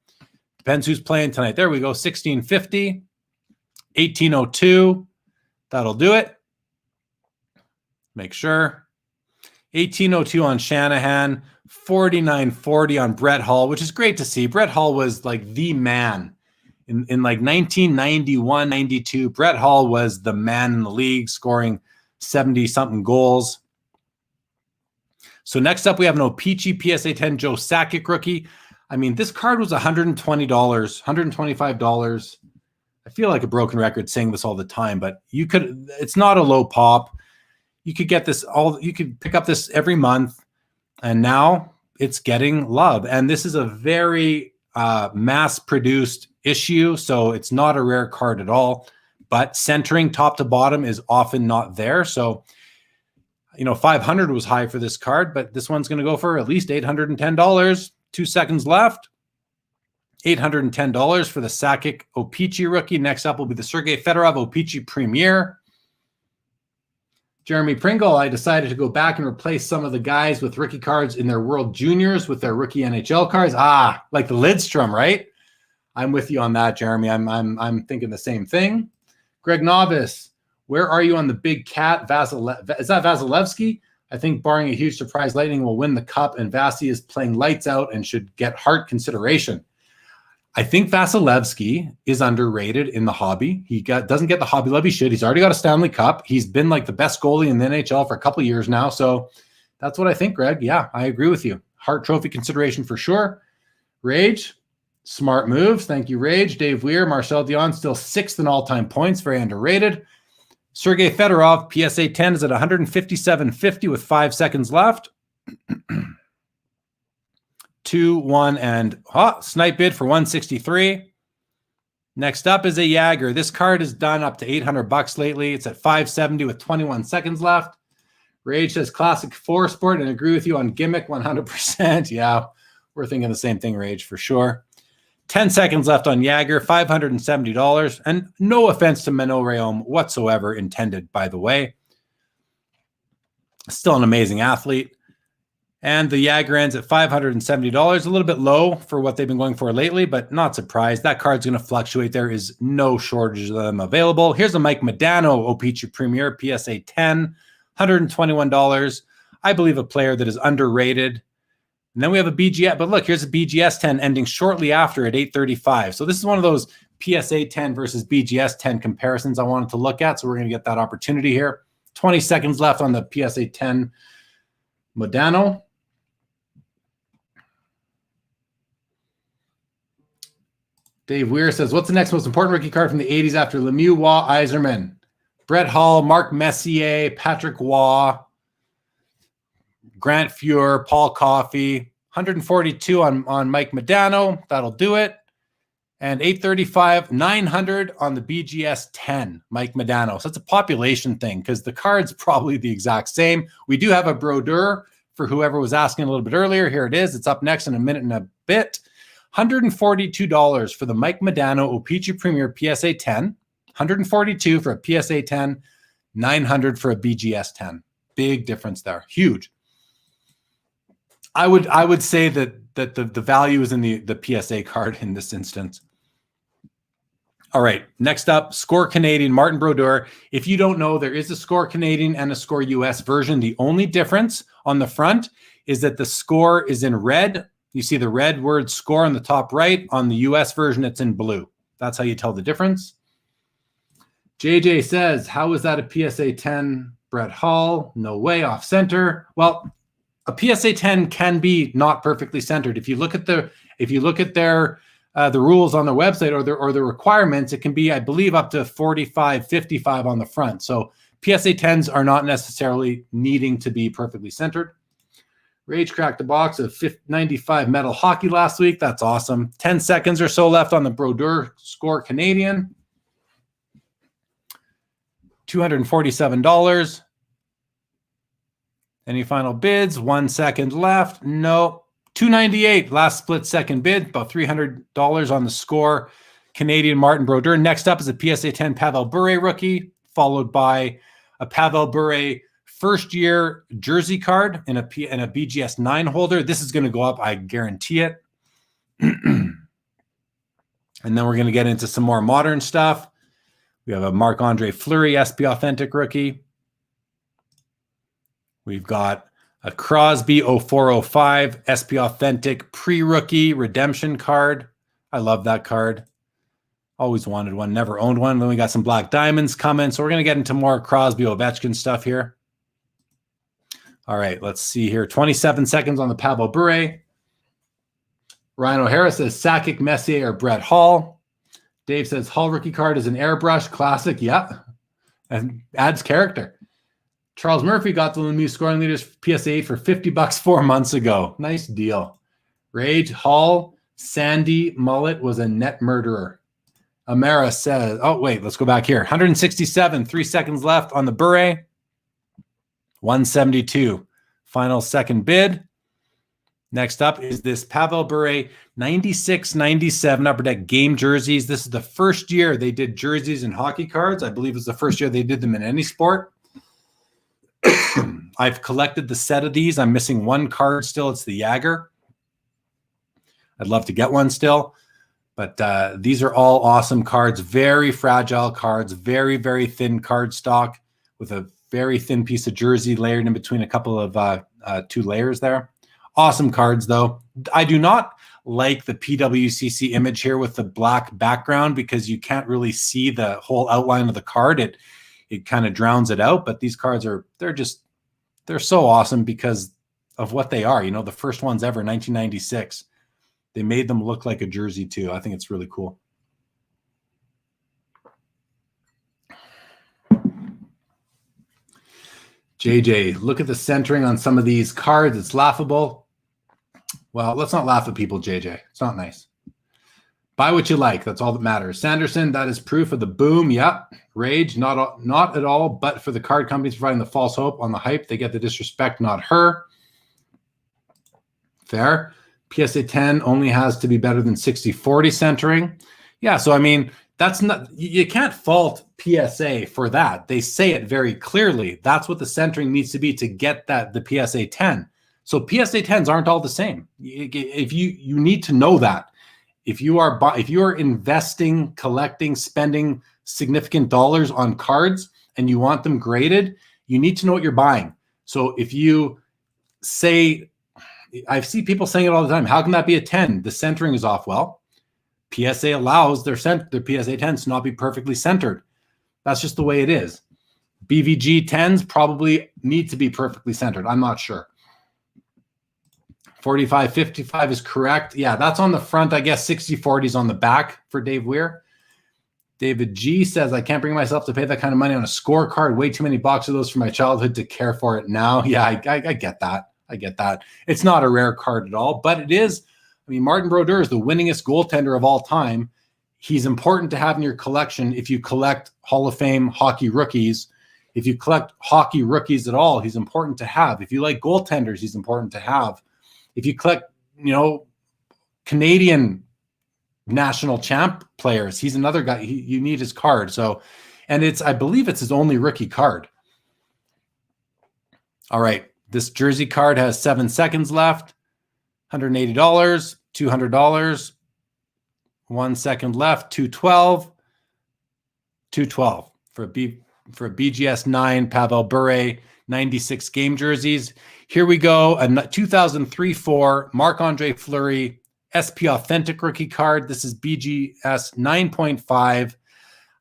depends who's playing tonight. There we go. $1,650, $1,802. That'll do it. Make sure. $1,802 on Shanahan, $4,940 on Brett Hull, which is great to see. Brett Hull was like the man in like 1991, 92. Brett Hull was the man in the league, scoring 70-something goals. So next up, we have an O-Pee-Chee PSA 10 Joe Sakic rookie. I mean, this card was $120, $125. I feel like a broken record saying this all the time, but it's not a low pop. You could get this you could pick up this every month. And now it's getting love. And this is a very mass-produced issue, so it's not a rare card at all. But centering top to bottom is often not there. So, you know, 500 was high for this card, but this one's going to go for at least $810. 2 seconds left. $810 for the Sakic O-Pee-Chee rookie. Next up will be the Sergei Fedorov O-Pee-Chee Premier. Jeremy Pringle, I decided to go back and replace some of the guys with rookie cards in their World Juniors with their rookie NHL cards. Ah, like the Lidstrom, right? I'm with you on that, Jeremy. I'm thinking the same thing. Greg Novice, where are you on the big cat? Is that Vasilevsky? I think barring a huge surprise, Lightning will win the cup, and Vasi is playing lights out and should get Hart consideration. I think Vasilevsky is underrated in the hobby. He doesn't get the hobby love he should. He's already got a Stanley Cup. He's been like the best goalie in the NHL for a couple of years now. So that's what I think, Greg. Yeah, I agree with you. Hart Trophy consideration for sure. Rage, smart moves. Thank you, Rage. Dave Weir, Marcel Dion, still 6th in all-time points. Very underrated. Sergei Fedorov, PSA 10 is at 157.50 with 5 seconds left. 2, 1, and snipe bid for 163. Next up is a Jagger. This card is done up to $800 lately. It's at 570 with 21 seconds left. Rage says classic 4 sport, and agree with you on gimmick 100%. Yeah, we're thinking the same thing, Rage, for sure. 10 seconds left on Jagger, $570. And no offense to Mano Rayom whatsoever intended, by the way. Still an amazing athlete. And the Jagger ends at $570, a little bit low for what they've been going for lately, but not surprised. That card's going to fluctuate. There is no shortage of them available. Here's a Mike Modano O-Pee-Chee Premier PSA 10, $121. I believe a player that is underrated. And then we have a BGS, but look, here's a BGS 10 ending shortly after at 835. So this is one of those PSA 10 versus BGS 10 comparisons I wanted to look at. So we're going to get that opportunity here. 20 seconds left on the PSA 10 Modano. Dave Weir says, what's the next most important rookie card from the 80s after Lemieux, Waugh, Yzerman? Brett Hull, Mark Messier, Patrick Waugh, Grant Fuhr, Paul Coffey. 142 on Mike Modano. That'll do it. And 835, 900 on the BGS 10, Mike Modano. So it's a population thing because the card's probably the exact same. We do have a Brodeur for whoever was asking a little bit earlier. Here it is. It's up next in a minute and a bit. $142 for the Mike Modano O-Pee-Chee Premier PSA 10. $142 for a PSA 10. $900 for a BGS 10. Big difference there. Huge. I would say that the value is in the PSA card in this instance. All right, next up, Score Canadian, Martin Brodeur. If you don't know, there is a Score Canadian and a Score US version. The only difference on the front is that the score is in red. You see the red word score on the top right. On the US version, it's in blue. That's how you tell the difference. JJ says, how is that a PSA 10? Brett Hull, no way, off center. Well, a PSA 10 can be not perfectly centered. If you look at their the rules on their website or the requirements, it can be, I believe, up to 45, 55 on the front. So PSA 10s are not necessarily needing to be perfectly centered. Rage cracked a box of 95 metal hockey last week. That's awesome. 10 seconds or so left on the Brodeur Score Canadian. $247. Any final bids? 1 second left. No. $298. Last split second bid. About $300 on the Score Canadian Martin Brodeur. Next up is a PSA 10 Pavel Bure rookie, followed by a Pavel Bure first year jersey card and a BGS 9 holder. This is going to go up, I guarantee it. And then we're going to get into some more modern stuff. We have a Marc-Andre Fleury SP Authentic rookie. We've got a Crosby 0405 SP Authentic pre-rookie redemption card. I love that card. Always wanted one, never owned one. Then we got some Black Diamonds coming. So we're going to get into more Crosby Ovechkin stuff here. All right, let's see here. 27 seconds on the Pavel Bure. Ryan O'Hara says Sakic, Messier, or Brett Hull. Dave says Hull rookie card is an airbrush classic. Yeah, and adds character. Charles Murphy got the Lemieux scoring leaders PSA for $50 4 months ago. Nice deal. Rage Hall, Sandy Mullet was a net murderer. Amara says, oh, wait, let's go back here. 167, 3 seconds left on the Bure. 172, final second bid. Next up is this Pavel Bure 96-97 Upper Deck game jerseys. This is the first year they did jerseys and hockey cards. I believe it's the first year they did them in any sport. I've collected the set of these. I'm missing one card still. It's the Jagger. I'd love to get one still. But these are all awesome cards. Very fragile cards. Very, very thin card stock with a very thin piece of jersey layered in between a couple of 2 layers there. Awesome cards, though. I do not like the PWCC image here with the black background because you can't really see the whole outline of the card. It kind of drowns it out. But these cards they're so awesome because of what they are. You know, the first ones ever, 1996. They made them look like a jersey too. I think it's really cool. JJ, look at the centering on some of these cards. It's laughable. Well, let's not laugh at people, JJ. It's not nice. Buy what you like. That's all that matters. Sanderson, that is proof of the boom. Yep. Rage, not at all, but for the card companies providing the false hope on the hype, they get the disrespect, not her. Fair. PSA 10 only has to be better than 60-40 centering. Yeah, so I mean, that's not, you can't fault PSA for that. They say it very clearly. That's what the centering needs to be to get that the PSA 10. So PSA 10s aren't all the same. If you need to know that. If you are investing, collecting, spending significant dollars on cards and you want them graded, you need to know what you're buying. So if you say, I see people saying it all the time, how can that be a 10? The centering is off. Well, PSA allows their PSA 10s to not be perfectly centered. That's just the way it is. BVG 10s probably need to be perfectly centered. I'm not sure. 45-55 is correct. Yeah, that's on the front. I guess 60-40 is on the back for Dave Weir. David G says, I can't bring myself to pay that kind of money on a scorecard. Way too many boxes of those from my childhood to care for it now. Yeah, I get that. I get that. It's not a rare card at all, but it is. I mean, Martin Brodeur is the winningest goaltender of all time. He's important to have in your collection if you collect Hall of Fame hockey rookies. If you collect hockey rookies at all, he's important to have. If you like goaltenders, he's important to have. If you collect, Canadian national champ players, he's another guy. You need his card. So, and I believe it's his only rookie card. All right. This jersey card has 7 seconds left. $180, $200, 1 second left, $212, $212 for a BGS 9 Pavel Bure 96 game jerseys. Here we go, a 2003-4 Marc-Andre Fleury SP Authentic rookie card. This is BGS 9.5.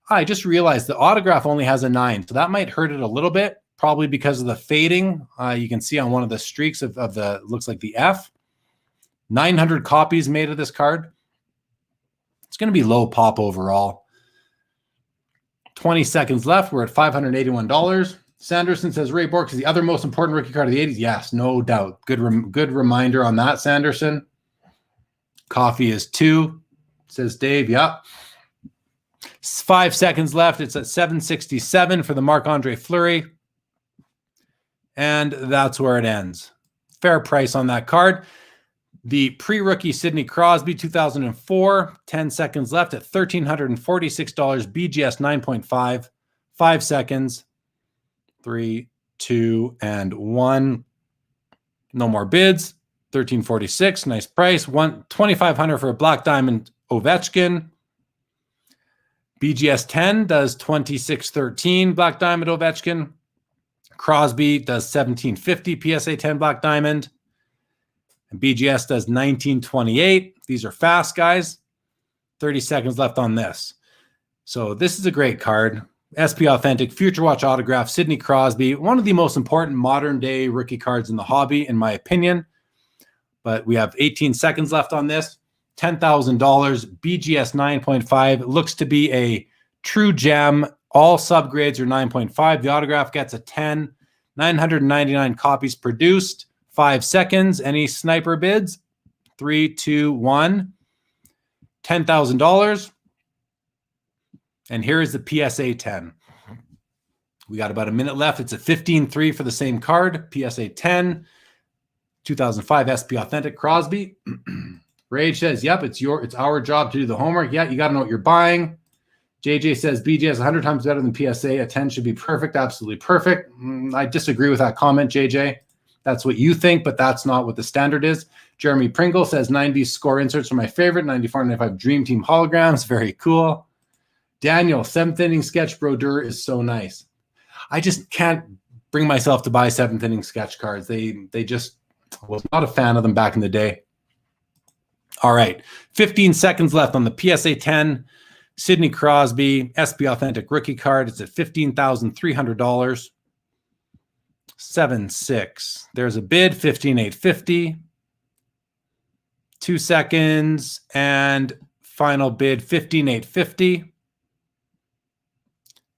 I just realized the autograph only has a 9, so that might hurt it a little bit, probably because of the fading. You can see on one of the streaks of the, looks like the F. 900 copies made of this card. It's going to be low pop overall. 20 seconds left. We're at $581. Sanderson says Ray Bourque is the other most important rookie card of the 80s. Yes, no doubt. Good reminder on that, Sanderson. Coffee is 2, says Dave. Yep. 5 seconds left. It's at $767 for the Marc-Andre Fleury. And that's where it ends. Fair price on that card. The pre-rookie Sidney Crosby 2004, 10 seconds left at $1,346, BGS 9.5, 5 seconds, 3, 2, and 1. No more bids. $1,346, nice price. $2,500 for a Black Diamond Ovechkin. BGS 10 does $2,613 Black Diamond Ovechkin. Crosby does $1,750 PSA 10 Black Diamond. And BGS does $1,928. These are fast, guys. 30 seconds left on this. So this is a great card. SP Authentic, Future Watch autograph, Sidney Crosby. One of the most important modern-day rookie cards in the hobby, in my opinion. But we have 18 seconds left on this. $10,000, BGS 9.5. It looks to be a true gem. All subgrades are 9.5. The autograph gets a 10. 999 copies produced. 5 seconds. Any sniper bids? 3, 2, 1. $10,000. And here is the PSA 10. We got about a minute left. It's a 15-3 for the same card. PSA 10. 2005 SP Authentic Crosby. Rage says, yep, it's our job to do the homework. Yeah, you got to know what you're buying. JJ says, BGS 100 times better than PSA. A 10 should be perfect. Absolutely perfect. I disagree with that comment, JJ. That's what you think, but that's not what the standard is. Jeremy Pringle says, 90s score inserts are my favorite. 94 and 95 Dream Team holograms. Very cool. Daniel, 7th inning sketch brodeur is so nice. I just can't bring myself to buy 7th inning sketch cards. They just was not a fan of them back in the day. All right, 15 seconds left on the PSA 10 Sidney Crosby SP Authentic rookie card. It's at $15,300. 7-6. There's a bid, 15,850. 2 seconds and final bid, 15,850.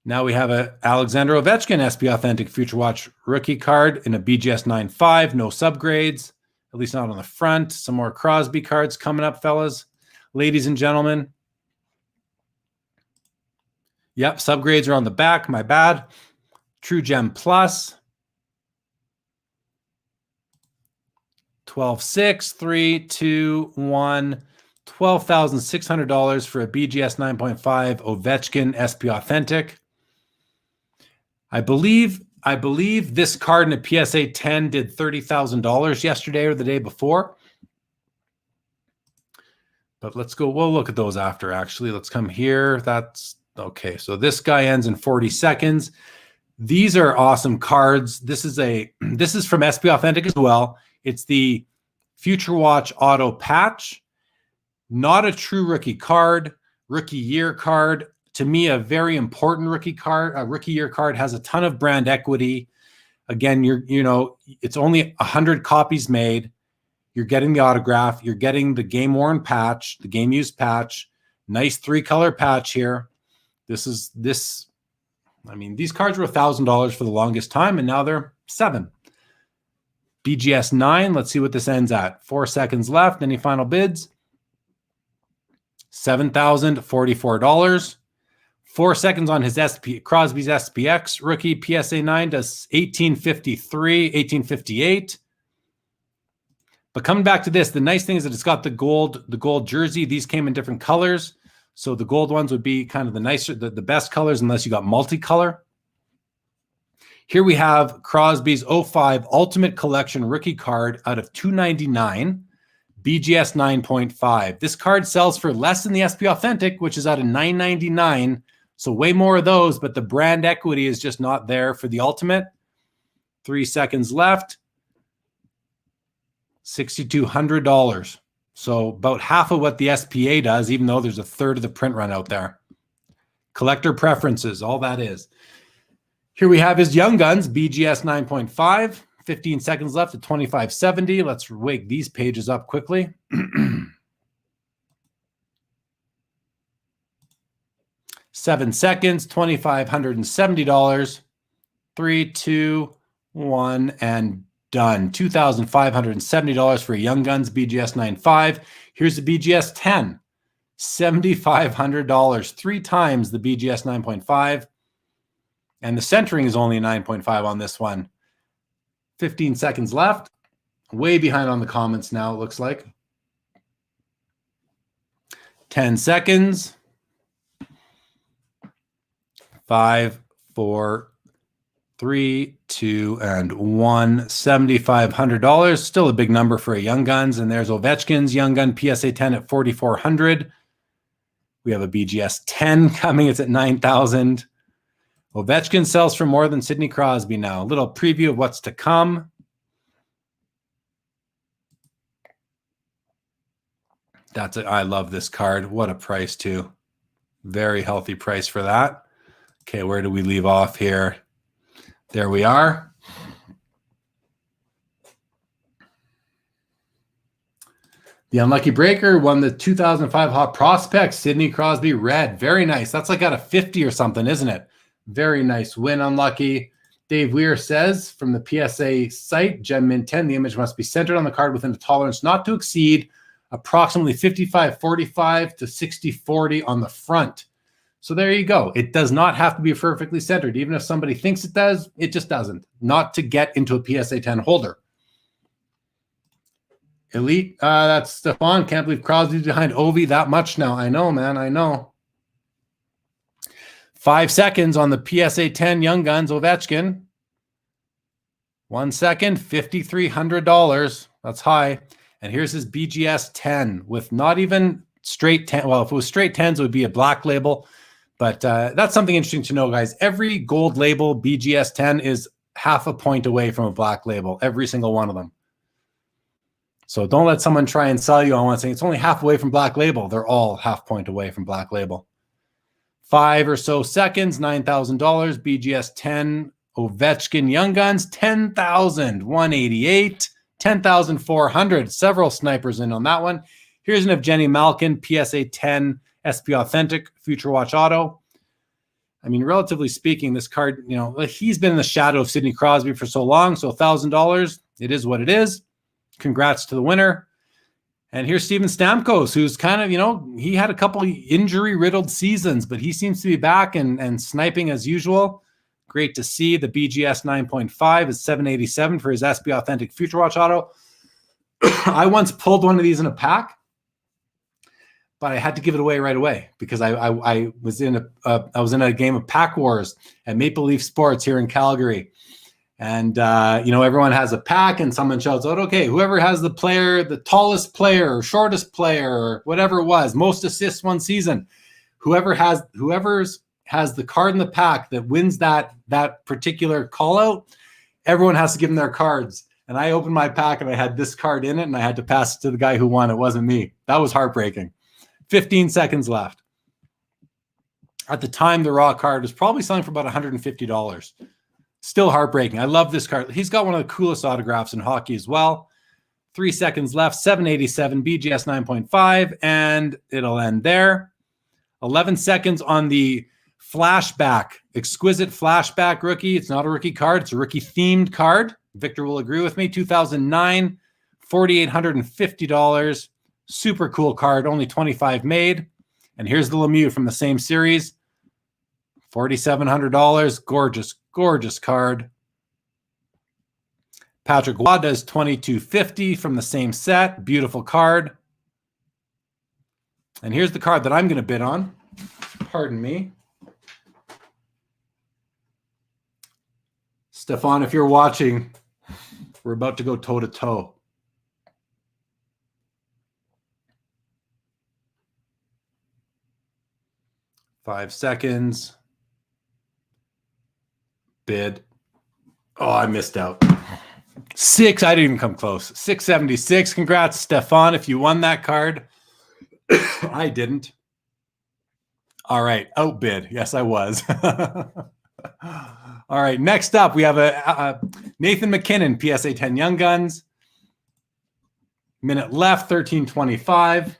Now we have a Alexander Ovechkin SP Authentic Future Watch rookie card in a BGS 9.5. No subgrades, at least not on the front. Some more Crosby cards coming up, fellas, ladies and gentlemen. Yep, subgrades are on the back. My bad. True Gem Plus. 12-6, 3, 2, 1. $12,600 for a BGS 9.5 Ovechkin SP Authentic. I believe this card in a PSA 10 did $30,000 yesterday or the day before. But let's go. We'll look at those after, actually. Let's come here. That's okay. So this guy ends in 40 seconds. These are awesome cards. This is from SP Authentic as well. It's the Future Watch Auto Patch. Not a true rookie card, rookie year card. To me, a very important rookie card. A rookie year card has a ton of brand equity. Again, it's only 100 copies made. You're getting the autograph. You're getting the game worn patch, the game used patch. Nice 3-color patch here. These cards were $1,000 for the longest time, and now they're $7,000. BGS 9. Let's see what this ends at. 4 seconds left. Any final bids? $7,044. 4 seconds on his Crosby's SPX rookie PSA 9 does 1853, 1858. But coming back to this, the nice thing is that it's got the gold jersey. These came in different colors. So the gold ones would be kind of the nicer, the best colors, unless you got multicolor. Here we have Crosby's 05 Ultimate Collection rookie card out of $299. BGS 9.5. This card sells for less than the SP Authentic, which is out of $999. So way more of those, but the brand equity is just not there for the Ultimate. 3 seconds left. $6,200. So about half of what the SPA does, even though there's a third of the print run out there. Collector preferences, all that is. Here we have his Young Guns, BGS 9.5. 15 seconds left at 25.70. Let's wake these pages up quickly. 7 seconds, $2,570. 3, 2, 1, and done. $2,570 for a Young Guns BGS 9.5. Here's the BGS 10. $7,500. 3 times the BGS 9.5. And the centering is only a 9.5 on this one. 15 seconds left. Way behind on the comments now, it looks like. 10 seconds. 5, 4, 3, 2, and 1. $7,500. Still a big number for a Young Guns. And there's Ovechkin's Young Gun PSA 10 at $4,400. We have a BGS 10 coming. It's at $9,000. Ovechkin sells for more than Sidney Crosby now. A little preview of what's to come. I love this card. What a price, too. Very healthy price for that. Okay, where do we leave off here? There we are. The Unlucky Breaker won the 2005 Hot Prospect, Sidney Crosby Red. Very nice. That's like out of 50 or something, isn't it? Very nice win, Unlucky. Dave Weir says from the PSA site, Gem Mint 10, the image must be centered on the card within a tolerance not to exceed approximately 55-45 to 60-40 on the front. So there you go. It does not have to be perfectly centered. Even if somebody thinks it does, it just doesn't. Not to get into a PSA 10 holder. Elite, that's Stefan. Can't believe Crosby's behind Ovi that much now. I know, man. I know. 5 seconds on the PSA 10 Young Guns Ovechkin. 1 second, $5,300. That's high. And here's his BGS 10 with not even straight 10. Well, if it was straight 10s, it would be a black label. But that's something interesting to know, guys. Every gold label BGS 10 is half a point away from a black label. Every single one of them. So don't let someone try and sell you on one saying it's only half away from black label. They're all half point away from black label. 5 or so seconds, $9,000. BGS 10 Ovechkin Young Guns, 10,188, 10,400. Several snipers in on that one. Here's an Evgeny Malkin PSA 10 SP Authentic Future Watch Auto. I mean, relatively speaking, this card, you know, he's been in the shadow of Sidney Crosby for so long. So $1,000, it is what it is. Congrats to the winner. And here's Steven Stamkos, who's kind of, you know, he had a couple injury-riddled seasons, but he seems to be back and sniping as usual. Great to see. The BGS 9.5 is $787 for his SB Authentic Future Watch Auto. I once pulled one of these in a pack, but I had to give it away right away because I was in a game of Pack Wars at Maple Leaf Sports here in Calgary. And, you know, everyone has a pack and someone shouts out, okay, whoever has the player, the tallest player, or shortest player, or whatever it was, most assists one season, whoever's has the card in the pack that wins that particular call out, everyone has to give them their cards. And I opened my pack and I had this card in it and I had to pass it to the guy who won. It wasn't me. That was heartbreaking. 15 seconds left. At the time, the raw card was probably selling for about $150. Still heartbreaking. I love this card. He's got one of the coolest autographs in hockey as well. 3 seconds left, 787 BGS 9.5, and it'll end there. 11 seconds on the flashback, exquisite flashback rookie. It's not a rookie card. It's a rookie themed card. Victor will agree with me. 2009, $4,850. Super cool card. Only 25 made. And here's the Lemieux from the same series. $4,700. Gorgeous, gorgeous card. Patrick Waugh does $2,250 from the same set. Beautiful card. And here's the card that I'm going to bid on. Pardon me. Stefan, if you're watching, we're about to go toe-to-toe. Five seconds. Bid. Oh, I missed out. Six. I didn't even come close. 676. Congrats, Stefan, if you won that card. I didn't. All right. Outbid. Yes, I was. All right. Next up, we have a Nathan McKinnon, PSA 10 Young Guns. Minute left, 13:25.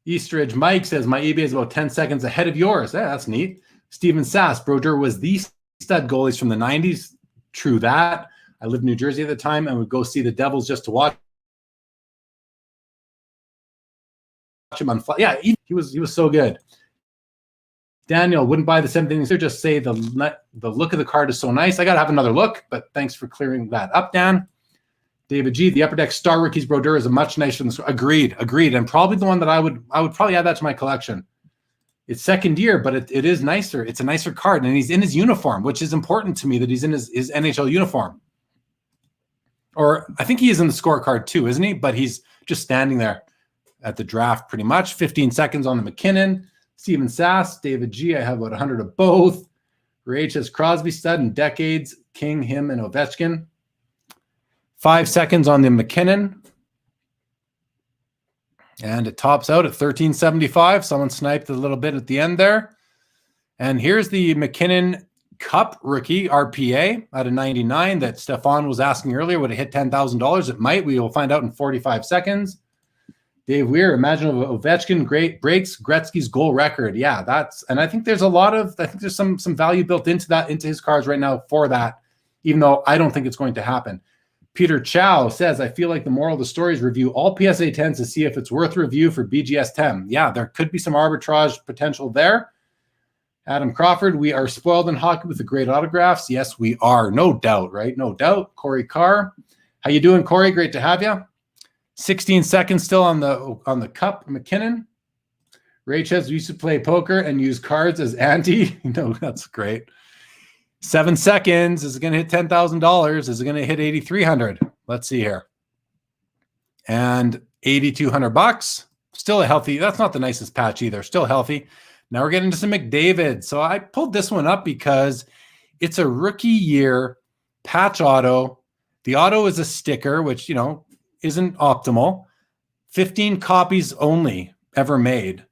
Eastridge Mike says, my eBay is about 10 seconds ahead of yours. Yeah, that's neat. Steven Sass, Brodeur was the stud goalies from the 90s. True that. I lived in New Jersey at the time and would go see the Devils just to watch him on fly. Yeah, he was so good. Daniel wouldn't buy the 17th. So just say the look of the card is so nice. I got to have another look, but thanks for clearing that up, Dan. David G, the Upper Deck Star Rookies Brodeur is a much nicer than agreed, and probably the one that I would probably add that to my collection. It's second year, but it is nicer. It's a nicer card, and he's in his uniform, which is important to me that he's in his NHL uniform. Or I think he is in the scorecard too, isn't he? But he's just standing there at the draft pretty much. 15 seconds on the McKinnon. Steven Sass, David G, I have about 100 of both. Rage has Crosby stud in decades, King, him, and Ovechkin. 5 seconds on the McKinnon. And it tops out at 1375. Someone sniped a little bit at the end there. And here's the McKinnon Cup rookie RPA out of 99 that Stefan was asking earlier. Would it hit $10,000? It might. We will find out in 45 seconds. Dave Weir, imagine if Ovechkin breaks Gretzky's goal record. Yeah, and I think there's some value built into that, into his cards right now for that, even though I don't think it's going to happen. Peter Chow says, I feel like the moral of the story is review all PSA 10s to see if it's worth review for BGS 10. Yeah, there could be some arbitrage potential there. Adam Crawford, we are spoiled in hockey with the great autographs. Yes, we are. No doubt, right? No doubt. Corey Carr. How you doing, Corey? Great to have you. 16 seconds still on the cup. McKinnon. Ray says we used to play poker and use cards as ante. No, that's great. 7 seconds. Is it going to hit $10,000? Is it going to hit 8,300? Let's see here. And $8,200. Still a healthy. That's not the nicest patch either. Still healthy. Now we're getting into some McDavid. So I pulled this one up because it's a rookie year patch auto. The auto is a sticker, which, you know, isn't optimal. 15 copies only ever made.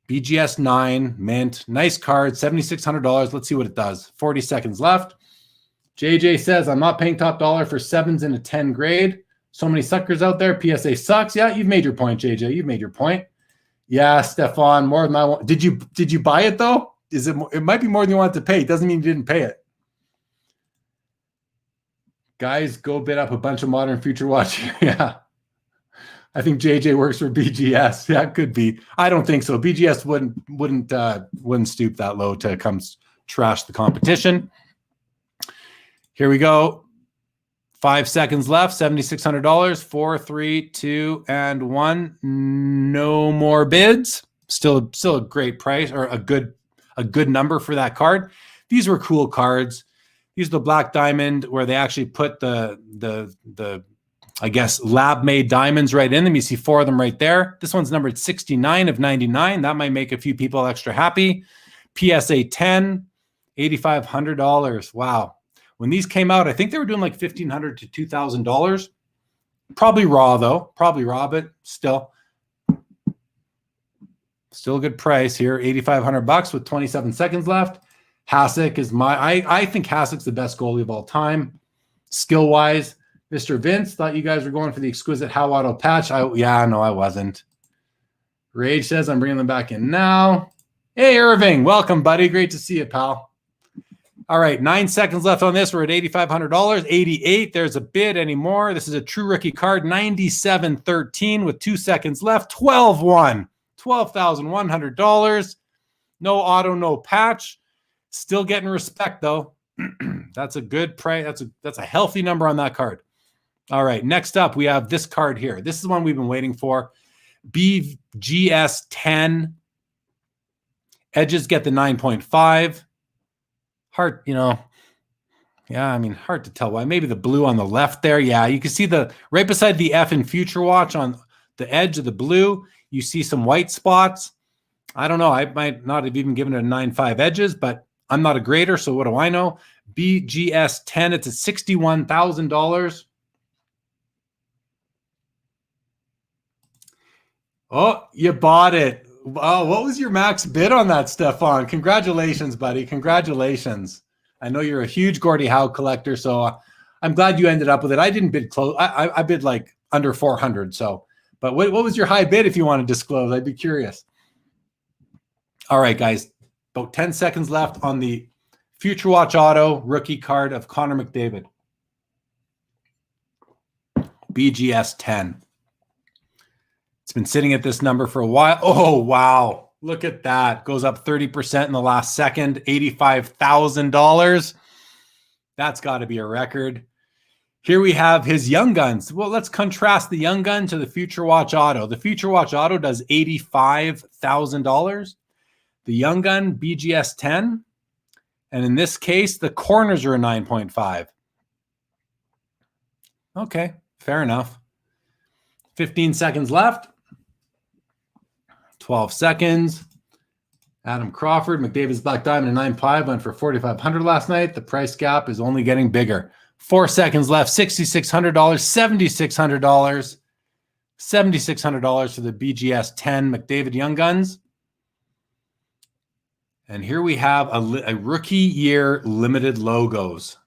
BGS 9, mint, nice card, $7,600. Let's see what it does. 40 seconds left. JJ says, I'm not paying top dollar for 7s in a 10 grade. So many suckers out there. PSA sucks. Yeah, you've made your point, JJ. You've made your point. Yeah, Stefan, more than I want. Did you buy it though? It might be more than you wanted to pay. It doesn't mean you didn't pay it. Guys, go bid up a bunch of Modern Future Watch. Yeah. I think JJ works for BGS. That could be. I don't think so. BGS wouldn't stoop that low to come trash the competition. Here we go. 5 seconds left. $7,600. 4, 3, 2, and 1. No more bids. Still a great price, or a good number for that card. These were cool cards. These are the Black Diamond, where they actually put the I guess lab-made diamonds right in them. You see 4 of them right there. This one's numbered 69 of 99. That might make a few people extra happy. PSA 10, $8,500. Wow. When these came out, I think they were doing like $1,500 to $2,000. Probably raw though. Probably raw, but still a good price here. $8,500 with 27 seconds left. Hasek is I think Hasek's the best goalie of all time. Skill-wise, Mr. Vince, thought you guys were going for the exquisite Howe auto patch. Yeah, no, I wasn't. Rage says, I'm bringing them back in now. Hey, Irving. Welcome, buddy. Great to see you, pal. All right, 9 seconds left on this. We're at $8,500. 88. There's a bid anymore. This is a true rookie card. 97.13 with 2 seconds left. 12-1. $12,100. No auto, no patch. Still getting respect, though. That's a good price. That's a healthy number on that card. All right, next up, we have this card here. This is the one we've been waiting for. BGS 10. Edges get the 9.5. Hard, yeah, I mean, hard to tell why. Maybe the blue on the left there. Yeah, you can see right beside the F in Future Watch on the edge of the blue, you see some white spots. I don't know. I might not have even given it a 9.5 edges, but I'm not a grader, so what do I know? BGS 10, it's at $61,000. Oh, you bought it. Oh, what was your max bid on that, Stefan? Congratulations, buddy. Congratulations. I know you're a huge Gordie Howe collector, so I'm glad you ended up with it. I didn't bid close. I bid like under 400. So, but what was your high bid if you want to disclose? I'd be curious. All right, guys. About 10 seconds left on the Future Watch Auto rookie card of Connor McDavid. BGS 10. It's been sitting at this number for a while. Oh, wow. Look at that. Goes up 30% in the last second. $85,000. That's got to be a record. Here we have his Young Guns. Well, let's contrast the Young Gun to the Future Watch Auto. The Future Watch Auto does $85,000. The Young Gun, BGS 10. And in this case, the corners are a 9.5. Okay, fair enough. 15 seconds left. 12 seconds. Adam Crawford, McDavid's Black Diamond, a 9.5 went for $4,500 last night. The price gap is only getting bigger. 4 seconds left. $6,600, $7,600, $7,600 for the BGS 10 McDavid Young Guns. And here we have a rookie year limited logos.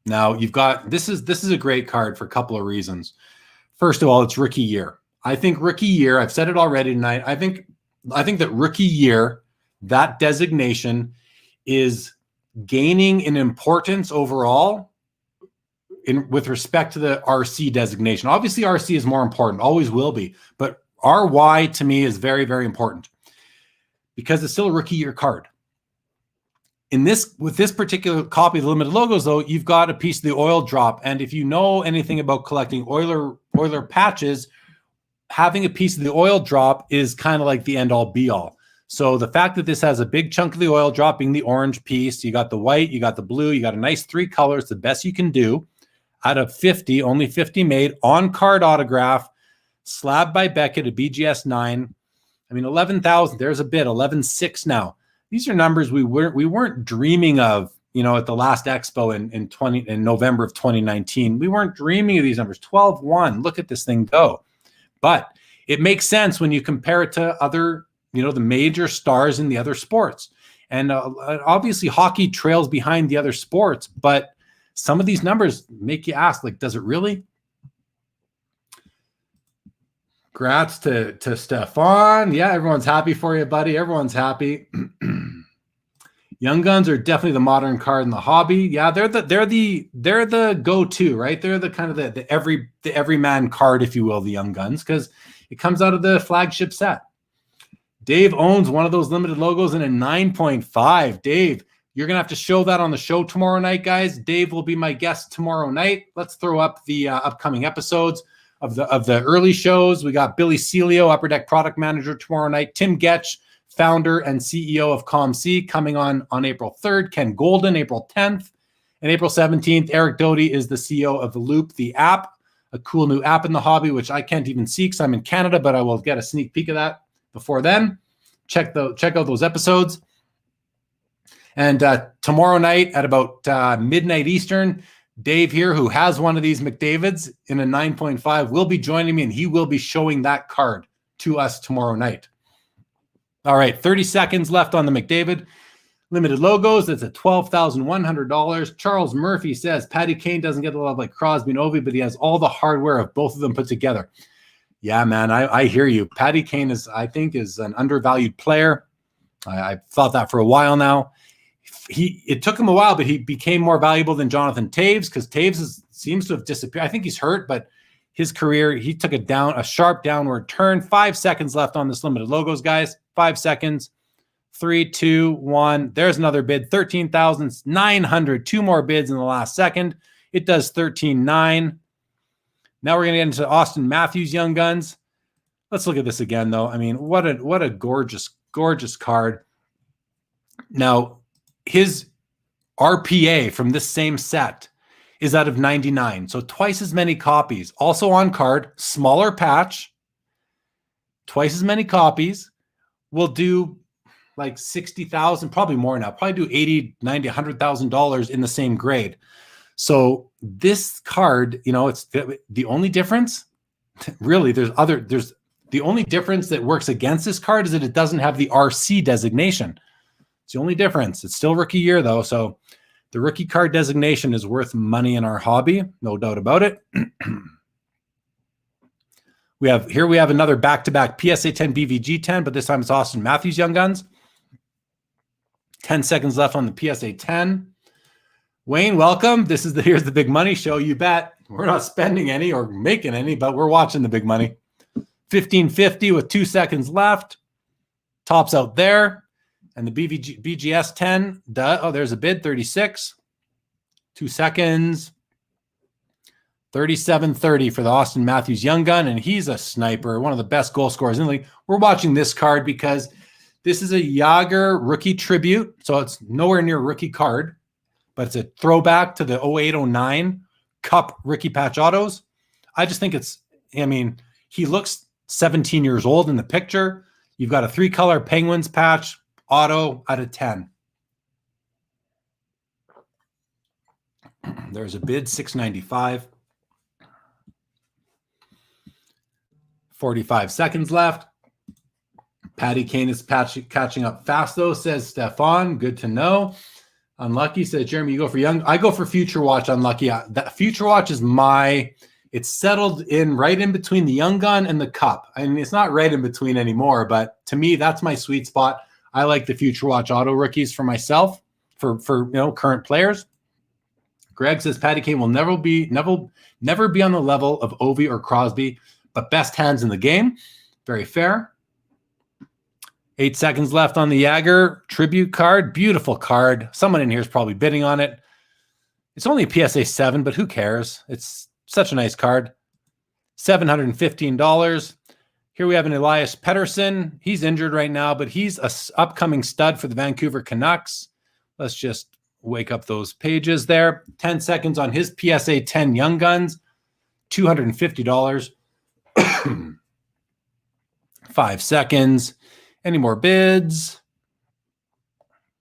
Now you've got this is a great card for a couple of reasons. First of all, it's rookie year. I think rookie year, I've said it already tonight. I think that rookie year, that designation is gaining in importance overall with respect to the RC designation. Obviously, RC is more important, always will be, but RY to me is very, very important because it's still a rookie year card. With this particular copy of the limited logos, though, you've got a piece of the oil drop. And if you know anything about collecting Oiler patches, having a piece of the oil drop is kind of like the end all be all. So the fact that this has a big chunk of the oil drop being the orange piece, you got the white, you got the blue, you got a nice 3 colors, the best you can do. Out of 50, only 50 made, on card autograph, slab by Beckett, a BGS 9. I mean, 11,000, there's a bid, 11,600 now. These are numbers we weren't dreaming of, at the last expo in November of 2019. We weren't dreaming of these numbers. 12-1. Look at this thing go. But it makes sense when you compare it to other, the major stars in the other sports. And obviously hockey trails behind the other sports, but some of these numbers make you ask, like, does it really? Congrats to Stefan. Yeah, everyone's happy for you, buddy. Everyone's happy. Young Guns are definitely the modern card in the hobby. Yeah, they're the go-to, right? They're the kind of the everyman card, if you will, the Young Guns, because it comes out of the flagship set. Dave owns one of those limited logos in a 9.5. Dave, you're gonna have to show that on the show tomorrow night, guys. Dave will be my guest tomorrow night. Let's throw up the upcoming episodes of the early shows. We got Billy Celio, Upper Deck product manager, tomorrow night. Tim Getch, founder and CEO of ComC, coming on April 3rd. Ken Golden, April 10th. And April 17th, Eric Doty is the CEO of The Loop, the app, a cool new app in the hobby, which I can't even see because I'm in Canada, but I will get a sneak peek of that before then. Check out those episodes. And tomorrow night at about midnight Eastern, Dave here, who has one of these McDavids in a 9.5, will be joining me, and he will be showing that card to us tomorrow night. All right, 30 seconds left on the McDavid. Limited logos, that's at $12,100. Charles Murphy says, Patty Kane doesn't get the love like Crosby and Ovi, but he has all the hardware of both of them put together. Yeah, man, I hear you. Patty Kane I think is an undervalued player. I've thought that for a while now. It took him a while, but he became more valuable than Jonathan Toews because Toews seems to have disappeared. I think he's hurt, but his career, he took a sharp downward turn. 5 seconds left on this limited logos, guys. 5 seconds. 3, 2, 1. There's another bid. 13,900. 2 more bids in the last second. It does 13,900. Now we're going to get into Austin Matthews Young Guns. Let's look at this again, though. I mean, what a gorgeous, gorgeous card. Now, his RPA from this same set is out of 99. So twice as many copies. Also on card, smaller patch, twice as many copies. We'll do like 60,000, probably more now. Probably do 80, 90, $100,000 in the same grade. So this card, it's the only difference. Really, there's the only difference that works against this card is that it doesn't have the RC designation. It's the only difference. It's still rookie year though, so the rookie card designation is worth money in our hobby, no doubt about it. We have another back-to-back PSA 10 BVG 10, but this time it's Austin Matthews Young Guns. 10 seconds left on the PSA 10. Wayne, welcome. Here's the big money show. You bet. We're not spending any or making any, but we're watching the big money. 1550 with 2 seconds left. Tops out there. And the BGS 10, there's a bid, 36. 2 seconds. 37.30 for the Austin Matthews Young Gun, and he's a sniper, one of the best goal scorers in the league. We're watching this card because this is a Yager rookie tribute, so it's nowhere near a rookie card, but it's a throwback to the 08-09 Cup rookie patch autos. I just think he looks 17 years old in the picture. You've got a 3-color Penguins patch auto out of 10. There's a bid, 695. 45 seconds left. Patty Kane is catching up fast, though, says Stefan. Good to know. Unlucky says Jeremy, you go for Young. I go for Future Watch. Unlucky. That Future Watch is my It's settled in right in between the Young Gun and the Cup. I mean, it's not right in between anymore, but to me, that's my sweet spot. I like the Future Watch auto rookies for myself, for current players. Greg says Patty Kane will never be on the level of Ovi or Crosby, but best hands in the game. Very fair. 8 seconds left on the Jagger tribute card. Beautiful card. Someone in here is probably bidding on it. It's only a PSA 7, but who cares? It's such a nice card. $715. Here we have an Elias Pettersson. He's injured right now, but he's an upcoming stud for the Vancouver Canucks. Let's just wake up those pages there. 10 seconds on his PSA 10 Young Guns. $250. 5 seconds. Any more bids?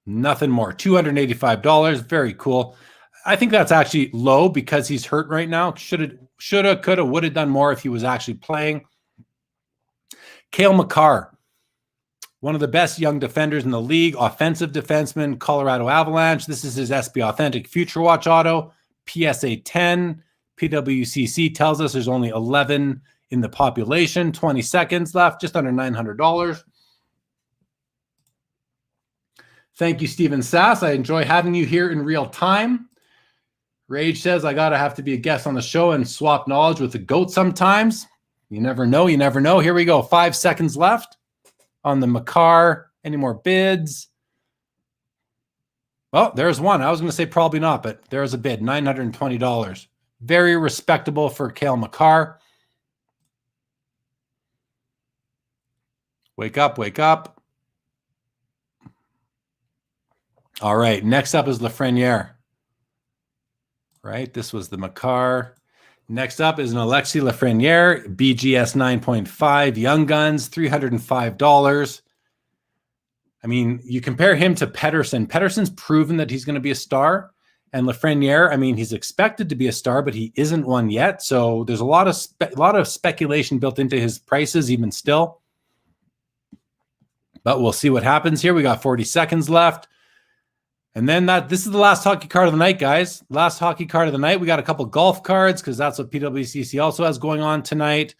Nothing more. $285. Very cool. I think that's actually low because he's hurt right now. Shoulda, coulda, woulda done more if he was actually playing. Cale Makar, one of the best young defenders in the league, offensive defenseman, Colorado Avalanche. This is his SB Authentic Future Watch auto, PSA 10. PWCC tells us there's only 11 in the population. 20 seconds left, just under $900. Thank you, Steven Sass. I enjoy having you here in real time. Rage says, I gotta have to be a guest on the show and swap knowledge with the GOAT sometimes. You never know. You never know. Here we go. 5 seconds left on the Makar. Any more bids? Well, there's one. I was going to say probably not, but there's a bid. $920. Very respectable for Cale Makar. Wake up, wake up. All right. Next up is Lafreniere. Right. This was the Makar. Next up is an Alexis Lafreniere, BGS 9.5, Young Guns, $305. I mean, you compare him to Pettersson. Pettersson's proven that he's going to be a star. And Lafreniere, I mean, he's expected to be a star, but he isn't one yet. So there's a lot of speculation built into his prices even still. But we'll see what happens here. We got 40 seconds left. And then this is the last hockey card of the night, guys. Last hockey card of the night. We got a couple golf cards because that's what PWCC also has going on tonight.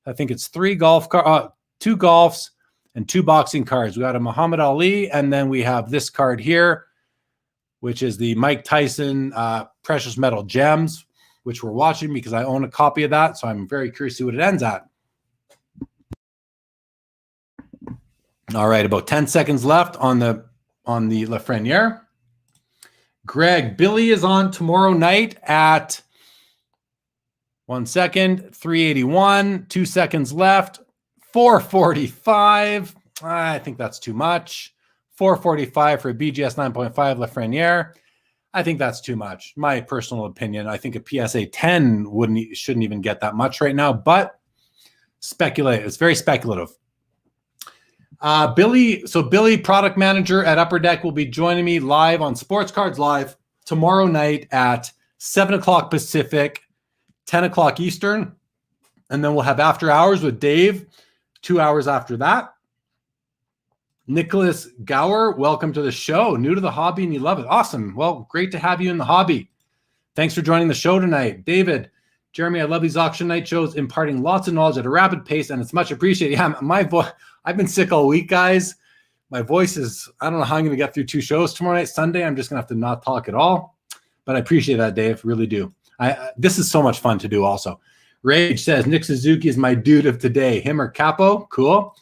I think it's 2 golfs and 2 boxing cards. We got a Muhammad Ali, and then we have this card here, which is the Mike Tyson Precious Metal Gems, which we're watching because I own a copy of that. So I'm very curious to see what it ends at. All right, about 10 seconds left on the Lafreniere. Greg, Billy is on tomorrow night at 1 second, 381, 2 seconds left, 445. I think that's too much. 445 for a BGS 9.5 Lafreniere. I think that's too much. My personal opinion. I think a PSA 10 shouldn't even get that much right now, but speculate. It's very speculative. Billy, product manager at Upper Deck, will be joining me live on Sports Cards Live tomorrow night at 7 o'clock Pacific, 10 o'clock Eastern. And then we'll have after hours with Dave 2 hours after that. Nicholas Gower, welcome to the show. New to the hobby and you love it. Awesome. Well, great to have you in the hobby. Thanks for joining the show tonight. David, Jeremy, I love these auction night shows, imparting lots of knowledge at a rapid pace, and it's much appreciated. Yeah, I've been sick all week, guys. My voice is, I don't know how I'm going to get through 2 shows tomorrow night. Sunday, I'm just going to have to not talk at all. But I appreciate that, Dave. Really do. This is so much fun to do also. Rage says, Nick Suzuki is my dude of today. Him or Capo? Cool.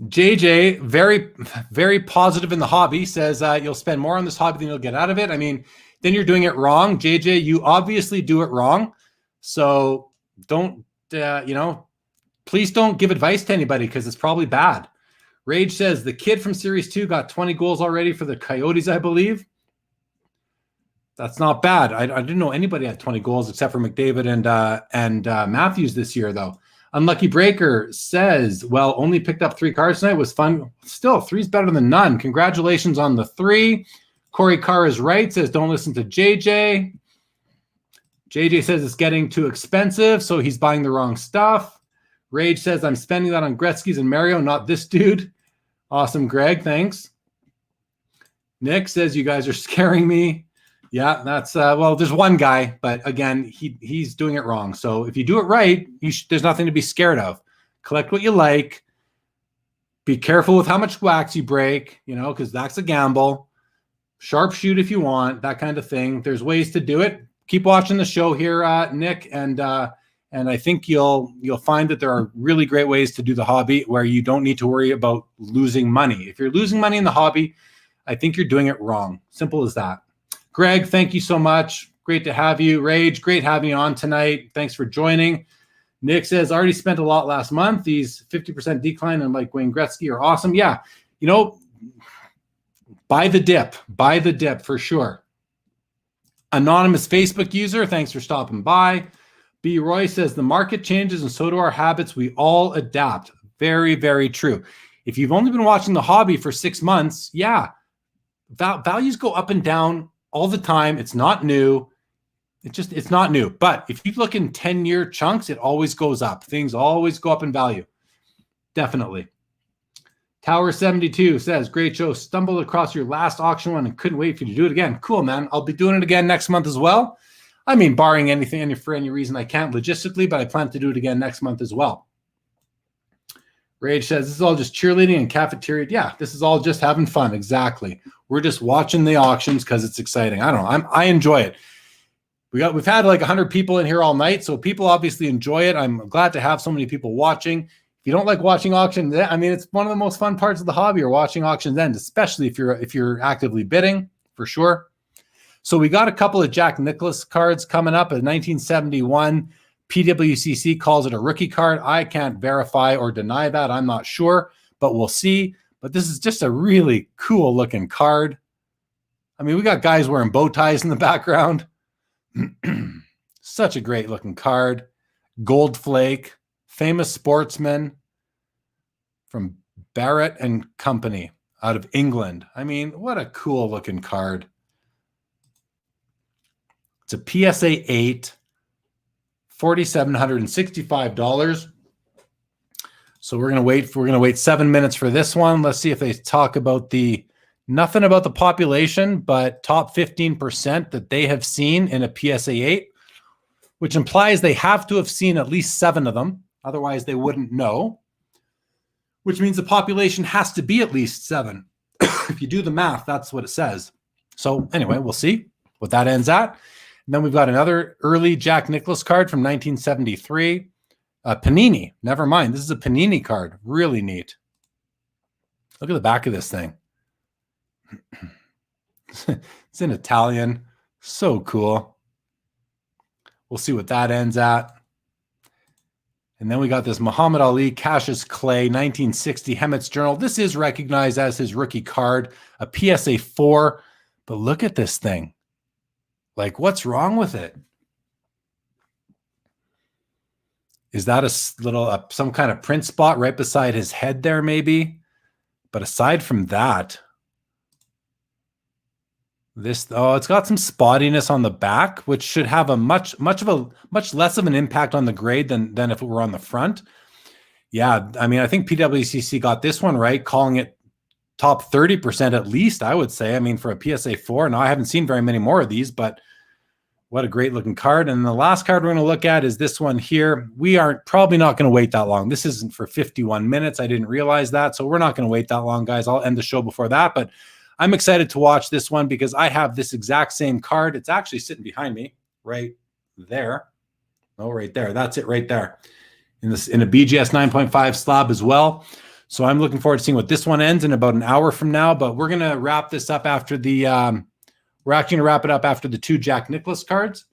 JJ, very, very positive in the hobby, says you'll spend more on this hobby than you'll get out of it. I mean, then you're doing it wrong. JJ, you obviously do it wrong. So don't, please don't give advice to anybody because it's probably bad. Rage says the kid from Series 2 got 20 goals already for the Coyotes, I believe. That's not bad. I didn't know anybody had 20 goals except for McDavid and Matthews this year, though. Unlucky Breaker says, well, only picked up 3 cards tonight. Was fun. Still, 3's better than none. Congratulations on the 3. Corey Carr is right, says don't listen to JJ. JJ says it's getting too expensive, so he's buying the wrong stuff. Rage says I'm spending that on Gretzky's and Mario, not this dude. Awesome, Greg. Thanks. Nick says you guys are scaring me. Yeah, that's well, there's one guy, but again, he's doing it wrong. So if you do it right, there's nothing to be scared of. Collect what you like. Be careful with how much wax you break, you know, because that's a gamble. Sharpshoot if you want, that kind of thing. There's ways to do it. Keep watching the show here, Nick, and I think you'll find that there are really great ways to do the hobby where you don't need to worry about losing money. If you're losing money in the hobby, I think you're doing it wrong. Simple as that. Greg, thank you so much. Great to have you. Rage, great having you on tonight. Thanks for joining. Nick says, already spent a lot last month. These 50% decline and like Wayne Gretzky are awesome. Yeah, you know, buy the dip for sure. Anonymous Facebook user, thanks for stopping by. B. Roy says, the market changes and so do our habits. We all adapt. Very, very true. If you've only been watching the hobby for 6 months, yeah, values go up and down all the time. It's not new. It's not new. But if you look in 10-year chunks, it always goes up. Things always go up in value. Definitely. Tower 72 says, great show. Stumbled across your last auction one and couldn't wait for you to do it again. Cool, man. I'll be doing it again next month as well. I mean, barring anything, for any reason I can't logistically, but I plan to do it again next month as well. Rage says, this is all just cheerleading and cafeteria. Yeah, this is all just having fun. Exactly. We're just watching the auctions because it's exciting. I don't know. I enjoy it. We've had like 100 people in here all night, so people obviously enjoy it. I'm glad to have so many people watching. If you don't like watching auctions, I mean, it's one of the most fun parts of the hobby, or watching auctions end, especially if you're actively bidding, for sure. So we got a couple of Jack Nicklaus cards coming up. A 1971 PWCC calls it a rookie card. I can't verify or deny that. I'm not sure, but we'll see. But this is just a really cool looking card. I mean, we got guys wearing bow ties in the background. Such a great looking card. Gold flake, famous sportsman from Barrett and Company out of England. I mean, what a cool looking card. It's a PSA 8, $4,765. So we're gonna wait 7 minutes for this one. Let's see if they talk about nothing about the population, but top 15% that they have seen in a PSA 8, which implies they have to have seen at least 7 of them. Otherwise, they wouldn't know, which means the population has to be at least 7. If you do the math, that's what it says. So anyway, we'll see what that ends at. And then we've got another early Jack Nicklaus card from 1973. Panini. Never mind. This is a Panini card. Really neat. Look at the back of this thing. It's in Italian. So cool. We'll see what that ends at. And then we got this Muhammad Ali Cassius Clay 1960 Hemmett's Journal. This is recognized as his rookie card, a PSA 4. But look at this thing. Like, what's wrong with it? Is that some kind of print spot right beside his head there, maybe? But aside from that, it's got some spottiness on the back, which should have a much less of an impact on the grade than if it were on the front. Yeah, I mean, I think PWCC got this one right, calling it top 30% at least, I would say. I mean, for a PSA 4. Now, I haven't seen very many more of these, but what a great looking card. And the last card we're going to look at is this one here. We are probably not going to wait that long. This isn't for 51 minutes. I didn't realize that. So we're not going to wait that long, guys. I'll end the show before that. But I'm excited to watch this one because I have this exact same card. It's actually sitting behind me right there. Oh, right there. That's it right there. In a BGS 9.5 slab as well. So I'm looking forward to seeing what this one ends in about an hour from now. But we're going to wrap this up after the we're actually going to wrap it up after the 2 Jack Nicklaus cards.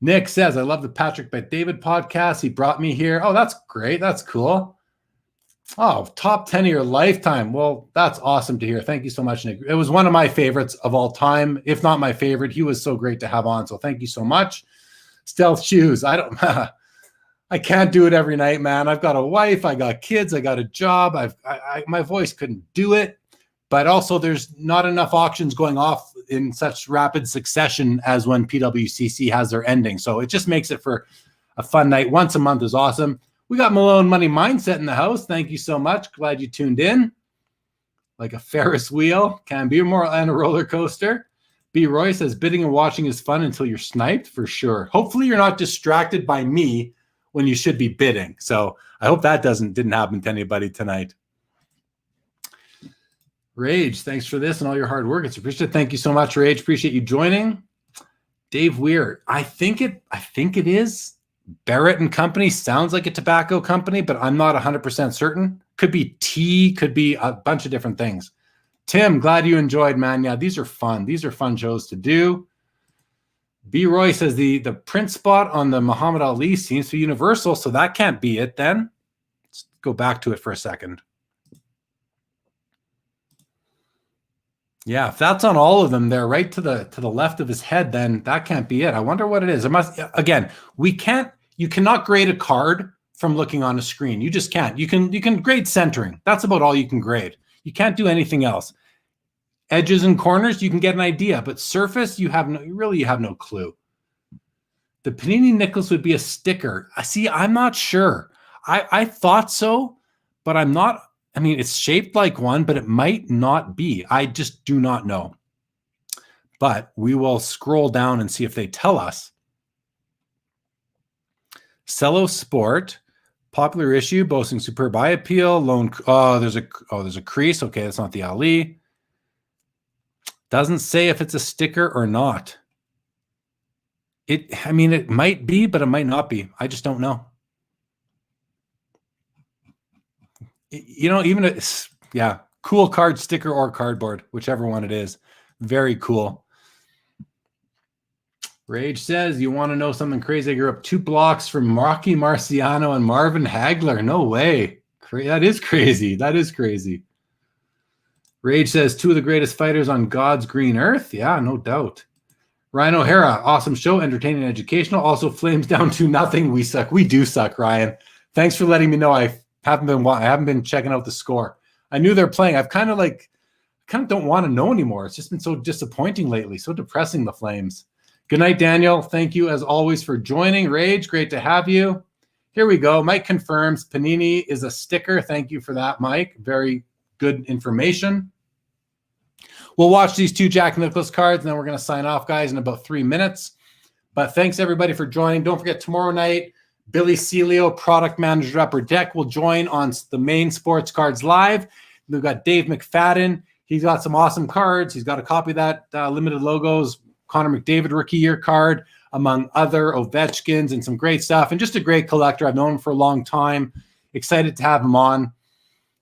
Nick says, I love the Patrick Bet David podcast. He brought me here. Oh, that's great. That's cool. Oh, top 10 of your lifetime. Well, that's awesome to hear. Thank you so much, Nick. It was one of my favorites of all time, if not my favorite. He was so great to have on. So thank you so much. Stealth shoes. I can't do it every night, man. I've got a wife. I got kids. I got a job. My voice couldn't do it. But also there's not enough auctions going off in such rapid succession as when PWCC has their ending. So it just makes it for a fun night. Once a month is awesome. We got Malone Money Mindset in the house. Thank you so much. Glad you tuned in. like a Ferris wheel. Can be more and a roller coaster. B. Roy says bidding and watching is fun until you're sniped, for sure. Hopefully you're not distracted by me when you should be bidding. So I hope that didn't happen to anybody tonight. Rage, thanks for this and all your hard work. It's appreciated. Thank you so much, Rage. Appreciate you joining. Dave Weir, I think it is. Barrett and Company sounds like a tobacco company, but I'm not 100% certain. Could be tea, could be a bunch of different things. Tim, glad you enjoyed, man. Yeah, these are fun. These are fun shows to do. B. Roy says the print spot on the Muhammad Ali seems to be universal, so that can't be it then. Let's go back to it for a second. Yeah, if that's on all of them, they're right to the left of his head, then that can't be it. I wonder what it is. It must, again, you cannot grade a card from looking on a screen. You just can't. You can grade centering. That's about all you can grade. You can't do anything else. Edges and corners, you can get an idea, but surface, you have no clue. The Panini Nicholas would be a sticker. See, I'm not sure. I thought so, but I'm not. I mean, it's shaped like one, but it might not be. I just do not know. But we will scroll down and see if they tell us. Cello Sport, popular issue, boasting superb eye appeal. There's a crease. Okay, that's not the Ali. Doesn't say if it's a sticker or not. It might be, but it might not be. I just don't know. Cool card, sticker, or cardboard, whichever one it is. Very cool. Rage says, you want to know something crazy? I grew up 2 blocks from Rocky Marciano and Marvin Hagler. No way. That is crazy. That is crazy. Rage says, 2 of the greatest fighters on God's green earth. Yeah, no doubt. Ryan O'Hara, awesome show, entertaining and educational. Also, Flames down 2-0. We suck. We do suck, Ryan. Thanks for letting me know. I haven't been checking out the score. I knew they're playing. I kind of don't want to know anymore. It's just been so disappointing lately. So depressing, the Flames. Good night, Daniel. Thank you as always for joining. Rage, great to have you. Here we go. Mike confirms Panini is a sticker. Thank you for that, Mike. Very good information. We'll watch these 2 Jack Nicklaus cards, and then we're going to sign off, guys, in about 3 minutes. But thanks, everybody, for joining. Don't forget, tomorrow night, Billy Celio, product manager Upper Deck, will join on the main Sports Cards Live. We've got Dave McFadden. He's got some awesome cards. He's got a copy of that limited logos Connor McDavid rookie year card, among other Ovechkins and some great stuff. And just a great collector. I've known him for a long time. Excited to have him on.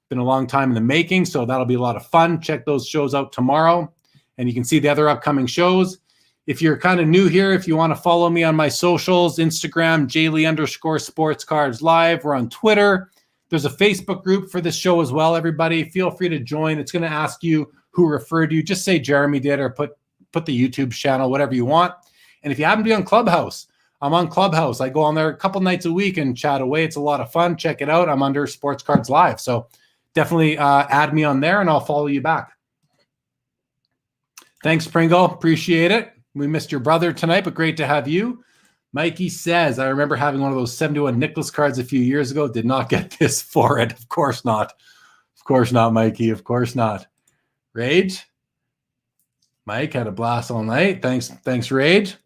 Been a long time in the making, so that'll be a lot of fun. Check those shows out tomorrow. And you can see the other upcoming shows. If you're kind of new here, if you want to follow me on my socials, Instagram, Jaylee_sportscards live. We're on Twitter. There's a Facebook group for this show as well, everybody. Feel free to join. It's going to ask you who referred you. Just say Jeremy did, or put the YouTube channel, whatever you want. And if you happen to be on Clubhouse, I'm on Clubhouse. I go on there a couple nights a week and chat away. It's a lot of fun. Check it out. I'm under Sports Cards Live. So definitely add me on there and I'll follow you back. Thanks, Pringle. Appreciate it. We missed your brother tonight, but great to have you. Mikey says, I remember having one of those 71 Nicholas cards a few years ago. Did not get this for it. Of course not. Of course not, Mikey. Of course not. Rage. Mike had a blast all night. Thanks, Rage.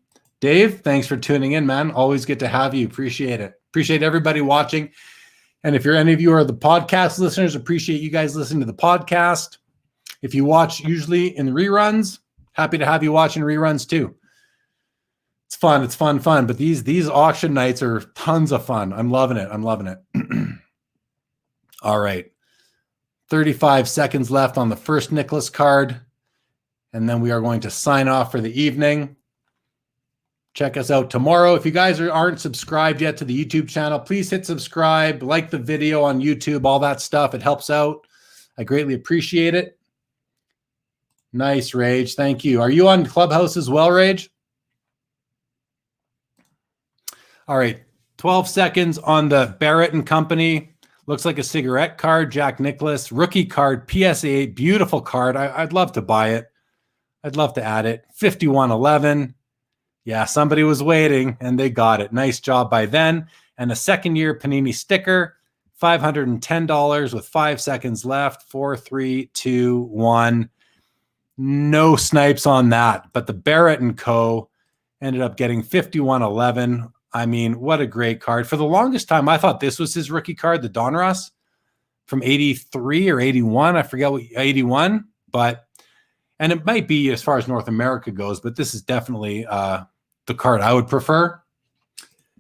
Dave, thanks for tuning in, man. Always good to have you. Appreciate it. Appreciate everybody watching. And if any of you are the podcast listeners, appreciate you guys listening to the podcast. If you watch usually in reruns, happy to have you watching reruns too. It's fun. It's fun. But these auction nights are tons of fun. I'm loving it. All right. 35 seconds left on the first Nicholas card. And then we are going to sign off for the evening. Check us out tomorrow. If you guys aren't subscribed yet to the YouTube channel, please hit subscribe, like the video on YouTube, all that stuff. It helps out. I greatly appreciate it. Nice, Rage. Thank you. Are you on Clubhouse as well, Rage? All right. 12 seconds on the Barrett and Company. Looks like a cigarette card. Jack Nicklaus. Rookie card. PSA. Beautiful card. I'd love to buy it. I'd love to add it. 5111. Yeah, somebody was waiting and they got it. Nice job by then. And a second year Panini sticker. $510 with 5 seconds left. 4, 3, 2, 1. No snipes on that, but the Barrett and Co. ended up getting 51-11. I mean, what a great card. For the longest time, I thought this was his rookie card, the Donruss from 83 or 81. I forget what 81, and it might be as far as North America goes, but this is definitely the card I would prefer.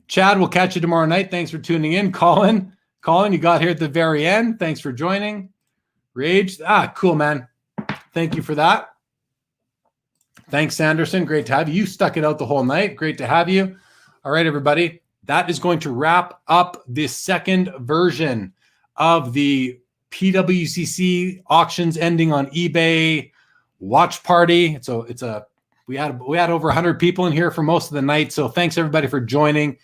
Chad, we'll catch you tomorrow night. Thanks for tuning in. Colin, you got here at the very end. Thanks for joining. Rage. Cool, man. Thank you for that. Thanks, Sanderson. Great to have you. You stuck it out the whole night. Great to have you. All right, everybody. That is going to wrap up this second version of the PWCC auctions ending on eBay watch party. We had over 100 people in here for most of the night. So thanks everybody for joining.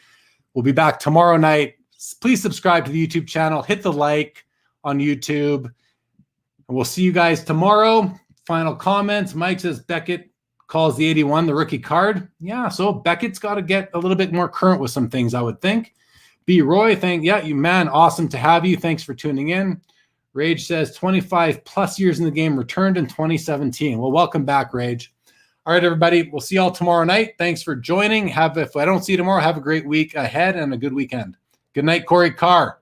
We'll be back tomorrow night. Please subscribe to the YouTube channel. Hit the like on YouTube. And we'll see you guys tomorrow. Final comments. Mike says Beckett calls the 81 the rookie card. Yeah, so Beckett's got to get a little bit more current with some things, I would think. B. Roy, you, man. Awesome to have you. Thanks for tuning in. Rage says 25 plus years in the game, returned in 2017. Well, welcome back, Rage. All right, everybody. We'll see y'all tomorrow night. Thanks for joining. If I don't see you tomorrow, have a great week ahead and a good weekend. Good night, Corey Carr.